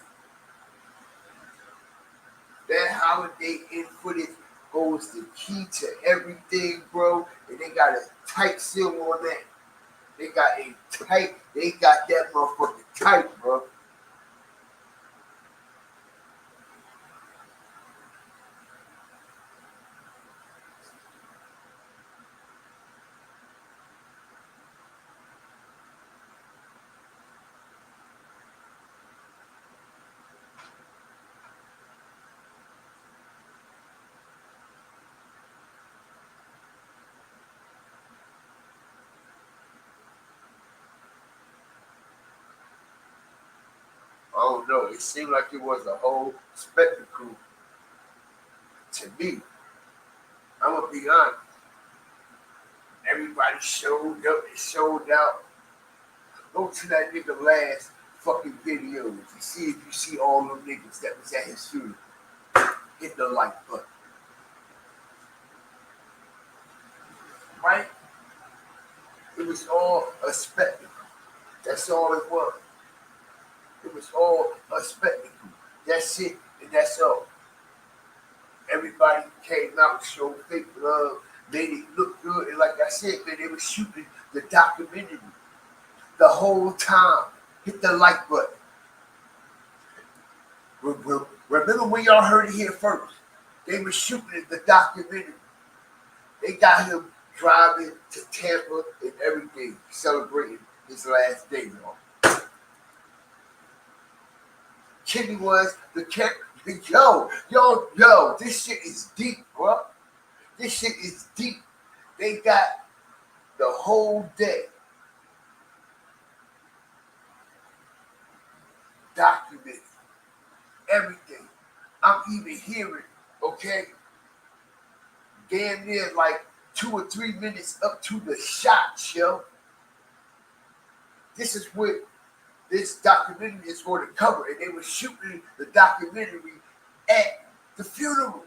That Holiday Inn footage holds the key to everything, bro. And they got a tight seal on that. They got that motherfucker tight, bro. I don't know. It seemed like it was a whole spectacle to me. I'm gonna be honest. Everybody showed up and showed out. Go to that nigga last fucking video. You see if you see all them niggas that was at his funeral. Hit the like button. Right? It was all a spectacle. That's all it was. It was all a spectacle. That's it, and that's all. Everybody came out and showed fake love, made it look good, and like I said, man, they were shooting the documentary the whole time. Hit the like button. Remember when y'all heard it here first? They were shooting the documentary. They got him driving to Tampa and everything, celebrating his last day, y'all. Kenny was the character. Yo, this shit is deep, bro. This shit is deep. They got the whole day documented. Everything. I'm even hearing, okay, damn near like 2 or 3 minutes up to the shot, yo. This is what this documentary is going to cover. And they were shooting the documentary at the funeral.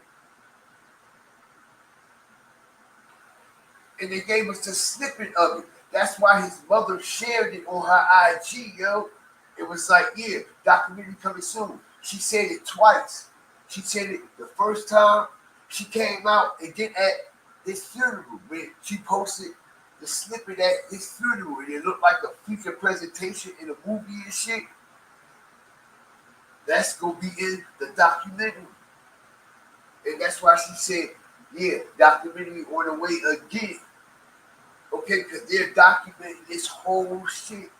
And they gave us a snippet of it. That's why his mother shared it on her IG, yo. It was like, yeah, documentary coming soon. She said it twice. She said it the first time she came out, and then at his funeral, when she posted the snippet at his funeral, and it looked like a future presentation in a movie and shit. That's gonna be in the documentary. And that's why she said, yeah, documentary on the way again. Okay, because they're documenting this whole shit.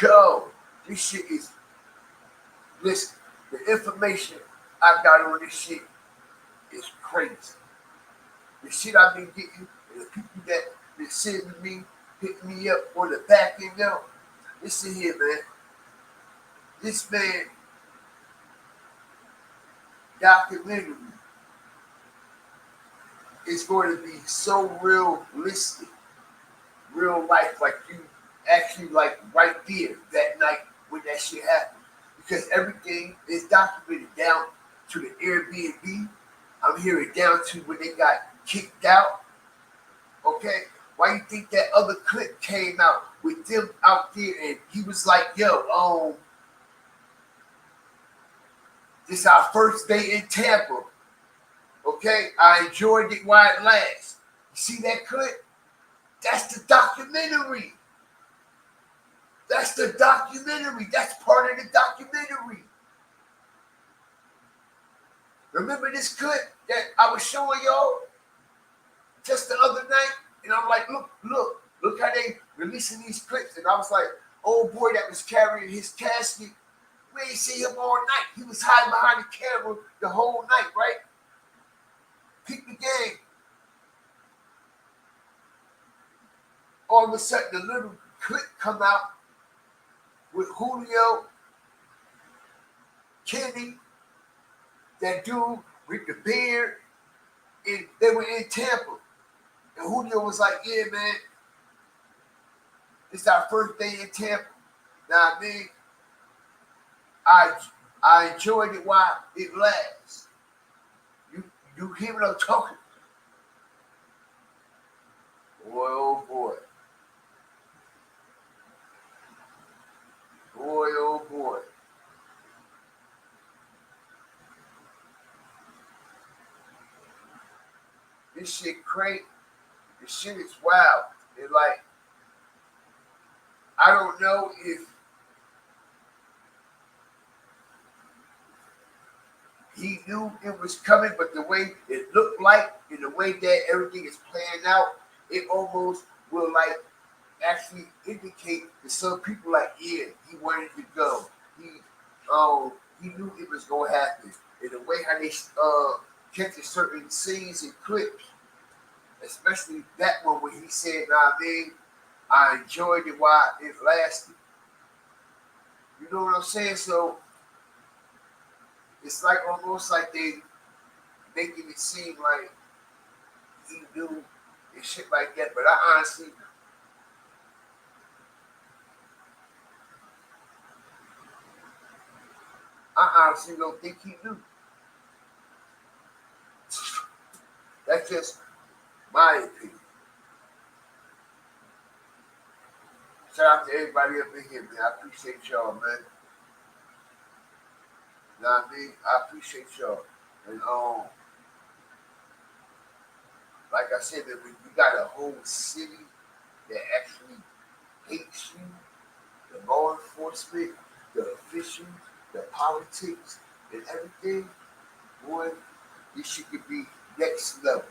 Yo, this shit is, listen, the information I got on this shit is crazy. The shit I've been getting, and the people that been sending me, hitting me up on the back end now. Listen here, man. This man documentary is going to be so realistic, real life, like you actually like right there that night when that shit happened. Because everything is documented down to the Airbnb. I'm hearing down to when they got kicked out. Okay? Why you think that other clip came out with them out there and he was like, yo, this is our first day in Tampa. Okay? I enjoyed it while it lasts. You see that clip? That's the documentary. That's the documentary. That's part of the documentary. Remember this clip that I was showing y'all just the other night? And I'm like, look how they releasing these clips. And I was like, old boy that was carrying his casket, we ain't see him all night. He was hiding behind the camera the whole night, right? Peep the game. All of a sudden, the little clip come out with Julio, Kenny, that dude with the beard, and they were in Tampa. And Julio was like, yeah, man, it's our first day in Tampa. Now, I mean, I enjoyed it while it lasts. You hear what I'm talking? Boy, oh boy. Boy, oh boy. This shit crazy. This shit is wild. It's like, I don't know if he knew it was coming, but the way it looked like and the way that everything is playing out, it almost will like actually indicate to some people like, yeah, he wanted to go. He knew it was gonna happen. And the way how they catch certain scenes and clips, especially that one where he said, nah, man, I enjoyed it while it lasted. You know what I'm saying? So it's like almost like they making it seem like he knew and shit like that. But I honestly don't think he knew. That's just my opinion. Shout out to everybody up in here, man. I appreciate y'all, man. You know what I mean? I appreciate y'all. And like I said, that you got a whole city that actually hates you, the law enforcement, the officials, the politics, and everything. Boy, this shit could be next level.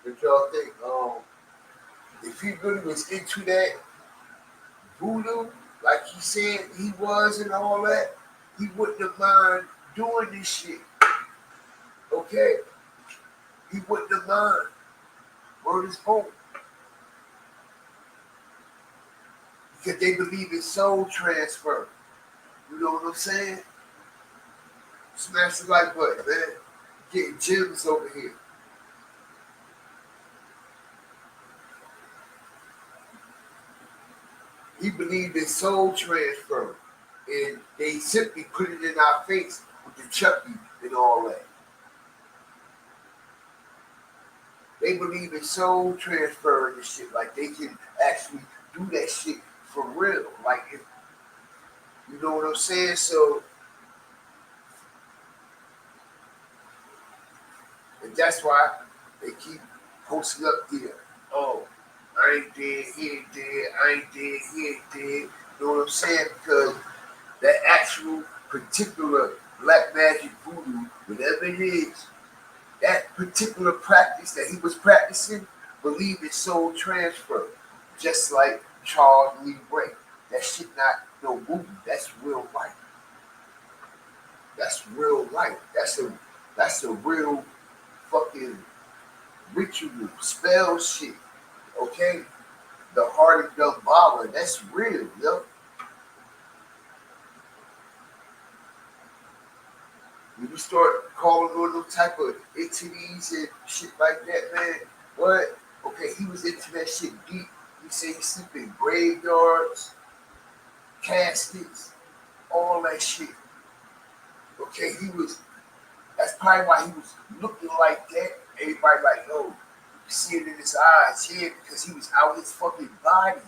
What y'all think? If he really was into that voodoo, like he said he was and all that, he wouldn't have mind doing this shit. Okay? He wouldn't have mind. Word is home. Because they believe in soul transfer. You know what I'm saying? Smash the like button, man. Getting gems over here. He believed in soul transfer. And they simply put it in our face with the Chucky and all that. They believe in soul transfer and shit. Like they can actually do that shit for real. Like, if, you know what I'm saying? So, and that's why they keep posting up there. Oh, I ain't dead, he ain't dead, I ain't dead, he ain't dead. You know what I'm saying? Because that actual particular black magic voodoo, whatever it is, that particular practice that he was practicing, believed in soul transfer. Just like Charles Lee Ray. That shit not no movie. That's real life. That's real life. That's a real fucking ritual, spell shit. Okay? The heart of Dumbala, that's real, yo. When you start calling on those type of entities and shit like that, man, what? Okay, he was into that shit deep. He said he sleep in graveyards, caskets, all that shit. Okay, that's probably why he was looking like that. Everybody like, oh, you see it in his eyes, yeah, because he was out his fucking body.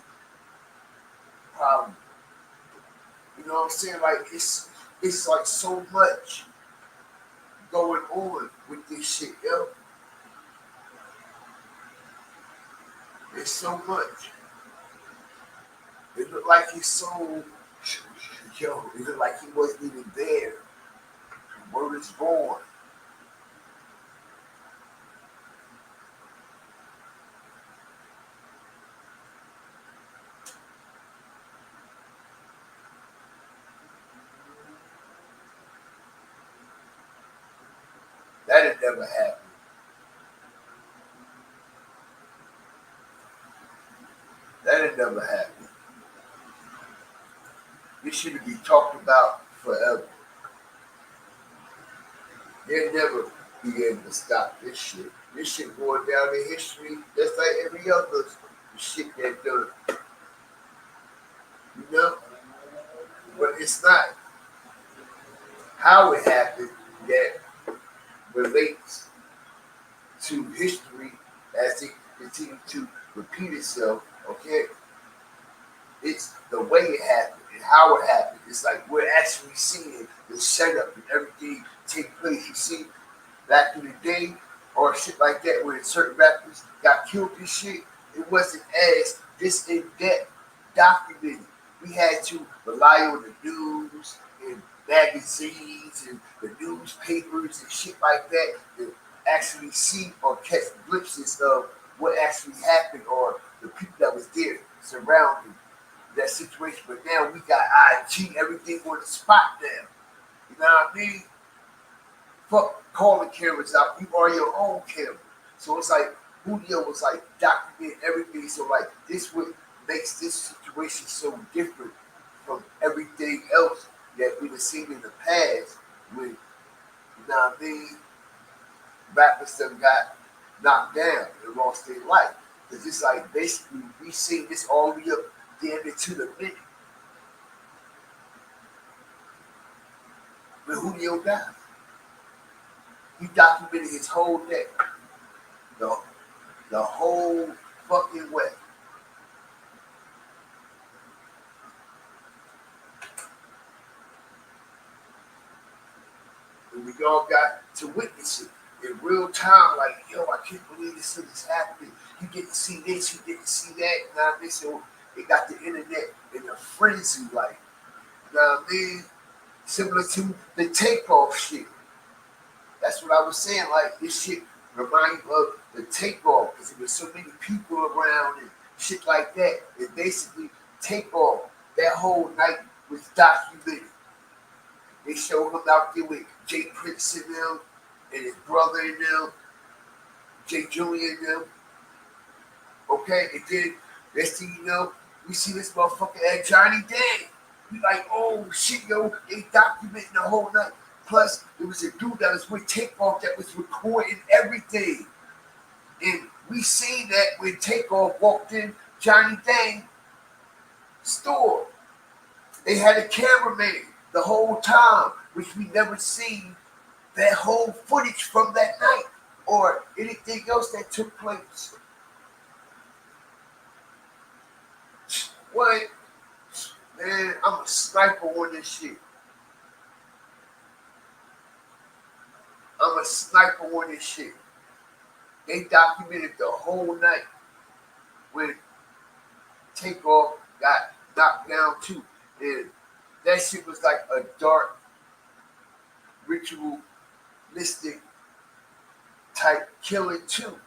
Probably. You know what I'm saying? Like, it's like so much going on with this shit, yo. There's so much. It looked like his soul, yo, it looked like he wasn't even there. The word is born. That had never happened. That had never happened. This should be talked about forever. They'll never be able to stop this shit. This shit going down in history just like every other shit that done. You know? But it's not how it happened that relates to history as it continues to repeat itself, okay? It's the way it happened and how it happened. It's like we're actually seeing the setup and everything take place. You see, back in the day or shit like that, when certain rappers got killed and shit, it wasn't as this in-depth documented. We had to rely on the news and magazines and the newspapers and shit like that to actually see or catch glimpses of what actually happened or the people that was there surrounding that situation. But now we got IG, everything on the spot now. You know what I mean? Fuck calling cameras out. You are your own camera. So it's like Julio was like documenting everything. So like this what makes this situation so different from everything else that we've seen in the past with, you know what I mean, rappers that got knocked down and lost their life. Because it's like basically we seen this all the way up damn it to the minute. When Julio died. He documented his whole day. The whole fucking way. And we all got to witness it in real time, like, yo, I can't believe this shit is happening. You get to see this, you get to see that, you know what I mean? So they got the internet in a frenzy, like, you know what I mean? Similar to the Takeoff shit. That's what I was saying, like, this shit remind you of the Takeoff, because there was so many people around and shit like that. And basically, Takeoff, that whole night was documented. They showed him out there with Jay Prince and them, and his brother and them, Jay Julian and them. Okay, and then next thing you know, we see this motherfucker at Johnny Day. We like, oh shit, yo, they documenting the whole night. Plus, there was a dude that was with Takeoff that was recording everything. And we seen that when Takeoff walked in Johnny Dang's store. They had a cameraman the whole time, which we never seen that whole footage from that night or anything else that took place. What? Man, I'm a sniper on this shit. I'm a sniper on this shit. They documented the whole night when Takeoff got knocked down too. And that shit was like a dark, ritualistic type killing too.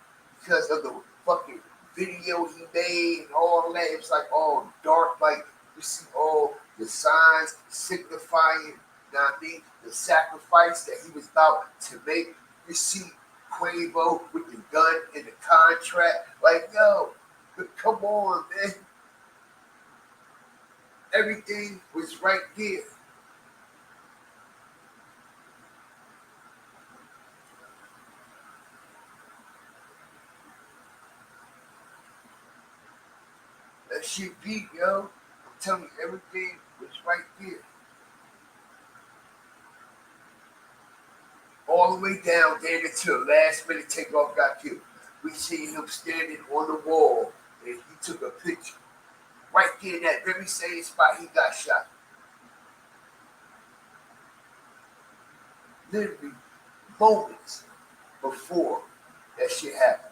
Because of the fucking video he made and all that. It was like all dark, like you see all the signs signifying, you know what I mean, the sacrifice that he was about to make. You see Quavo with the gun in the contract. Like, yo, come on, man. Everything was right there. That shit beat, yo. I'm telling you, everything was right there. All the way down there until the last minute Takeoff got killed. We seen him standing on the wall and he took a picture. Right there in that very same spot he got shot. Literally moments before that shit happened.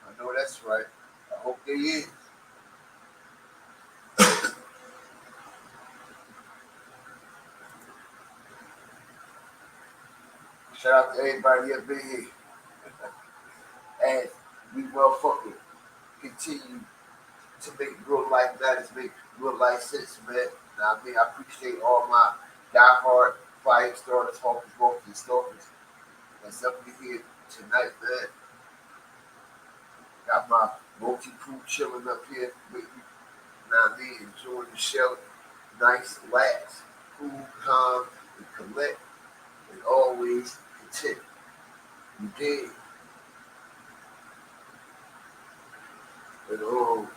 I know that's right. I hope they is. Shout out to everybody up in here. And we motherfucker continue to make real life matters, make real life sense, man. Now, I mean, I appreciate all my diehard fire starters, hawkers, walkers, and stalkers that's up in here tonight, man. Got my multi-crew chilling up here with me. Now, I mean, enjoying the show. Nice, relax, cool, calm, and collect, and always content. You did. And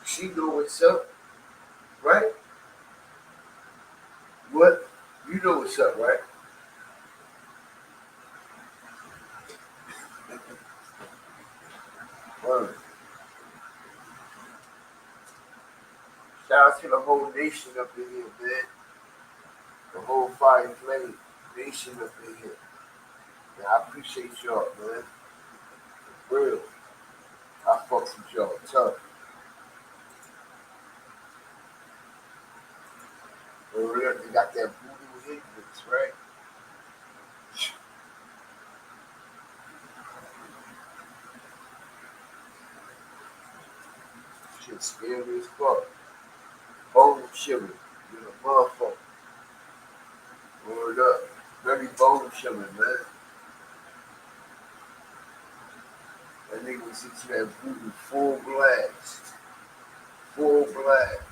she know what's up, right? What? You know what's up, right? Word. Shout out to the whole nation up in here, man. The whole Fire Flame nation up in here. Man, I appreciate y'all, man. For real. I fucks with y'all tough. For real, they got that voodoo influence, right? Shit scary as fuck. Bone chilling. You're a motherfucker. Word up. Very bone chilling, man. That nigga was into that voodoo full blast. Full blast.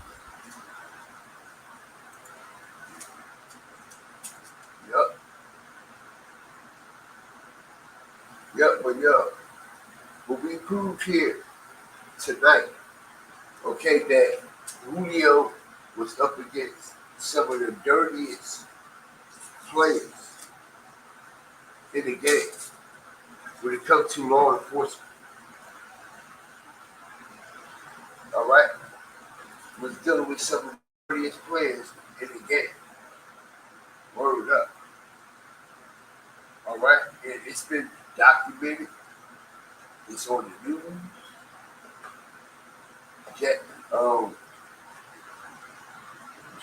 Yup. Yup. But we proved here tonight, okay, that Julio was up against some of the dirtiest players in the game when it comes to law enforcement. All right? Was dealing with some of the dirtiest players in the game. Word up. It's been documented. It's on the news.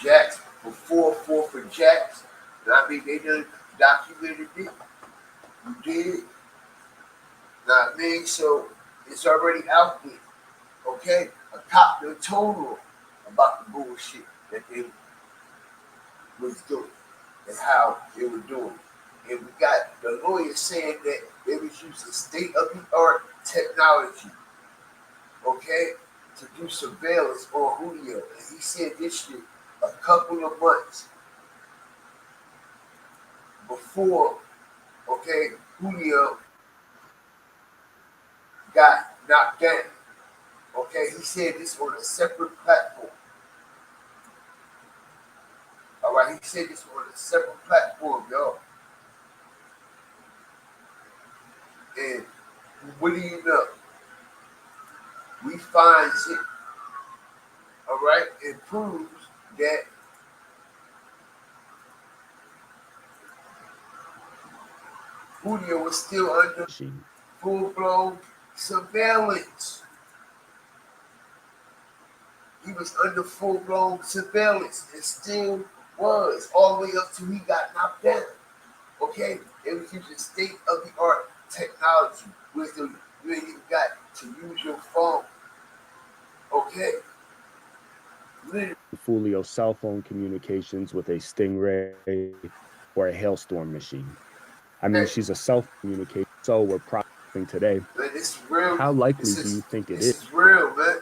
Jacks before 4th of Jacks. I mean, they done documented it. You did. Know what I mean? So it's already out there. Okay? A cop done told them about the bullshit that they was doing and how they were doing it. And we got the lawyer saying that they was using state-of-the-art technology, okay, to do surveillance on Julio. And he said this shit a couple of months before, okay, Julio got knocked down. Okay, he said this on a separate platform. All right, he said this on a separate platform, y'all. And what do you know? We find it, all right, it proves that Julio was still under full-blown surveillance. He was under full-blown surveillance and still was all the way up till he got knocked down. Okay? They was using state-of-the-art technology with you ain't even got to use your phone. Okay? Julio's cell phone communications with a Stingray or a hailstorm machine. I mean, she's a self-communication, so we're processing today. Man, it's real. How likely do you think it is? This is real, man.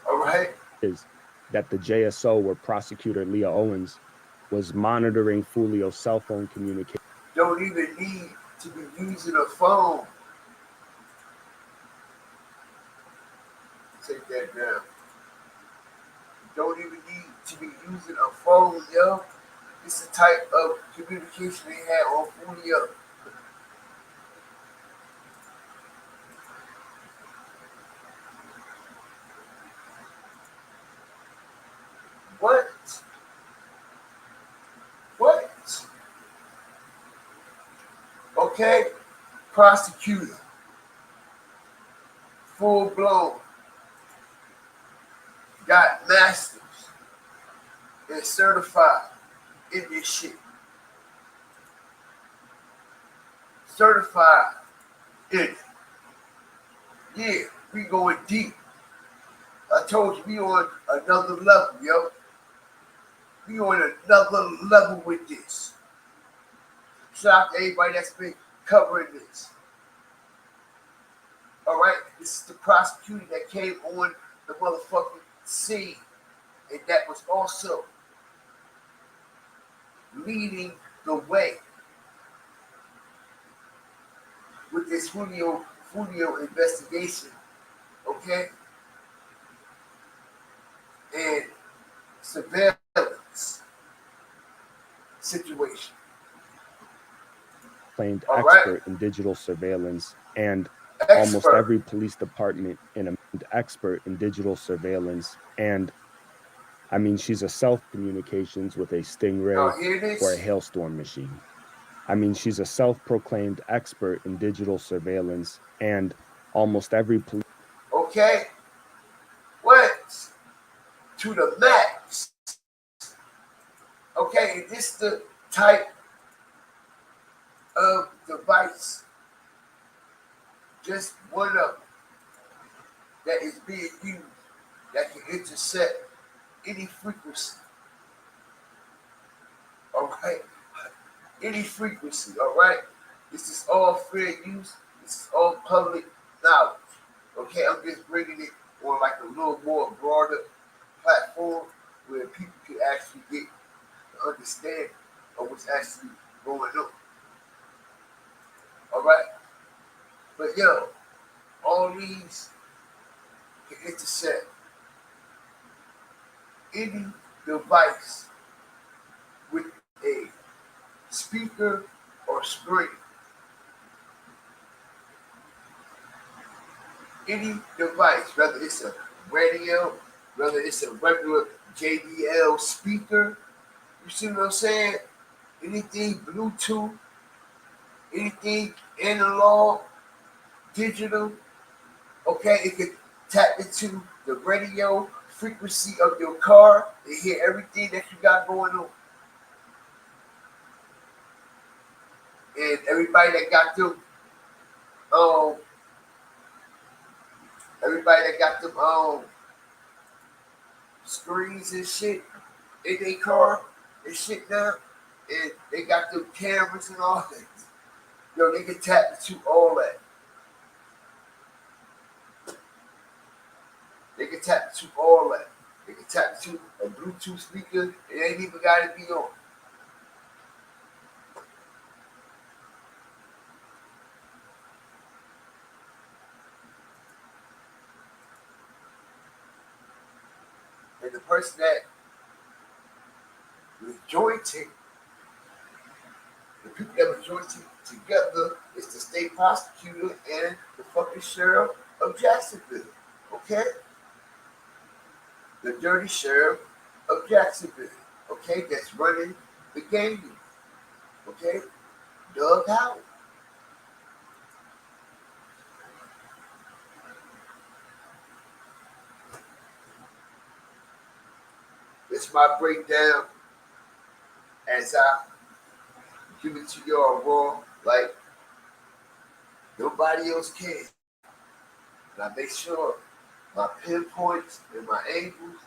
All right? Is that the JSO, where prosecutor Leah Owens was monitoring Julio's cell phone communication? Don't even need to be using a phone. Take that down. Don't even need to be using a phone, yo. It's the type of communication they had on Julio. What? What? Okay, prosecutor, full blown, got masters and certified in this shit. Certified in it. Yeah, we going deep. I told you we on another level, yo. We on another level with this. Shout out to everybody that's been covering this. All right, this is the prosecutor that came on the motherfucking scene, and that was also leading the way with this Julio investigation, okay, and surveillance situation. Claimed expert in digital surveillance, and almost every police department in an expert in digital surveillance. And I mean, she's a self-communications with a Stingray or a hailstorm machine. I mean, she's a self-proclaimed expert in digital surveillance, and almost every police. Okay, what? To the max. Okay, and this the type of device, just one of them, that is being used that can intercept any frequency. All right? Any frequency, all right? This is all fair use. This is all public knowledge. Okay, I'm just bringing it on like a little more broader platform where people can actually get the understanding of what's actually going on. All right? But yo, all these can intercept any device with a speaker or screen. Any device, whether it's a radio, whether it's a regular JBL speaker, you see what I'm saying? Anything Bluetooth, anything analog, digital. Okay, it can tap into the radio frequency of your car and hear everything that you got going on. And everybody that got them, screens and shit in their car and shit now, and they got them cameras and all that. Yo, they can tap into all that. They can tap into all that. They can tap into a Bluetooth speaker. It ain't even got to be on. And the person that was jointing, the people that were jointing together is the state prosecutor and the fucking sheriff of Jacksonville. Okay? The dirty sheriff of Jacksonville. Okay? That's running the game. Okay? Doug Howard. It's my breakdown as I give it to y'all raw, like nobody else can. And I make sure my pinpoints and my angles,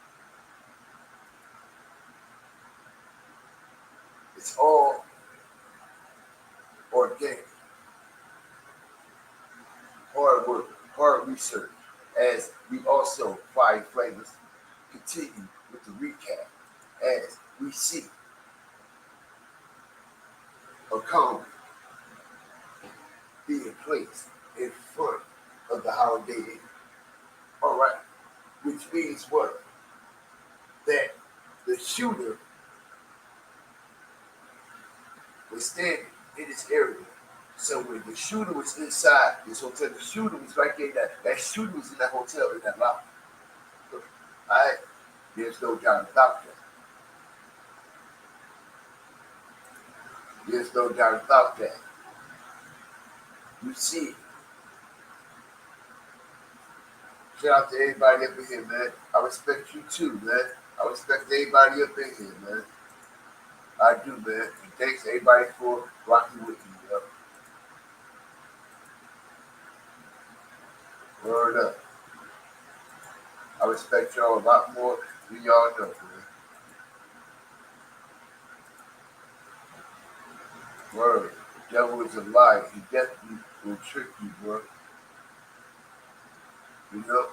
it's all organic. Hard work, hard research, as we also, Fire Flavors, continue with the recap as we see a cone being placed in front of the Holiday Inn. All right, which means what? That the shooter was standing in this area. So when the shooter was inside this hotel, the shooter was right there. That shooter was in that hotel in that lobby. All right, there's no doubt about that. There's no doubt about that. You see, shout out to everybody up in here, man. I respect you too, man. I respect everybody up in here, man. I do, man. And thanks everybody for rocking with me, yo. Word up. I respect y'all a lot more than y'all know, man. Word. The devil is a liar. He definitely will trick you, bro. You know?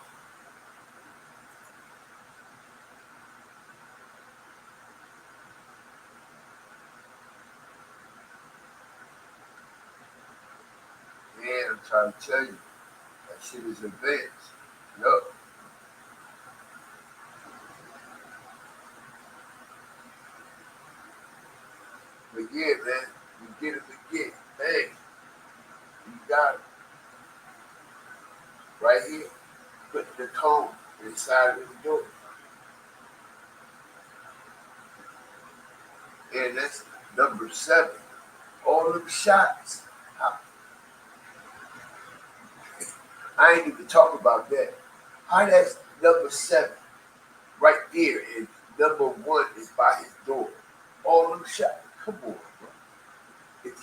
Man, I'm trying to tell you, that shit is advanced. Yup. But yeah, man, you get it again. Hey, you got it. Right here, put the cone inside of the door. And that's number 7. All them shots. I ain't even talking about that. How that's number 7 right there, and number 1 is by his door. All them shots. Come on, bro. If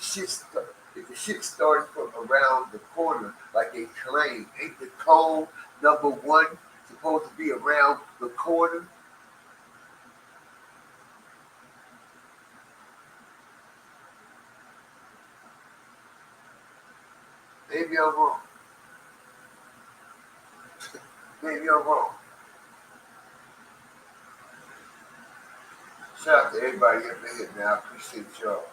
the shit started from around the corner, like they claim, ain't the cone number 1 supposed to be around the corner? Maybe I'm wrong. Maybe I'm wrong. Shout out to everybody up in here, man. I appreciate y'all.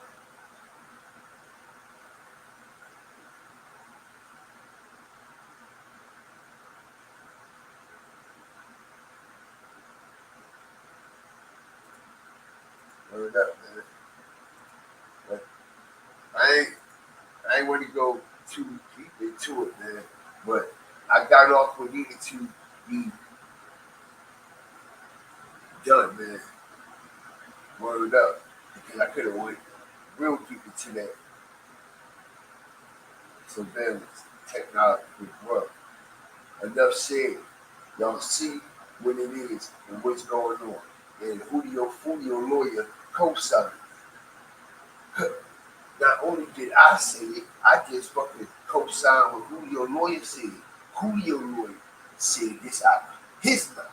Word up, man. But I ain't want to go too deep into it, man. But I got off what needed to be done, man. Word up. Because I could have went real deep into that. surveillance, technology with work. Enough said. Y'all see what it is and what's going on. And Julio lawyer co-signed. Not only did I say it, I just fucking co-signed what Julio lawyer said. Julio lawyer said this out of his mouth.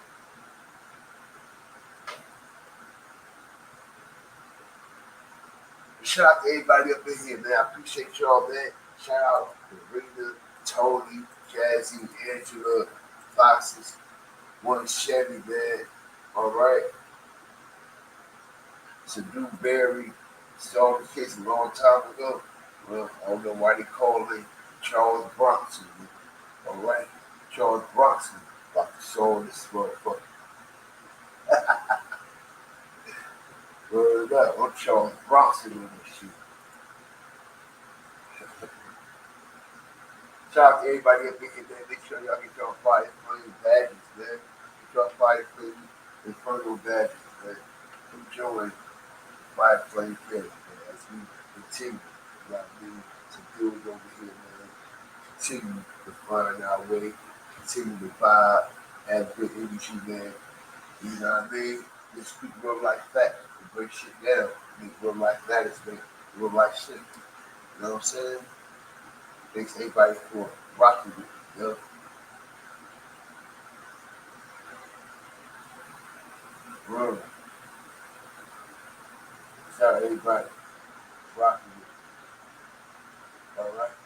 Shout out to everybody up in here, man. I appreciate y'all, man. Shout out to Rita, Tony, Jazzy, Angela, Foxes, One Chevy, man. All right. Sadu Berry, started the case a long time ago. Well, I don't know why they call him Charles Bronson. All right. Charles Bronson about to solve this motherfucker. Word up. I'm Charles Bronson on this shit. Shout out to everybody up in here, man. Make sure y'all get your fire flame badges, man. Get your fire flame infernal badges, man. Come join Fire Flame Family, man, as we continue, you know what I mean, to build over here, man. Continue to find our way, continue to vibe, have good energy, man. You know what I mean? Just speak real life facts, break shit down, make real life matters, make real life shit. You know what I'm saying? Thanks everybody for rocking with me, you know? Bro. Shout out everybody rocking with me. All right?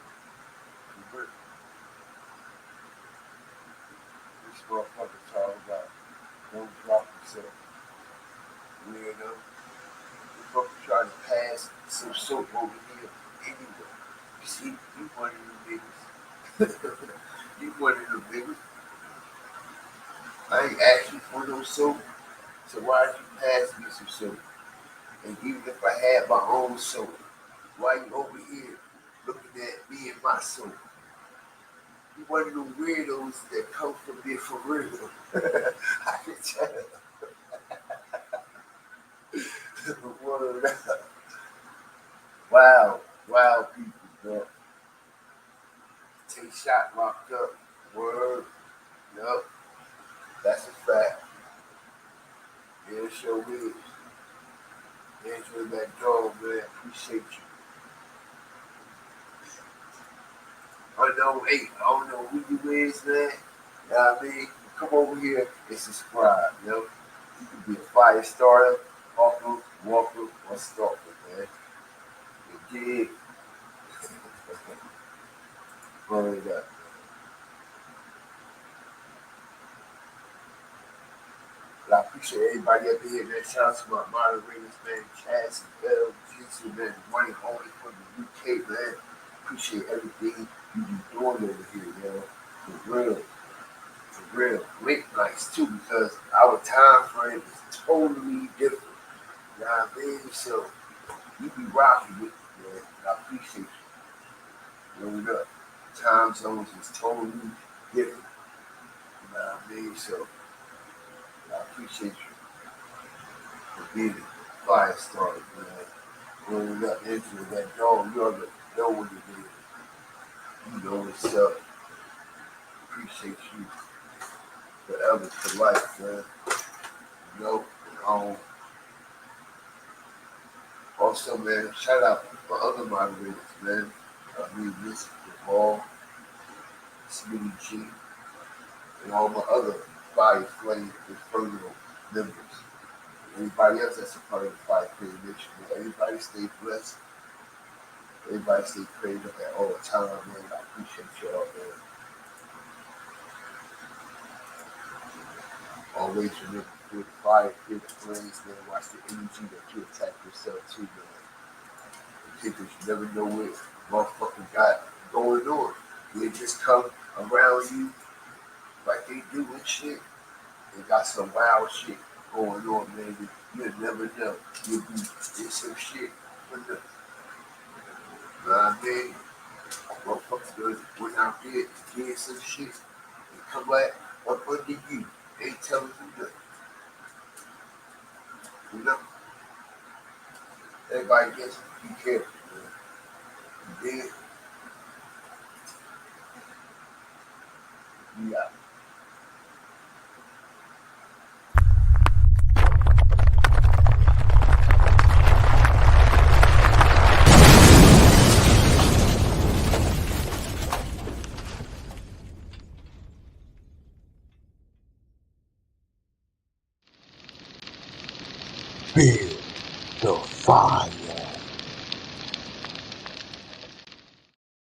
This motherfucker talking about don't drop yourself. Weirdo. You fucking trying to pass some soap over here anyway. You see, you one of them niggas. You one of them niggas. I ain't asked you for no soap, so why did you pass me some soap? And even if I had my own soap, why you over here looking at me and my soap? You one of them weirdos that come from there for real. I can tell. Word up. Wow, people, bro. Take shot locked up. Word. Yup. That's a fact. Yeah, it sure is. Enjoy that dog, man. Appreciate you. I don't know who you is, man. You know what I mean? Come over here and subscribe, you know? You can be a fire starter, hawker, walker, or stalker, man. You dig? Burn it up. But I appreciate everybody up here, man. Shout out to my moderators, man. Cass and Bell, Jitsu, man. Money only from the UK, man. Appreciate everything you be doing over here, yo. For real. For real. Late nights, too, because our time frame is totally different. You know what I mean? So, you be rocking with me, man. I appreciate you. Word up. Time zones is totally different. You know what I mean? So, I appreciate you for being a fire starter, man. Word up into that dog. You already know what it is. You know what's up. Appreciate you forever for life, man. You know, also, man, shout out my other moderators, man. I mean, this, Paul, Smitty G, and all my other Fire Flame Infernal members. Everybody else that's a part of the Fire Flame Nation. Everybody stay blessed. Everybody stay prayed up at all time, man. I appreciate y'all, man. Always remember to feel the fire, feel the flames, man. Watch the energy that you attack yourself to, man. Because you never know what motherfucker got going on. They just come around you like they do and shit. They got some wild shit going on, man. You'll never know. You'll be in some shit for nothing. You know what I mean? Motherfuckers went out there and did some shit and come back up under you. They ain't telling you nothing. You know? Everybody gets be careful, man. You did. build the fire.